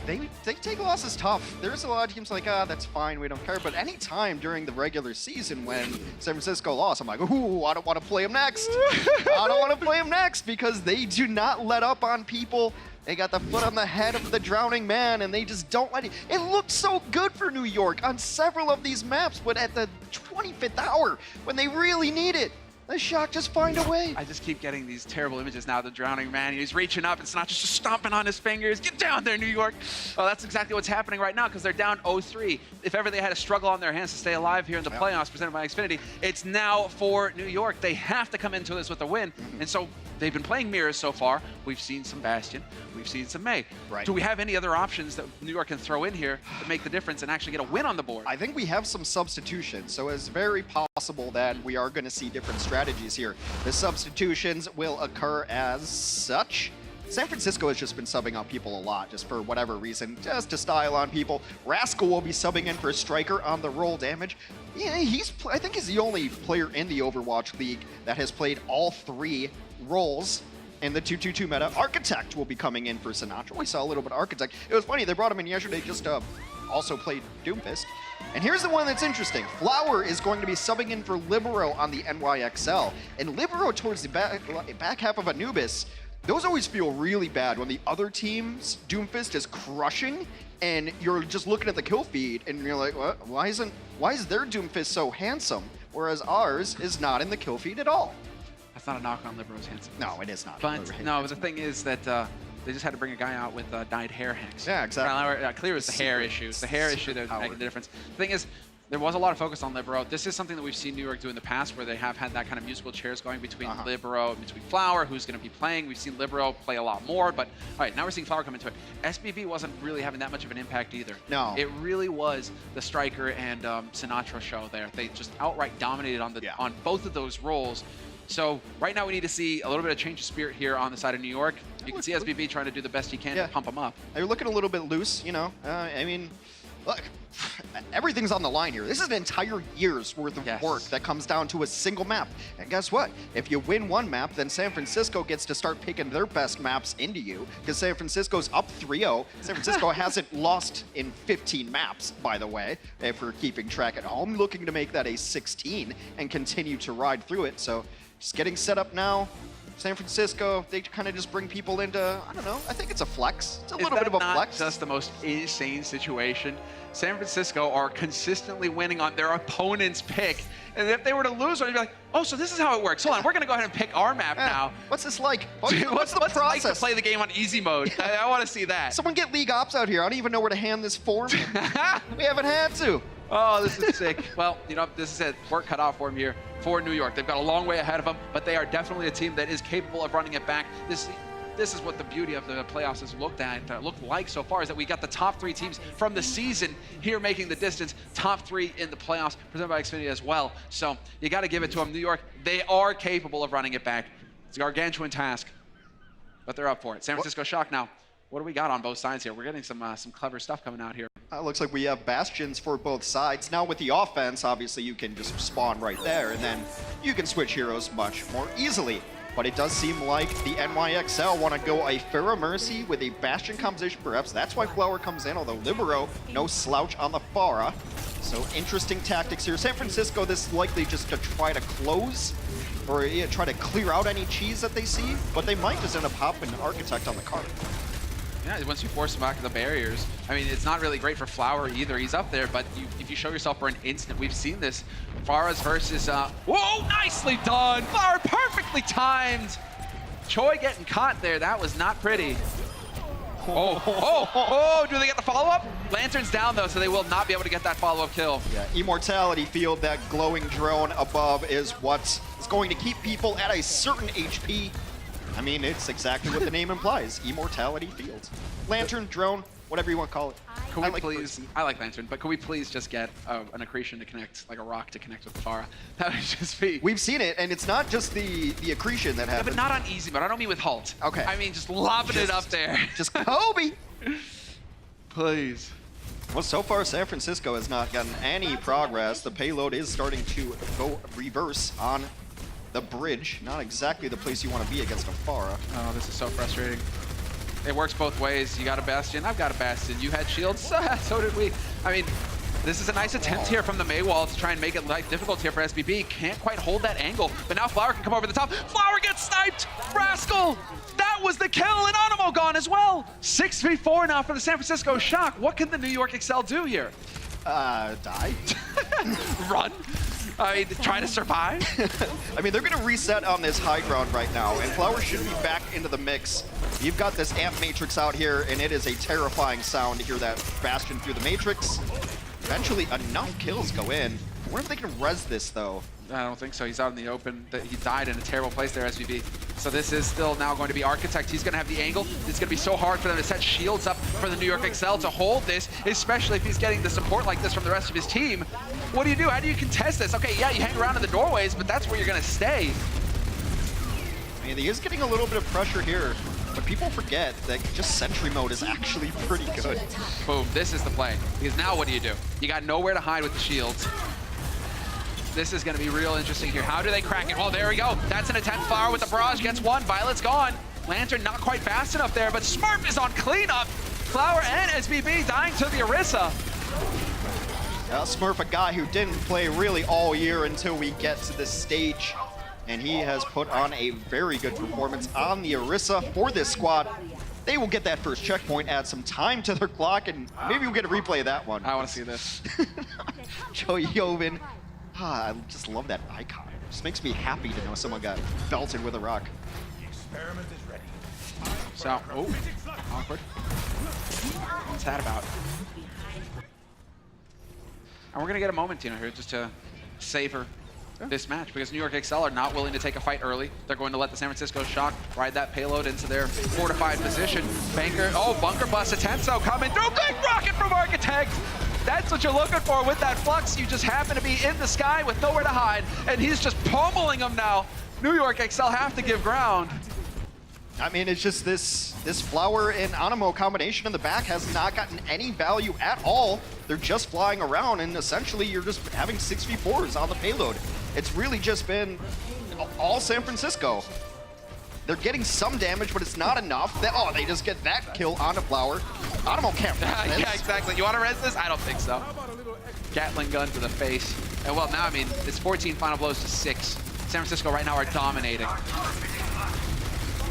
they take losses tough. There's a lot of teams like, that's fine, we don't care. But any time during the regular season when San Francisco lost, I'm like, ooh, I don't want to play them next. I don't want to play them next because they do not let up on people. They got the foot on the head of the drowning man, and they just don't let it. It looked so good for New York on several of these maps, but at the 25th hour, when they really need it, the Shock just find a way. I just keep getting these terrible images now. The drowning man, he's reaching up. It's not just stomping on his fingers. Get down there, New York. Well, that's exactly what's happening right now because they're down 0-3. If ever they had a struggle on their hands to stay alive here in the playoffs presented by Xfinity, it's now for New York. They have to come into this with a win. And so they've been playing mirrors so far. We've seen some Bastion. We've seen some May. Right. Do we have any other options that New York can throw in here to make the difference and actually get a win on the board? I think we have some substitutions, so it's very possible that we are going to see different strategies here. The substitutions will occur as such. San Francisco has just been subbing out people a lot, just for whatever reason, just to style on people. Rascal will be subbing in for Striker on the roll damage. Yeah, I think he's the only player in the Overwatch League that has played all 3 roles in the 2-2-2 meta. Architect will be coming in for Sinatra. We saw a little bit of Architect. It was funny, they brought him in yesterday just to also play Doomfist. And here's the one that's interesting. Flower is going to be subbing in for Libero on the NYXL. And Libero towards the back half of Anubis, those always feel really bad when the other team's Doomfist is crushing and you're just looking at the kill feed and you're like, what? Why is their Doomfist so handsome, whereas ours is not in the kill feed at all? That's not a knock on Libero's handsome. No, it is not. But no, the thing is that they just had to bring a guy out with dyed hair, Hex. Yeah, exactly. Clear it's the hair issue. It's the hair issue that would make the difference. The thing is, there was a lot of focus on Libero. This is something that we've seen New York do in the past where they have had that kind of musical chairs going between Libero and between Flower, who's going to be playing. We've seen Libero play a lot more, but all right, now we're seeing Flower come into it. SBV wasn't really having that much of an impact either. No. It really was the Striker and Sinatra show there. They just outright dominated on both of those roles. So right now we need to see a little bit of change of spirit here on the side of New York. You can see SBV trying to do the best he can to pump them up. They're looking a little bit loose, you know. I mean, look, everything's on the line here. This is an entire year's worth of work that comes down to a single map. And guess what? If you win one map, then San Francisco gets to start picking their best maps into you because San Francisco's up 3-0. San Francisco hasn't lost in 15 maps, by the way, if we're keeping track at home, looking to make that a 16 and continue to ride through it. So just getting set up now. San Francisco, they kind of just bring people into, I don't know, I think it's a flex. It's a little bit of a flex. Is that not just the most insane situation? San Francisco are consistently winning on their opponent's pick. And if they were to lose, I'd be like, oh, so this is how it works. Hold on, we're going to go ahead and pick our map now. What's this like? What's the process? Like to play the game on easy mode? I want to see that. Someone get League Ops out here. I don't even know where to hand this form. We haven't had to. Oh, this is sick. Well, you know, this is it. Work cut off for them here for New York. They've got a long way ahead of them, but they are definitely a team that is capable of running it back. This is what the beauty of the playoffs has looked like so far, is that we got the top 3 teams from the season here making the distance, top 3 in the playoffs, presented by Xfinity as well. So you got to give it to them. New York, they are capable of running it back. It's a gargantuan task, but they're up for it. San Francisco Shock now. What do we got on both sides here? We're getting some clever stuff coming out here. Looks like we have bastions for both sides. Now with the offense, obviously you can just spawn right there, and then you can switch heroes much more easily. But it does seem like the NYXL want to go a Pharah Mercy with a Bastion composition. Perhaps that's why Flower comes in, although Libero, no slouch on the Pharah. So interesting tactics here. San Francisco, this is likely just to try to close or try to clear out any cheese that they see, but they might just end up hopping Architect on the cart. Yeah, once you force him back to the barriers, I mean, it's not really great for Flower either. He's up there, but if you show yourself for an instant, we've seen this. Pharah's versus, whoa, nicely done. Flower perfectly timed. Choi getting caught there. That was not pretty. Oh, do they get the follow-up? Lantern's down, though, so they will not be able to get that follow-up kill. Yeah, Immortality Field, that glowing drone above, is what is going to keep people at a certain HP. I mean, it's exactly what the name implies. Immortality Field. Lantern, drone, whatever you want to call it. Can we please? I like Lantern, but can we please just get an accretion to connect, like a rock to connect with the Pharah? That would just be. We've seen it, and it's not just the accretion that happens. Yeah, but not on easy mode. I don't mean with halt. Okay. I mean just lobbing it up there. Just Kobe. Please. Well, so far San Francisco has not gotten any progress. The payload is starting to go reverse on the bridge. Not exactly the place you want to be against a Pharah. Oh, this is so frustrating. It works both ways. You got a Bastion, I've got a Bastion. You had shields, so did we. I mean, this is a nice attempt here from the Mei wall to try and make it life difficult here for SBB. Can't quite hold that angle, but now Flower can come over the top. Flower gets sniped! Rascal! That was the kill, and Animo gone as well. 6v4 now for the San Francisco Shock. What can the New York Excel do here? Die. Run? I mean, try to survive? I mean, they're going to reset on this high ground right now, and Flower should be back into the mix. You've got this amp matrix out here, and it is a terrifying sound to hear that Bastion through the matrix. Eventually, enough kills go in. I wonder if they can res this, though. I don't think so. He's out in the open. He died in a terrible place there, SVB. So this is still now going to be Architect. He's going to have the angle. It's going to be so hard for them to set shields up for the New York Excel to hold this, especially if he's getting the support like this from the rest of his team. What do you do? How do you contest this? Okay, yeah, you hang around in the doorways, but that's where you're going to stay. I mean, he is getting a little bit of pressure here, but people forget that just Sentry mode is actually pretty good. Boom, this is the play. Because now what do? You got nowhere to hide with the shields. This is going to be real interesting here. How do they crack it? Well, there we go. That's an attempt. Flower with the barrage gets one. Violet's gone. Lantern not quite fast enough there, but Smurf is on cleanup. Flower and SBB dying to the Orisa. Smurf, a guy who didn't play really all year until we get to this stage. And he has put on a very good performance on the Orisa for this squad. They will get that first checkpoint, add some time to their clock, and maybe we'll get a replay of that one. I want to see this. Joey Yoven. I just love that icon. It just makes me happy to know someone got belted with a rock. The experiment is ready. So, oh, awkward. What's that about? And we're going to get a moment, Tina, here just to savor this match, because New York Excel are not willing to take a fight early. They're going to let the San Francisco Shock ride that payload into their fortified position. Banker, oh, bunker bust attempt, so coming through. Big rocket from Architect! That's what you're looking for with that flux. You just happen to be in the sky with nowhere to hide, and he's just pummeling them now. New York Excel have to give ground. I mean, it's just this Flower and Animo combination in the back has not gotten any value at all. They're just flying around, and essentially you're just having 6v4s on the payload. It's really just been all San Francisco. They're getting some damage, but it's not enough. They just get that kill on a Flower. Animo can't res this. Yeah, exactly. You want to res this? I don't think so. Gatling gun to the face. And well, now, I mean, it's 14 final blows to 6. San Francisco right now are dominating.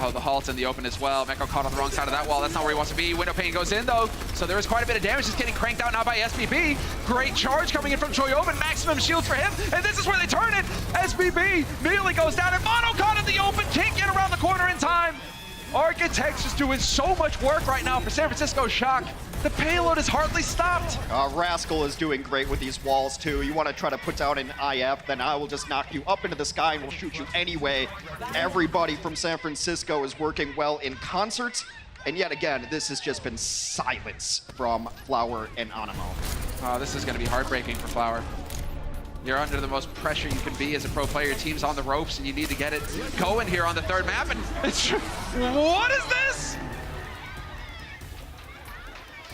Oh, the halt in the open as well. Meko caught on the wrong side of that wall. That's not where he wants to be. Window pane goes in, though. So there is quite a bit of damage just getting cranked out now by SBB. Great charge coming in from Choyoven. Maximum shields for him. And this is where they turn it. SBB nearly goes down. And Mono caught in the open. Can't get around the corner in time. Architects just doing so much work right now for San Francisco Shock. The payload is hardly stopped. Rascal is doing great with these walls, too. You want to try to put down an IF, then I will just knock you up into the sky and we'll shoot you anyway. Everybody from San Francisco is working well in concert. And yet again, this has just been silence from Flower and Animo. Oh, this is going to be heartbreaking for Flower. You're under the most pressure you can be as a pro player. Your team's on the ropes and you need to get it going here on the third map. And it's, what is this?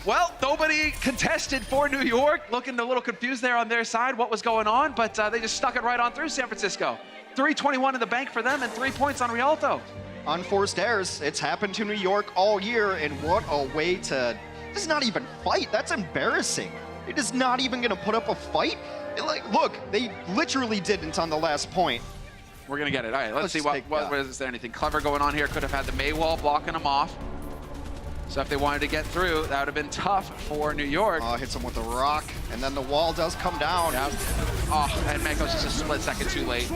Well, nobody contested for New York. Looking a little confused there on their side what was going on, but they just stuck it right on through San Francisco. 321 in the bank for them and 3 points on Rialto. Unforced errors. It's happened to New York all year, and what a way to just not even fight. That's embarrassing. It is not even going to put up a fight. Look, they literally didn't on the last point. We're going to get it. All right, let's see what is there anything clever going on here. Could have had the Mei wall blocking them off. So if they wanted to get through, that would have been tough for New York. Hits him with a rock, and then the wall does come down. Yep. Oh, and Meko's just a split second too late.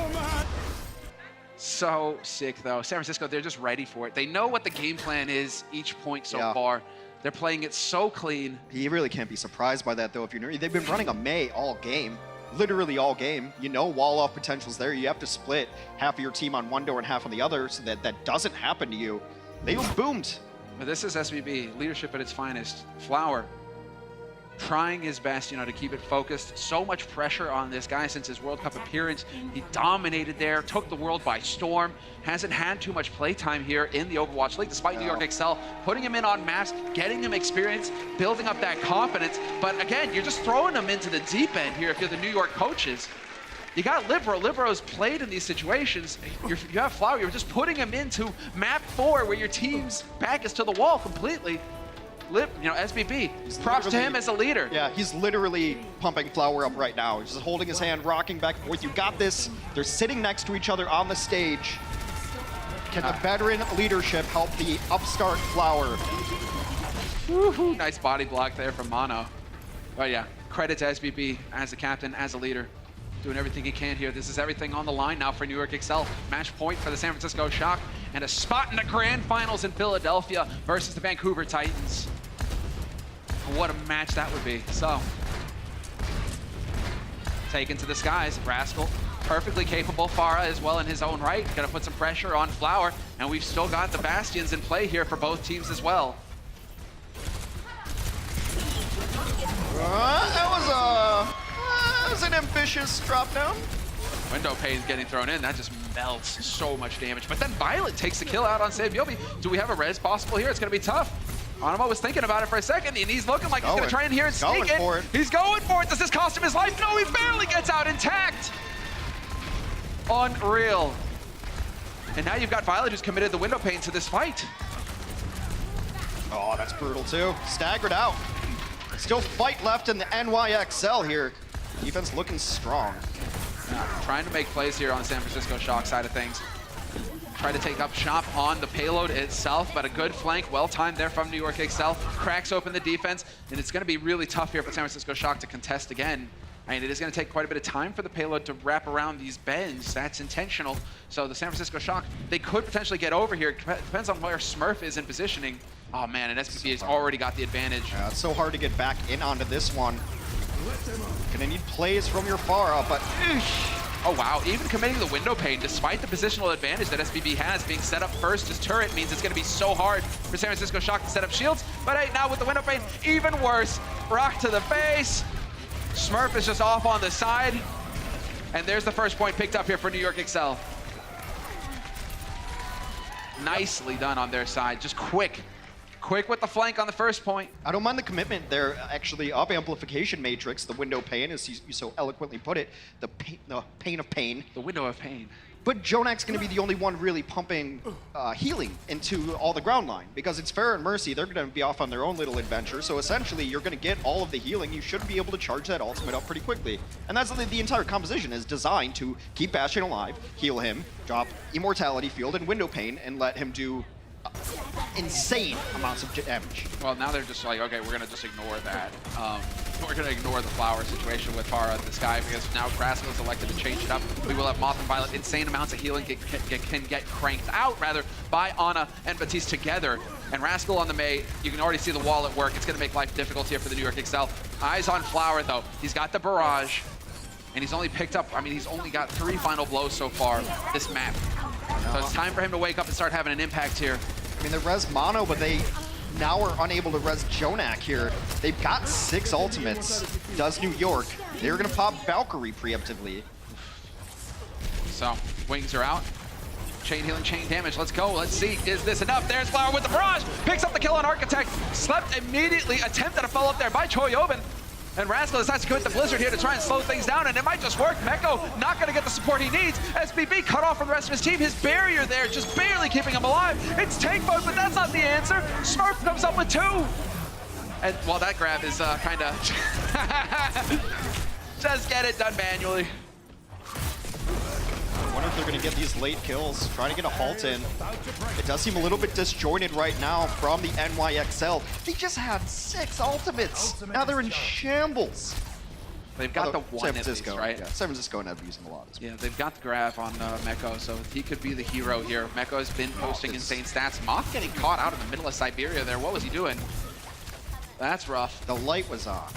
So sick, though. San Francisco, they're just ready for it. They know what the game plan is each point so far. They're playing it so clean. You really can't be surprised by that, though, if you're... They've been running a Mei all game. Literally all game. You know wall-off potential's there. You have to split half of your team on one door and half on the other so that that doesn't happen to you. They boomed. But this is SBB, leadership at its finest. Flower trying his best, you know, to keep it focused. So much pressure on this guy since his World Cup appearance. He dominated there, took the world by storm. Hasn't had too much playtime here in the Overwatch League, despite New York Excel putting him in on maps, getting him experience, building up that confidence. But again, you're just throwing him into the deep end here if you're the New York coaches. You got Libero. Libero's played in these situations. You have Flower. You're just putting him into map 4 where your team's back is to the wall completely. SBB, props to him as a leader. Yeah, he's literally pumping Flower up right now. He's just holding his hand, rocking back and forth. You got this. They're sitting next to each other on the stage. Can the veteran leadership help the upstart Flower? Woohoo, nice body block there from Mono. But yeah, credit to SBB as a captain, as a leader. Doing everything he can here. This is everything on the line now for New York Excel. Match point for the San Francisco Shock and a spot in the grand finals in Philadelphia versus the Vancouver Titans. What a match that would be. So, taken to the skies, Rascal, perfectly capable. Pharah as well in his own right. Gonna put some pressure on Flower, and we've still got the Bastions in play here for both teams as well. That was an ambitious drop down. Window pane getting thrown in, that just melts so much damage. But then Violet takes the kill out on Saviobi. Do we have a res possible here? It's gonna be tough. Animo was thinking about it for a second, and he's looking like he's gonna try in here and sneak it. He's going for it. Does this cost him his life? No, he barely gets out intact. Unreal. And now you've got Violet who's committed the window pane to this fight. Oh, that's brutal too. Staggered out. Still fight left in the NYXL here. Defense looking strong. Trying to make plays here on San Francisco Shock side of things. Try to take up shop on the payload itself, but a good flank, well-timed there from New York Excel. Cracks open the defense, and it's going to be really tough here for San Francisco Shock to contest again. I mean, it is going to take quite a bit of time for the payload to wrap around these bends. That's intentional. So the San Francisco Shock, they could potentially get over here. Depends on where Smurf is in positioning. Oh man, and SPB has already got the advantage. Yeah, it's so hard to get back in onto this one. Gonna need plays from your Pharah, but oh wow, even committing the window pane, despite the positional advantage that SBB has, being set up first as turret means it's gonna be so hard for San Francisco Shock to set up shields. But hey, now with the window pane, even worse. Rock to the face. Smurf is just off on the side. And there's the first point picked up here for New York Excel. Nicely done on their side, just quick with the flank on the first point. I don't mind the commitment there, actually, of Amplification Matrix, the window pane, as you so eloquently put it, the pane of pain. The window of pain. But Jonak's going to be the only one really pumping healing into all the ground line, because it's Pharah and Mercy, they're going to be off on their own little adventure, so essentially you're going to get all of the healing. You should be able to charge that ultimate up pretty quickly. And that's the entire composition is designed to keep Bastion alive, heal him, drop Immortality Field and Window Pane, and let him do insane amounts of damage. Well, now they're just like, okay, we're gonna just ignore that. We're gonna ignore the Flower situation with Pharah in the sky, because now Rascal is elected to change it up. We will have Moth and Violet. Insane amounts of healing can get cranked out, rather, by Ana and Batiste together. And Rascal on the Mei, you can already see the wall at work. It's gonna make life difficult here for the New York Excel. Eyes on Flower, though. He's got the barrage, and he's only picked up, I mean, he's only got 3 final blows so far this map. So it's time for him to wake up and start having an impact here. I mean, they res Mono, but they now are unable to res Jonak here. They've got 6 ultimates. Does New York. They're going to pop Valkyrie preemptively. So, wings are out. Chain healing, chain damage. Let's go. Let's see. Is this enough? There's Flower with the barrage. Picks up the kill on Architect. Slept immediately. Attempted a follow-up there by Choyobin. And Rascal decides to commit the Blizzard here to try and slow things down, and it might just work. Meko not going to get the support he needs. SBB cut off from the rest of his team. His barrier there just barely keeping him alive. It's tank mode, but that's not the answer. Smurf comes up with 2. And, well, that grab is kind of... just get it done manually. I wonder if they're going to get these late kills, trying to get a halt in. It does seem a little bit disjointed right now from the NYXL. They just had 6 ultimates. Now they're in shambles. They've got the one San Francisco, at least, right? Yeah, San Francisco ended up using a lot as well. Yeah, they've got the grab on Meko, so he could be the hero here. Meko has been posting insane stats. Moth getting caught out in the middle of Siberia there. What was he doing? That's rough. The light was on.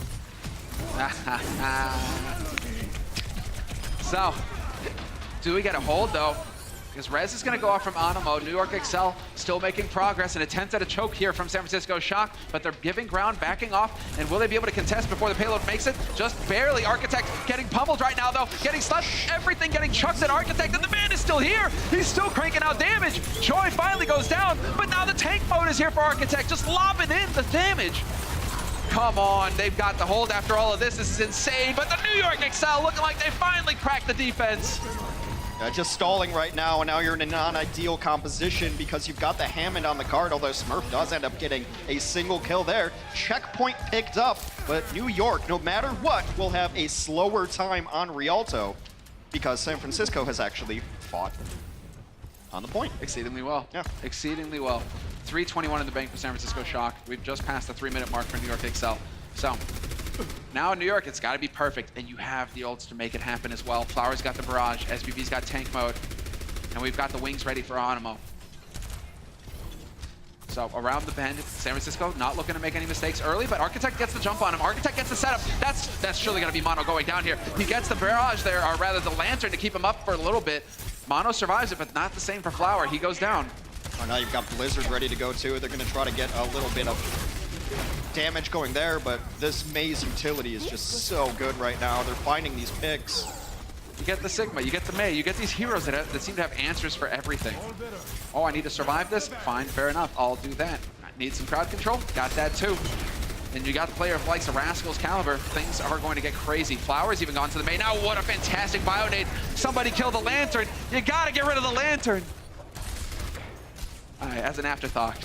So, do we get a hold, though? because Rez is going to go off from Animo. New York Excel still making progress. An attempt at a choke here from San Francisco Shock, but they're giving ground, backing off, and will they be able to contest before the payload makes it? Just barely. Architect getting pummeled right now, though. Getting slapped, everything getting chucked at Architect, and the man is still here. He's still cranking out damage. Joy finally goes down, but now the tank mode is here for Architect, just lobbing in the damage. Come on, they've got the hold after all of this. This is insane, but the New York Excel looking like they finally cracked the defense. Just stalling right now, and now you're in a non-ideal composition because you've got the Hammond on the card, although Smurf does end up getting a single kill there. Checkpoint picked up, but New York, no matter what, will have a slower time on Rialto because San Francisco has actually fought on the point. Exceedingly well. Yeah. Exceedingly well. 3:21 in the bank for San Francisco Shock. We've just passed the 3-minute mark for New York Excel. So now in New York, it's got to be perfect, and you have the ults to make it happen as well. Flower's got the barrage, SBB's got tank mode, and we've got the wings ready for Animo. So around the bend, San Francisco not looking to make any mistakes early, but Architect gets the jump on him. Architect gets the setup. That's surely going to be Mono going down here. He gets the barrage there, or rather the lantern to keep him up for a little bit. Mono survives it, but not the same for Flower. He goes down. Oh, now you've got Blizzard ready to go too. They're going to try to get a little bit of damage going there, but this Maze utility is just so good right now. They're finding these picks. You get the Sigma, you get the Mei, you get these heroes that seem to have answers for everything. Oh, I need to survive this? Fine, fair enough, I'll do that. I need some crowd control? Got that too. And you got the player of likes of Rascal's caliber, things are going to get crazy. Flower's even gone to the Mei. Now what a fantastic Bionade. Somebody kill the Lantern. You gotta get rid of the Lantern. All right, as an afterthought.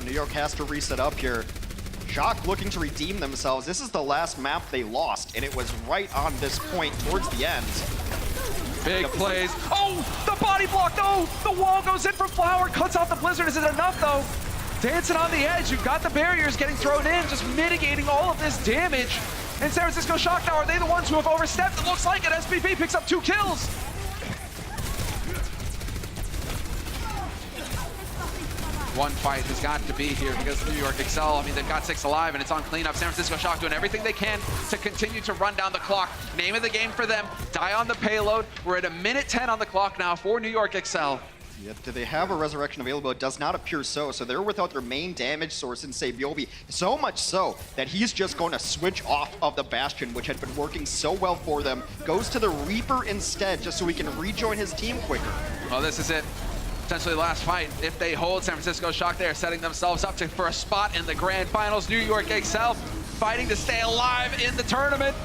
New York has to reset up here. Shock looking to redeem themselves. This is the last map they lost, and it was right on this point towards the end. Big plays. Oh, the body block, no! The wall goes in from Flower, cuts off the Blizzard. Is it enough, though? Dancing on the edge. You've got the barriers getting thrown in, just mitigating all of this damage. And San Francisco Shock now, are they the ones who have overstepped? It looks like it. SPP picks up 2 kills. One fight has got to be here because New York Excel, I mean, they've got 6 alive and it's on cleanup. San Francisco Shock doing everything they can to continue to run down the clock. Name of the game for them, die on the payload. We're at 1:10 on the clock now for New York Excel. Yeah, do they have a resurrection available? It does not appear so. So they're without their main damage source in Sabiobi. So much so that he's just going to switch off of the Bastion, which had been working so well for them. Goes to the Reaper instead, just so he can rejoin his team quicker. Well, this is it. Potentially the last fight. If they hold San Francisco Shock, they are setting themselves up for a spot in the grand finals. New York Excel fighting to stay alive in the tournament.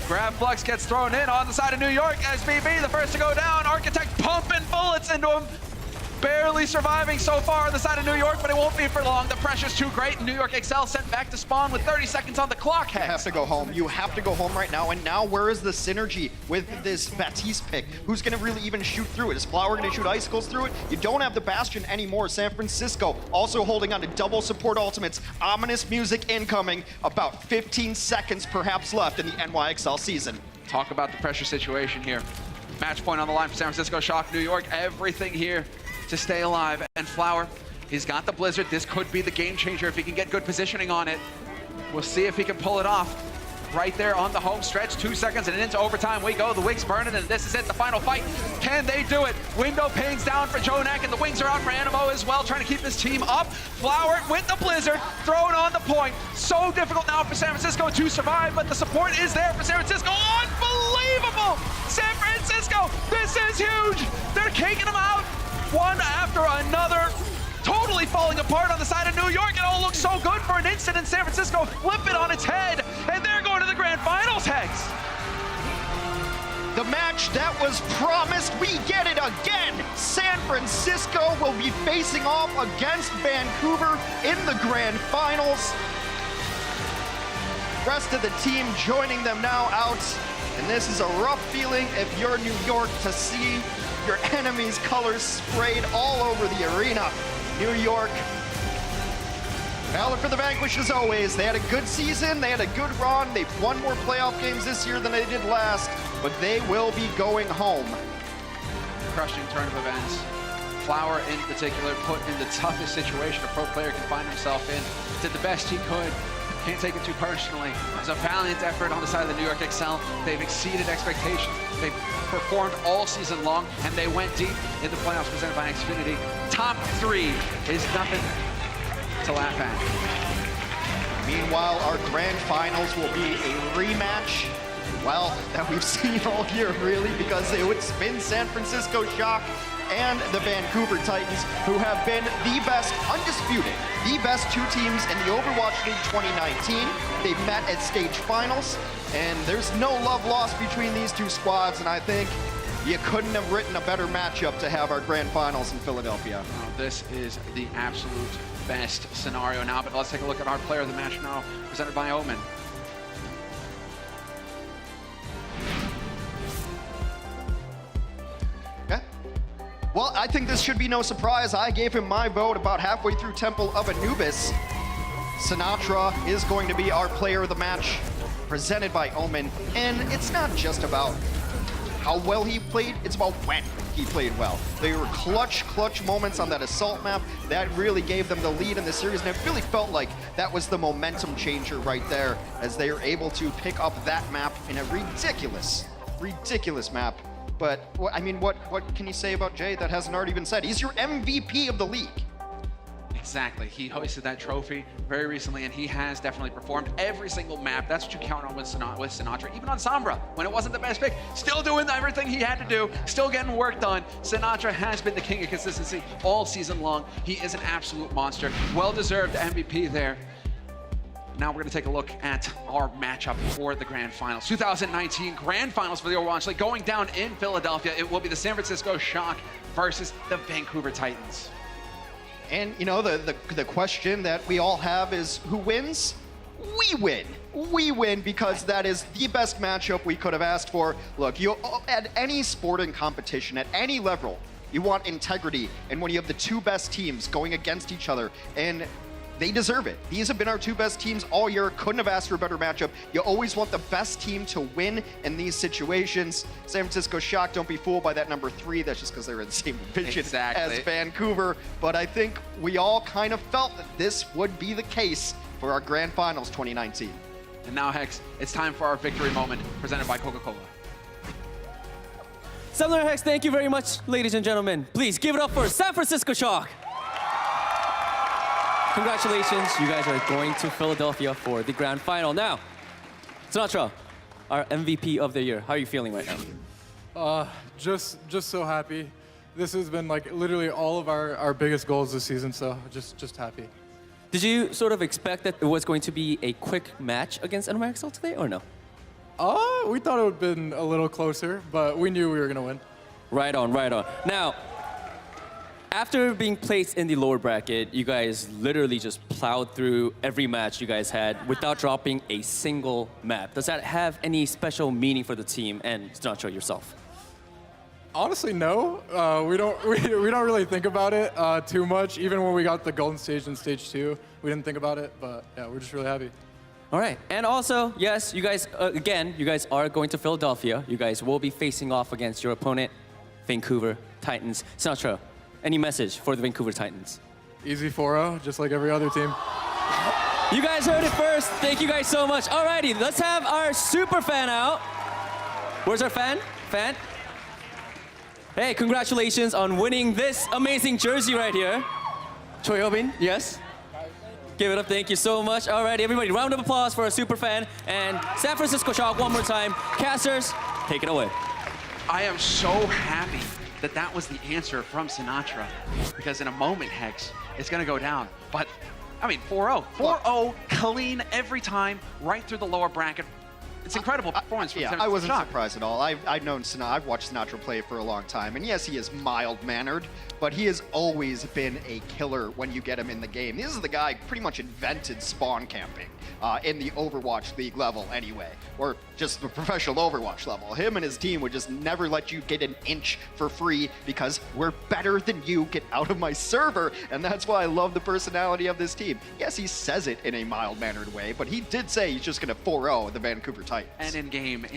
Grab Flux gets thrown in on the side of New York. SBB, the first to go down. Architect pumping bullets into him. Barely surviving so far on the side of New York, but it won't be for long. The pressure's too great. New York Excel sent back to spawn with 30 seconds on the clock. Hex. You have to go home. You have to go home right now. And now where is the synergy with this Baptiste pick? Who's going to really even shoot through it? Is Flower going to shoot icicles through it? You don't have the Bastion anymore. San Francisco also holding on to double support ultimates. Ominous music incoming. About 15 seconds perhaps left in the NYXL season. Talk about the pressure situation here. Match point on the line for San Francisco Shock. New York, everything here to stay alive. And Flower, he's got the Blizzard. This could be the game changer if he can get good positioning on it. We'll see if he can pull it off. Right there on the home stretch, 2 seconds and into overtime we go. The wings burning, and this is it, the final fight. Can they do it? Window panes down for Jonak, and the wings are out for Animo as well, trying to keep this team up. Flower with the Blizzard, thrown on the point. So difficult now for San Francisco to survive, but the support is there for San Francisco. Unbelievable! San Francisco, this is huge! They're caking them out, one after another. Totally falling apart on the side of New York. It all looks so good for an instant, and San Francisco flip it on its head, and they're going to the grand finals, Hex. The match that was promised, we get it again. San Francisco will be facing off against Vancouver in the grand finals. Rest of the team joining them now out, and this is a rough feeling if you're New York to see your enemy's colors sprayed all over the arena. New York, valid for the vanquish as always. They had a good season, they had a good run, they've won more playoff games this year than they did last, but they will be going home. Crushing turn of events. Flower in particular put in the toughest situation a pro player can find himself in. Did the best he could. can't take it too personally. It was a valiant effort on the side of the New York Excel. They've exceeded expectations. They've performed all season long, and they went deep in the playoffs presented by Xfinity. Top 3 is nothing to laugh at. Meanwhile, our grand finals will be a rematch, well, that we've seen all year, really, because it would spin San Francisco Shock and the Vancouver Titans, who have been the best, undisputed, the best 2 teams in the Overwatch League 2019. They've met at stage finals, and there's no love lost between these 2 squads, and I think you couldn't have written a better matchup to have our grand finals in Philadelphia. Oh, this is the absolute best scenario now, but let's take a look at our player of the match now, presented by Omen. Well, I think this should be no surprise. I gave him my vote about halfway through Temple of Anubis. Sinatra is going to be our player of the match, presented by Omen. And it's not just about how well he played, it's about when he played well. They were clutch moments on that assault map. That really gave them the lead in the series, and it really felt like that was the momentum changer right there, as they were able to pick up that map in a ridiculous map. But, I mean, what can you say about Jay that hasn't already been said? He's your MVP of the league. Exactly. He hoisted that trophy very recently, and he has definitely performed every single map. That's what you count on with Sinatra. Even on Sombra, when it wasn't the best pick, still doing everything he had to do, still getting work done. Sinatra has been the king of consistency all season long. He is an absolute monster. Well-deserved MVP there. Now we're going to take a look at our matchup for the Grand Finals. 2019 Grand Finals for the Overwatch League going down in Philadelphia. It will be the San Francisco Shock versus the Vancouver Titans. And, you know, the question that we all have is, who wins? We win. We win because that is the best matchup we could have asked for. Look, at any sporting competition, at any level, you want integrity. And when you have the 2 best teams going against each other, and they deserve it. These have been our 2 best teams all year. Couldn't have asked for a better matchup. You always want the best team to win in these situations. San Francisco Shock, don't be fooled by that number 3. That's just because they're in the same division as Vancouver. But I think we all kind of felt that this would be the case for our Grand Finals 2019. And now, Hex, it's time for our victory moment presented by Coca-Cola. Sumner Hex, thank you very much, ladies and gentlemen. Please give it up for San Francisco Shock. Congratulations, you guys are going to Philadelphia for the grand final. Now, Sinatra, our MVP of the year, how are you feeling right now? Just so happy. This has been like literally all of our biggest goals this season, so just happy. Did you sort of expect that it was going to be a quick match against NYXL today, or no? We thought it would have been a little closer, but we knew we were gonna win. Right on, right on. Now, after being placed in the lower bracket, you guys literally just plowed through every match you guys had without dropping a single map. Does that have any special meaning for the team and Sinatra yourself? Honestly, no. We don't really think about it too much. Even when we got the golden stage in stage 2, we didn't think about it. But yeah, we're just really happy. All right, and also, yes, you guys again, you guys are going to Philadelphia. You guys will be facing off against your opponent, Vancouver Titans. Sinatra, any message for the Vancouver Titans? Easy 4-0, just like every other team. You guys heard it first. Thank you guys so much. Alrighty, let's have our super fan out. Where's our fan? Fan? Hey, congratulations on winning this amazing jersey right here. Choi Hyobin, yes? Give it up, thank you so much. Alrighty, everybody, round of applause for our super fan. And San Francisco Shock one more time. Casters, take it away. I am so happy that was the answer from Sinatra, because in a moment, Hex, it's gonna go down. But, I mean, 4-0. 4-0, clean every time, right through the lower bracket. It's incredible performance from I wasn't surprised at all. I've known Sinatra, I've watched Sinatra play for a long time, and yes, he is mild-mannered, but he has always been a killer when you get him in the game. This is the guy who pretty much invented spawn camping in the Overwatch League level anyway, or just the professional Overwatch level. Him and his team would just never let you get an inch for free because we're better than you, get out of my server, and that's why I love the personality of this team. Yes, he says it in a mild-mannered way, but he did say he's just gonna 4-0 the Vancouver Titans. And in game,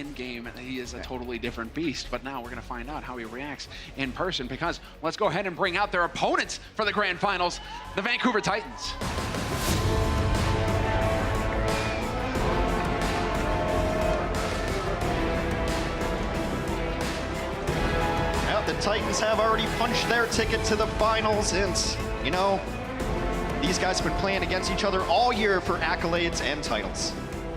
he is a totally different beast. But now we're going to find out how he reacts in person, because let's go ahead and bring out their opponents for the Grand Finals, the Vancouver Titans. The Titans have already punched their ticket to the finals, and, you know, these guys have been playing against each other all year for accolades and titles.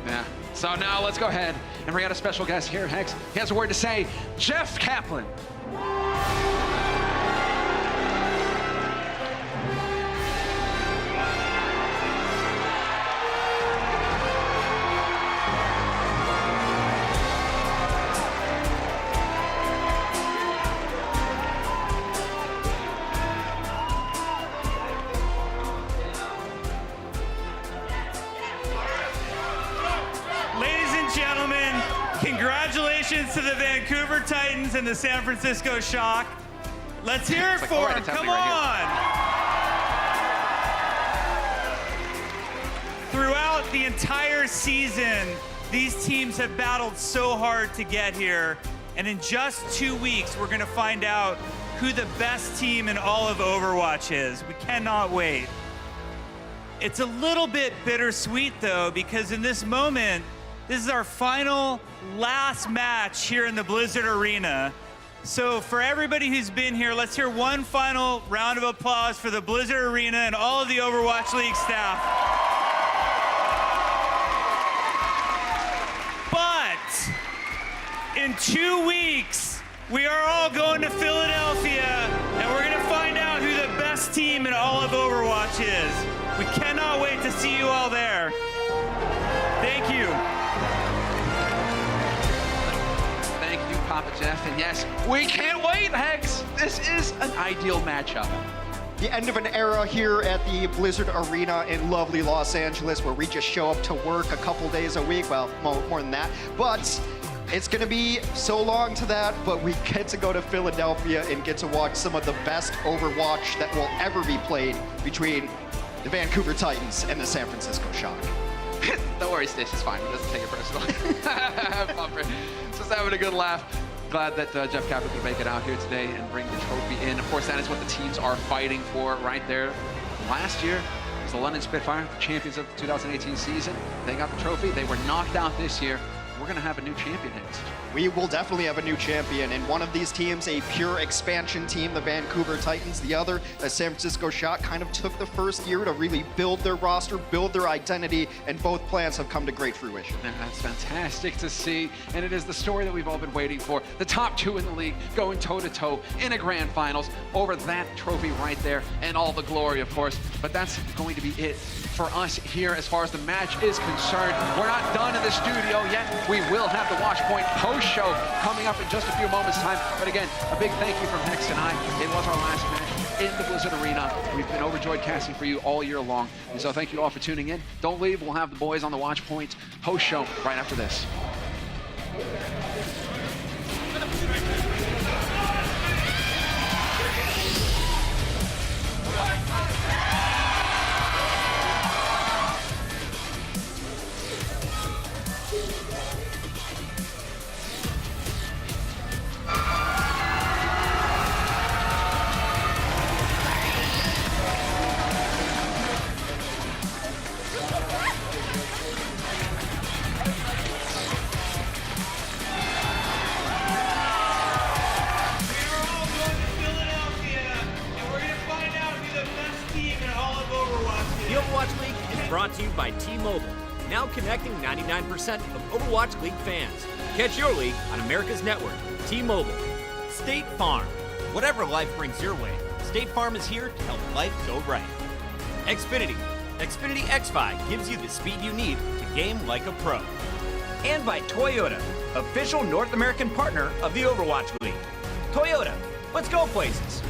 Yeah. So now let's go ahead and bring out a special guest here, Hex. He has a word to say. Jeff Kaplan. Ladies and gentlemen, congratulations to the Vancouver Titans and the San Francisco Shock. Let's hear it for them. Come on. Throughout the entire season, these teams have battled so hard to get here. And in just 2 weeks, we're going to find out who the best team in all of Overwatch is. We cannot wait. It's a little bit bittersweet, though, because in this moment, this is our final, last match here in the Blizzard Arena. So for everybody who's been here, let's hear one final round of applause for the Blizzard Arena and all of the Overwatch League staff. But in 2 weeks, we are all going to Philadelphia, and we're gonna find out who the best team in all of Overwatch is. We cannot wait to see you all there. Thank you. Thank you, Papa Jeff. And yes, we can't wait, Hex. This is an ideal matchup. The end of an era here at the Blizzard Arena in lovely Los Angeles, where we just show up to work a couple days a week. Well, more than that. But it's going to be so long to that, but we get to go to Philadelphia and get to watch some of the best Overwatch that will ever be played between the Vancouver Titans and the San Francisco Shock. Don't worry, Stitch, it's fine. He doesn't take it personally. Bumper. Just having a good laugh. Glad that Jeff Kaplan could make it out here today and bring the trophy in. Of course, that is what the teams are fighting for right there. Last year, it was the London Spitfire, the champions of the 2018 season. They got the trophy. They were knocked out this year. We're going to have a new champion next. We will definitely have a new champion, and one of these teams, a pure expansion team, the Vancouver Titans. The other, the San Francisco Shock, kind of took the first year to really build their roster, build their identity, and both plans have come to great fruition. And that's fantastic to see, and it is the story that we've all been waiting for. The top two in the league going toe-to-toe in a grand finals over that trophy right there, and all the glory, of course. But that's going to be it for us here as far as the match is concerned. We're not done in the studio yet. We will have the Watch Point post-show coming up in just a few moments' time. But again, a big thank you from Hex and I. It was our last match in the Blizzard Arena. We've been overjoyed casting for you all year long. And so thank you all for tuning in. Don't leave. We'll have the boys on the Watch Point post-show right after this. The Overwatch League is brought to you by T-Mobile, now connecting 99% of Overwatch League fans. Catch your league on America's network, T-Mobile. State Farm. Whatever life brings your way, State Farm is here to help life go right. Xfinity. Xfinity X5 gives you the speed you need to game like a pro. And by Toyota, official North American partner of the Overwatch League. Toyota, let's go places.